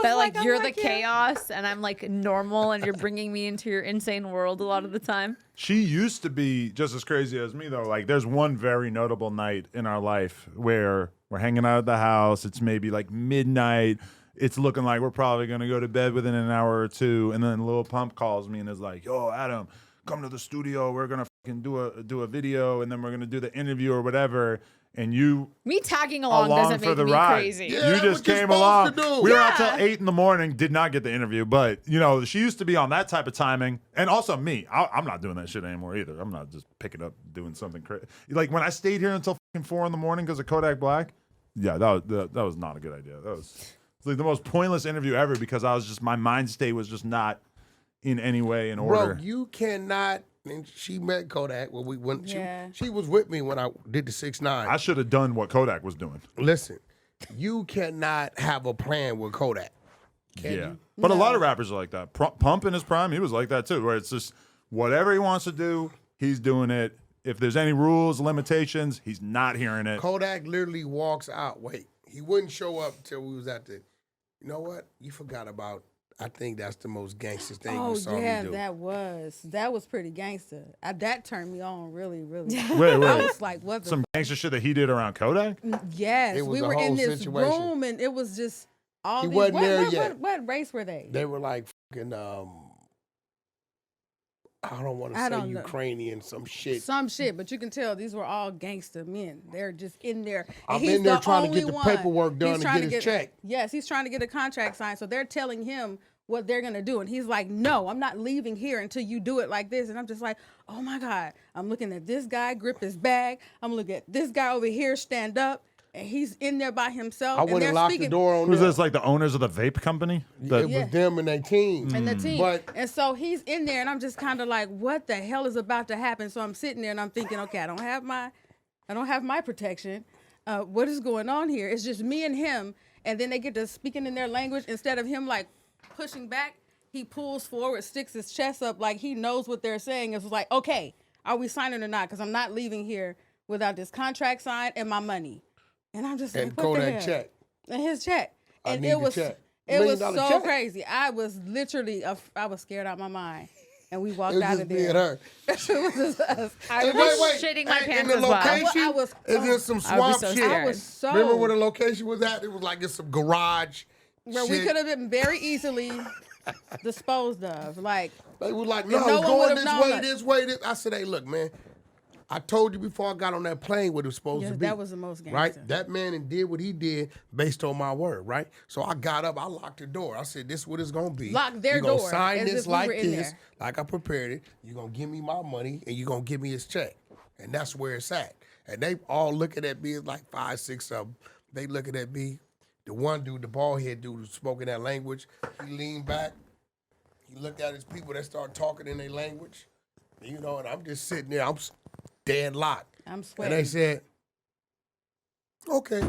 That like I you're the like him. chaos and I'm like normal and you're bringing me into your insane world a lot of the time. She used to be just as crazy as me, though. Like, there's one very notable night in our life where we're hanging out at the house. It's maybe like midnight. It's looking like we're probably going to go to bed within an hour or two. And then Lil Pump calls me and is like, yo, Adam, come to the studio. We're going to fucking do a video, and then we're going to do the interview or whatever. And you Me tagging along doesn't for make the me ride. crazy. Yeah, You that's just what you're came supposed along. to do. We were out Yeah. till 8 in the morning, did not get the interview. But, she used to be on that type of timing. And also me, I'm not doing that shit anymore either. I'm not just picking up doing something crazy. Like, when I stayed here until fucking 4 in the morning because of Kodak Black, yeah, that was not a good idea. That was like the most pointless interview ever because my mind state was just not in any way in order. Bro, you cannot. And she met Kodak when we went. Yeah. She was with me when I did the 6ix9ine. I should have done what Kodak was doing. Listen, you cannot have a plan with Kodak. Can Yeah. you? But a lot of rappers are like that. Pump in his prime, he was like that too, where it's just whatever he wants to do, he's doing it. If there's any rules, limitations, he's not hearing it. Kodak literally walks out. Wait, he wouldn't show up till we was at the. You know what? You forgot about. I think that's the most gangster thing Oh, you saw yeah, me do. that was pretty gangster. That turned me on really, really. Wait. I was like, what the Some gangster shit that he did around Kodak? Yes, It was we a were in whole this situation. room and it was just all He these. wasn't What, there what, yet. what race were they? They were like fucking. I don't want to I say don't know. Ukrainian, some shit. Some shit, but you can tell these were all gangster men. They're just in there. And I'm he's in there the trying to only get the one. paperwork done He's to trying get his check. Yes, he's trying to get a contract signed. So they're telling him what they're gonna do, and he's like, "No, I'm not leaving here until you do it like this." And I'm just like, "Oh my God!" I'm looking at this guy grip his bag. I'm looking at this guy over here stand up, and he's in there by himself. I and wouldn't they're lock speaking, the door on Who's them. this, like the owners of the vape company? It was them and their team. and the team. But And so he's in there, and I'm just kind of like, what the hell is about to happen? So I'm sitting there, and I'm thinking, okay, I don't have my protection. What is going on here? It's just me and him, and then they get to speaking in their language. Instead of him like pushing back, he pulls forward, sticks his chest up like he knows what they're saying. It's like, okay, are we signing or not? Because I'm not leaving here without this contract signed and my money. And I'm just and like, what the Kodak hell? check. And his check. I And need it the was check. it was $1 million so check. crazy. I was literally I was scared out of my mind. And we walked It was out just of me and there. her. It was just us. I And was shitting my and pants the as well. location I was- is in some I would be swamp so shit. scared. I was so Remember where the location was at? It was like in some garage. where we shit. could have been very easily disposed of. Like They were like, no no, one it's going would've this known way, us. this way, this. I said, hey, look, man. I told you before I got on that plane what it was supposed Yeah, to be. that was the most gangster. Right? That man and did what he did based on my word, right? So I got up, I locked the door. I said, this is what it's going to be. Lock their You're gonna door, sign as this if we like were in this, there. like I prepared it. You're going to give me my money, and you're going to give me his check. And that's where it's at. And they all looking at me, it's like 5, 6 of them. They looking at me. The one dude, the bald head dude who spoke in that language, he leaned back. He looked at his people that start talking in their language. You know, and I'm just sitting there. I'm dead locked. I'm And sweating. they said, okay.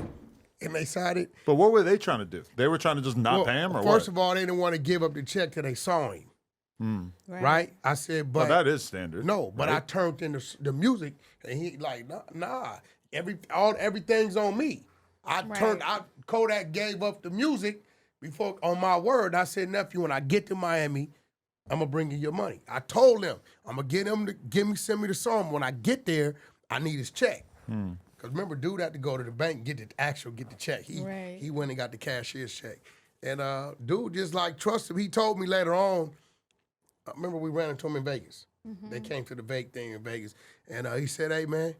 And they signed it. But what were they trying to do? They were trying to just not Well, pay him, or first what? of all, they didn't want to give up the check till they saw him. Right? I said, Well, but that is standard. no, but I turned in the music, and he like, nah. Everything's on me. Kodak gave up the music before on my word. I said, nephew, when I get to Miami, I'm gonna bring you your money. I told them I'm gonna get him to send me the song. When I get there, I need his check. Cause remember, dude had to go to the bank get the check. He went and got the cashier's check, and dude just like trust him. He told me later on. I remember we ran into him in Vegas. They came to the vape thing in Vegas, and he said, "Hey man,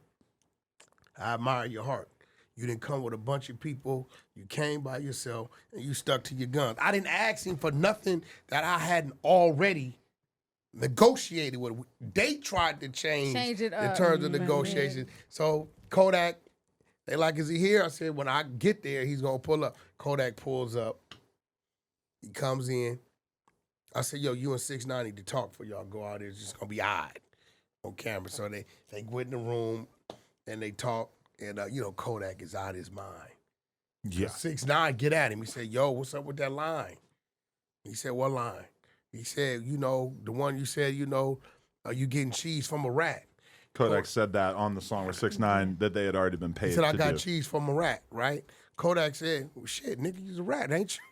I admire your heart. You didn't come with a bunch of people. You came by yourself, and you stuck to your guns. I didn't ask him for nothing that I hadn't already negotiated with it. They tried to change it the up. terms of Mhm. negotiations. So Kodak, they like, is he here? I said, when I get there, he's gonna pull up. Kodak pulls up. He comes in. I said, yo, you and 6ix9ine need to talk for y'all go out there. It's just gonna be odd on camera. So they went in the room and they talk. And Kodak is out of his mind. Yeah. 6ix9ine get at him. He said, yo, what's up with that line? He said, what line? He said, the one you said, you getting cheese from a rat. Kodak said that on the song with 6ix9ine that they had already been paid. He said, I to got do. cheese from a rat, right? Kodak said, well, shit, nigga, you's a rat, ain't you?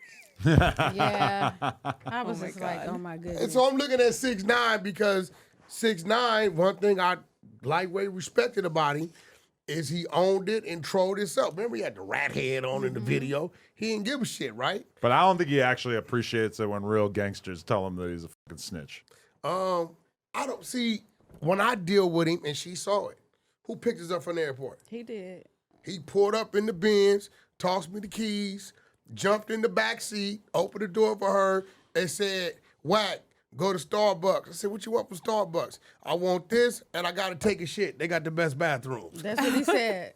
Yeah. I was just like, oh my goodness. And so I'm looking at 6ix9ine because 6ix9ine, one thing I lightweight respected about him is he owned it and trolled himself. Remember, he had the rat head on in the video. He didn't give a shit, right? But I don't think he actually appreciates it when real gangsters tell him that he's a fucking snitch. I don't see, when I deal with him and she saw it, who picked us up from the airport? He did. He pulled up in the Benz, tossed me the keys, jumped in the back seat, opened the door for her, and said, Wack, go to Starbucks. I said, what you want from Starbucks? I want this, and I got to take a shit. They got the best bathrooms. That's what he said.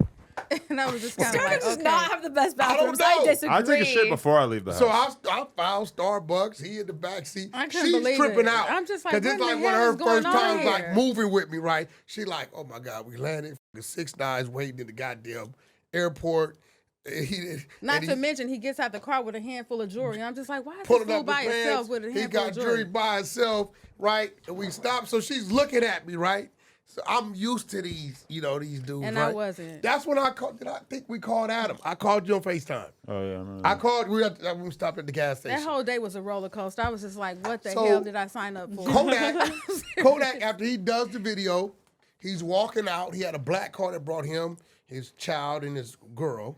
And I was just kind of Starbucks like, does okay. not have the best bathrooms. know. I disagree. I take a shit before I leave the house. So I found Starbucks. He in the back seat. I couldn't She's believe tripping it. out. I'm just like, it's what the like one hell of is her going first on times here? like moving with me, right? She like, oh my God, we landed. 6ix9ine's waiting in the goddamn airport. Not to mention, he gets out the car with a handful of jewelry. I'm just like, why is pulling this fool up the by himself pants. with a He handful got of jewelry? jewelry by himself, right? And we stopped. So she's looking at me, right? So I'm used to these, these dudes. And right? I wasn't. That's when I called. Did I think we called Adam? I called you on FaceTime. Oh, yeah. I remember I that. called. We stopped at the gas station. That whole day was a roller coaster. I was just like, what the So, hell did I sign up for? Kodak, after he does the video, he's walking out. He had a black car that brought him, his child, and his girl.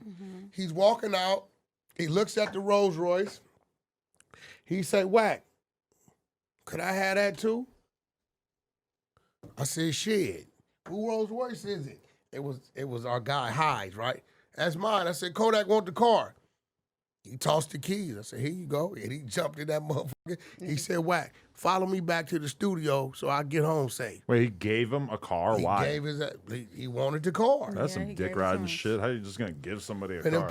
He's walking out. He looks at the Rolls Royce. He say, Wack, could I have that too? I said, shit. Who Rolls Royce is it? It was our guy, Hyde, right? That's mine. I said, Kodak want the car. He tossed the keys. I said, here you go. And he jumped in that motherfucker. He said, Wack, follow me back to the studio so I get home safe. Wait, he gave him a car? He Why? gave he wanted the car. That's Yeah, some he dick gave it riding to him. shit. How you just gonna give somebody a And car? them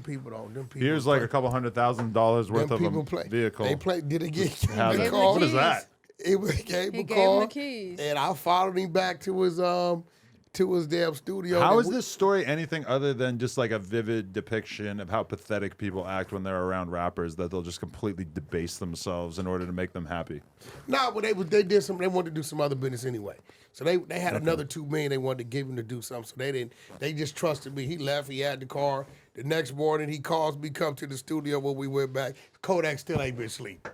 people don't. Here's like a couple $100,000 worth of a vehicle. They play. Did it get How the the- car? what is that? It gave He him a gave car. him the keys. And I followed him back to his damn studio. How And is this story anything other than just like a vivid depiction of how pathetic people act when they're around rappers, that they'll just completely debase themselves in order to make them happy? No, but they wanted to do some other business anyway. So they had another $2 million they wanted to give him to do something. So they just trusted me. He left, he had the car. The next morning he calls me, come to the studio when we went back. Kodak still ain't been asleep.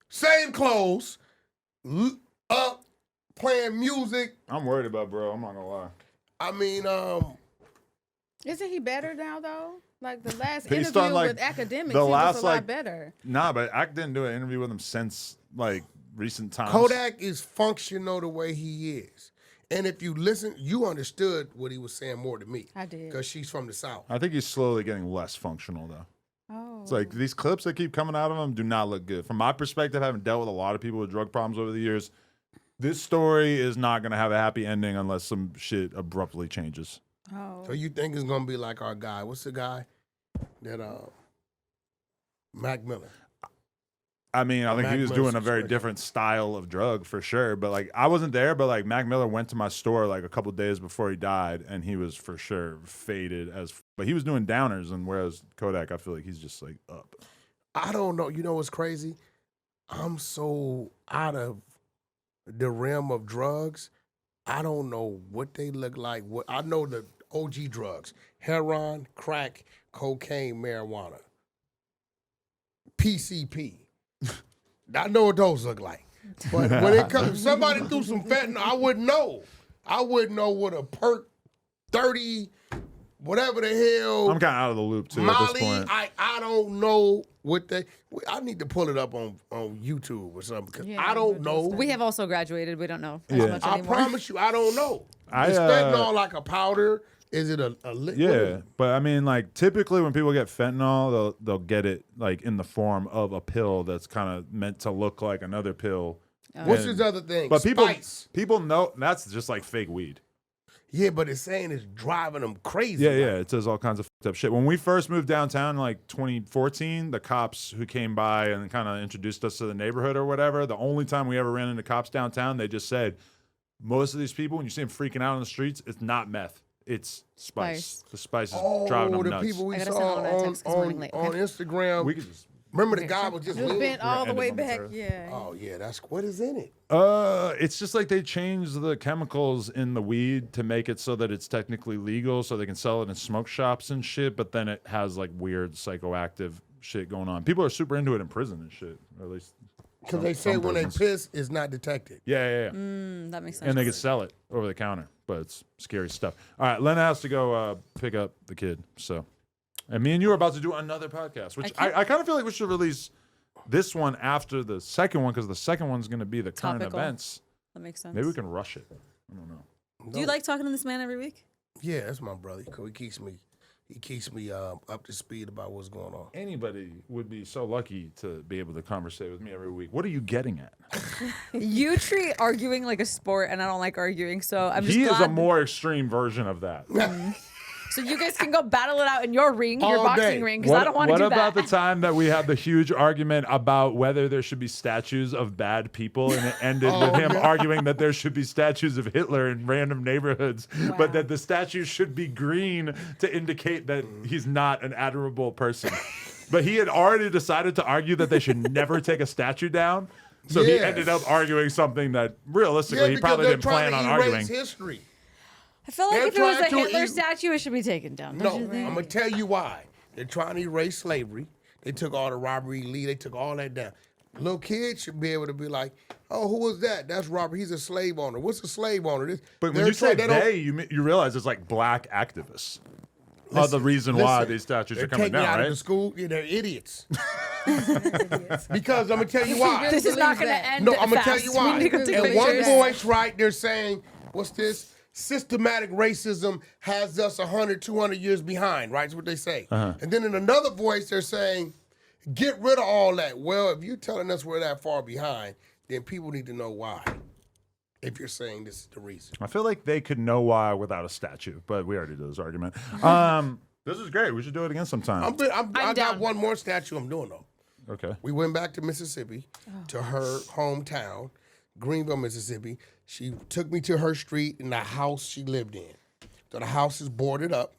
Same clothes, up, playing music. I'm worried about bro. I'm not gonna lie. I mean, Isn't he better now, though? Like the last Based interview on, like, with Academics, the he last, was a lot like, better. Nah, but I didn't do an interview with him since like recent times. Kodak is functional the way he is. And if you listen, you understood what he was saying more than me. I did. Because she's from the South. I think he's slowly getting less functional though. Oh. It's like these clips that keep coming out of him do not look good. From my perspective, having dealt with a lot of people with drug problems over the years, this story is not going to have a happy ending unless some shit abruptly changes. Oh. So you think it's gonna be like our guy? What's the guy that Mac Miller? I mean, I think Mac he was Miller's doing a very situation. different style of drug for sure. But like, I wasn't there, but like Mac Miller went to my store like a couple days before he died, and he was for sure faded as. But he was doing downers, and whereas Kodak, I feel like he's just like up. I don't know. You know what's crazy? I'm so out of the realm of drugs. I don't know what they look like. What I know the OG drugs: heroin, crack, cocaine, marijuana, PCP. I know what those look like. But when it comes, if somebody threw some fentanyl, I wouldn't know. I wouldn't know what a perk 30, whatever the hell. I'm kind of out of the loop too at Molly, this point. I don't know what they. I need to pull it up on YouTube or something because Yeah, I don't we'll know. just- We have also graduated. We don't know as Yeah. much I anymore. promise you, I don't know. I, Is fentanyl like a powder? Is it a liquid? Yeah, but I mean, like typically when people get fentanyl, they'll get it like in the form of a pill that's kind of meant to look like another pill What's And- this other thing? But Spice. people know that's just like fake weed. Yeah, but it's saying it's driving them crazy. Yeah, yeah. It says all kinds of fucked up shit. When we first moved downtown in like 2014, the cops who came by and kind of introduced us to the neighborhood or whatever, the only time we ever ran into cops downtown, they just said, most of these people, when you see them freaking out on the streets, it's not meth. It's spice. The spice is driving them the nuts. people we I gotta saw send all that on, text 'cause we're running late, on okay? Instagram. We could just... Remember the guy was just Just leaning? bent all the ended way on back. the Yeah. Oh yeah, that's what is in it. It's just like they changed the chemicals in the weed to make it so that it's technically legal, so they can sell it in smoke shops and shit. But then it has like weird psychoactive shit going on. People are super into it in prison and shit, or at least Because they say some when they prisons. piss, it's not detected. Yeah. That makes sense. And they can sell it over the counter, but it's scary stuff. All right, Lena has to go pick up the kid. So, and me and you are about to do another podcast, which I kind of feel like we should release this one after the second one because the second one's going to be the current Topical. events. That makes sense. Maybe we can rush it. I don't know. Do you like talking to this man every week? Yeah, that's my brother. 'Cause he keeps me up to speed about what's going on. Anybody would be so lucky to be able to conversate with me every week. What are you getting at? You treat arguing like a sport, and I don't like arguing, so I'm just He glad. is a more extreme version of that. So you guys can go battle it out in your ring, your All boxing day. ring, because I don't want to do What about that. the time that we had the huge argument about whether there should be statues of bad people, and it ended with him arguing that there should be statues of Hitler in random neighborhoods, but that the statues should be green to indicate that he's not an admirable person. But he had already decided to argue that they should never take a statue down. So he Yes. ended up arguing something that realistically he because probably they're didn't plan on trying to erase arguing. history. I feel like They're if it was a trying to Hitler eat- statue, it should be taken down. No, Don't you think? I'm gonna tell you why. They're trying to erase slavery. They took all the Robert E. Lee. They took all that down. Little kids should be able to be like, "Oh, who was that? That's Robert. He's a slave owner. What's a slave owner?" But when They're you say trying- don't- they, you realize it's like black activists are the reason why listen, these statues they're are coming taking it down, out of right? the school. Yeah, they're idiots. Because I'm gonna tell you why. This is not Believe going to that. end No, I'm gonna fast. tell you We why. need to go take And one pictures. voice, right, they're saying, what's this? Systematic racism has us 100, 200 years behind, right? That's what they say. And then in another voice, they're saying, get rid of all that. Well, if you're telling us we're that far behind, then people need to know why. If you're saying this is the reason. I feel like they could know why without a statue, but we already did this argument. This is great. We should do it again sometime. I got down. one more statue I'm doing, though. Okay. We went back to Mississippi, to her hometown, Greenville, Mississippi. She took me to her street and the house she lived in. So the house is boarded up,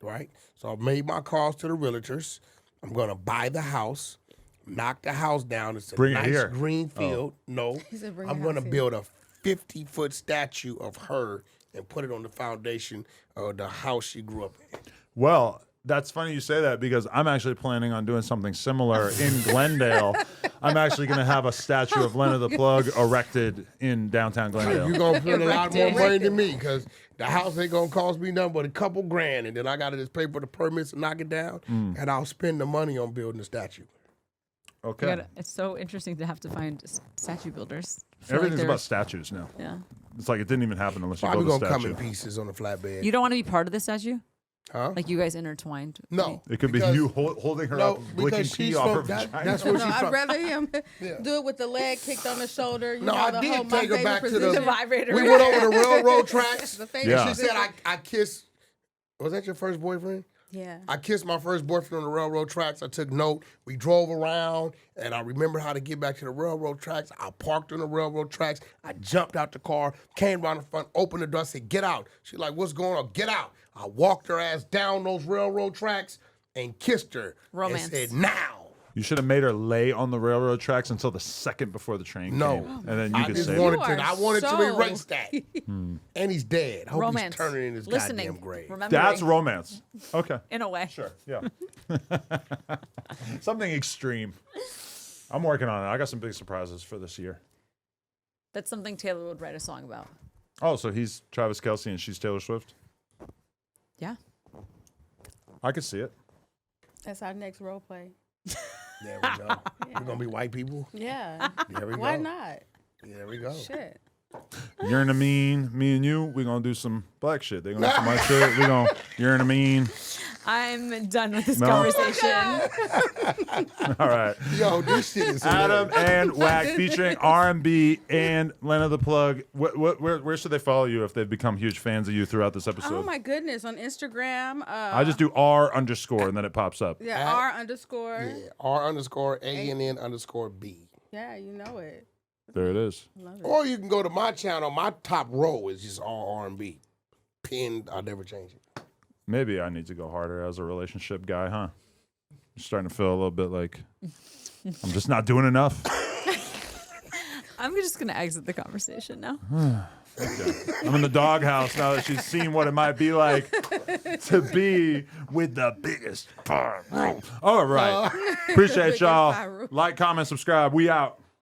right? So I made my calls to the realtors. I'm going to buy the house, knock the house down. It's a Bring it nice here. green field. No, said bring I'm the going to house build a 50-foot statue of her and put it on the foundation of the house she grew up in. Well, that's funny you say that because I'm actually planning on doing something similar in Glendale. I'm actually going to have a statue of Lena the Plug erected in downtown Glendale. You're gonna spend a lot more Erected. money than me because the house ain't gonna cost me nothing but a couple grand, and then I gotta just pay for the permits and knock it down, and I'll spend the money on building the statue. Okay. It's so interesting to have to find statue builders. I feel like Everything's about there's- statues now. Yeah. It's like it didn't even happen unless you Probably build a gonna come statue. in pieces on the flatbed. You don't want to be part of the statue? Huh? Like you guys intertwined? No, It could because- be you holding her No, up, licking because pee she's off her from that, vagina. that's where No, she's I'd from. rather him Yeah. do it with the leg kicked on the shoulder. You No, know, I the did whole, my take her favorite back to the- position. The vibrator. We went over the railroad tracks. The favorite Yeah. She said position. I kissed. Was that your first boyfriend? Yeah. I kissed my first boyfriend on the railroad tracks. I took note. We drove around, and I remember how to get back to the railroad tracks. I parked on the railroad tracks. I jumped out the car, came around the front, opened the door, I said, "Get out." She's like, "What's going on?" "Get out." I walked her ass down those railroad tracks and kissed her. Romance. And said, "Now." You should have made her lay on the railroad tracks until the second before the train No. came. And then you I could just save wanted her. You to. are I wanted to so- erase that. And he's dead. I hope Romance. he's turning in his Listening. goddamn grave. Remembering. That's romance. Okay. In a way. Sure. Yeah. Something extreme. I'm working on it. I got some big surprises for this year. That's something Taylor would write a song about. Oh, so he's Travis Kelce and she's Taylor Swift? Yeah. I could see it. That's our next role play. There we go. We're gonna be white people. Yeah. There we Why go. not? There we go. Shit. You're in a mean. Me and you, we're gonna do some black shit. They're gonna do some white shit. We're gonna. You're in a mean. I'm done with this No? conversation. All right. Yo, this shit is Adam hilarious. and Wack featuring R&B and Lena the Plug. Where should they follow you if they've become huge fans of you throughout this episode? Oh my goodness, on Instagram. I just do R_ and then it pops up. Yeah, R_. Yeah, R_ANN_B. Yeah, you know it. There it is. Love it. Or you can go to my channel. My top row is just all R&B. Pinned. I'll never change it. Maybe I need to go harder as a relationship guy, huh? I'm starting to feel a little bit like I'm just not doing enough. I'm just gonna exit the conversation now. Okay. I'm in the doghouse now that she's seen what it might be like to be with the biggest. All right. Appreciate Biggest y'all. viral. Like, comment, subscribe. We out.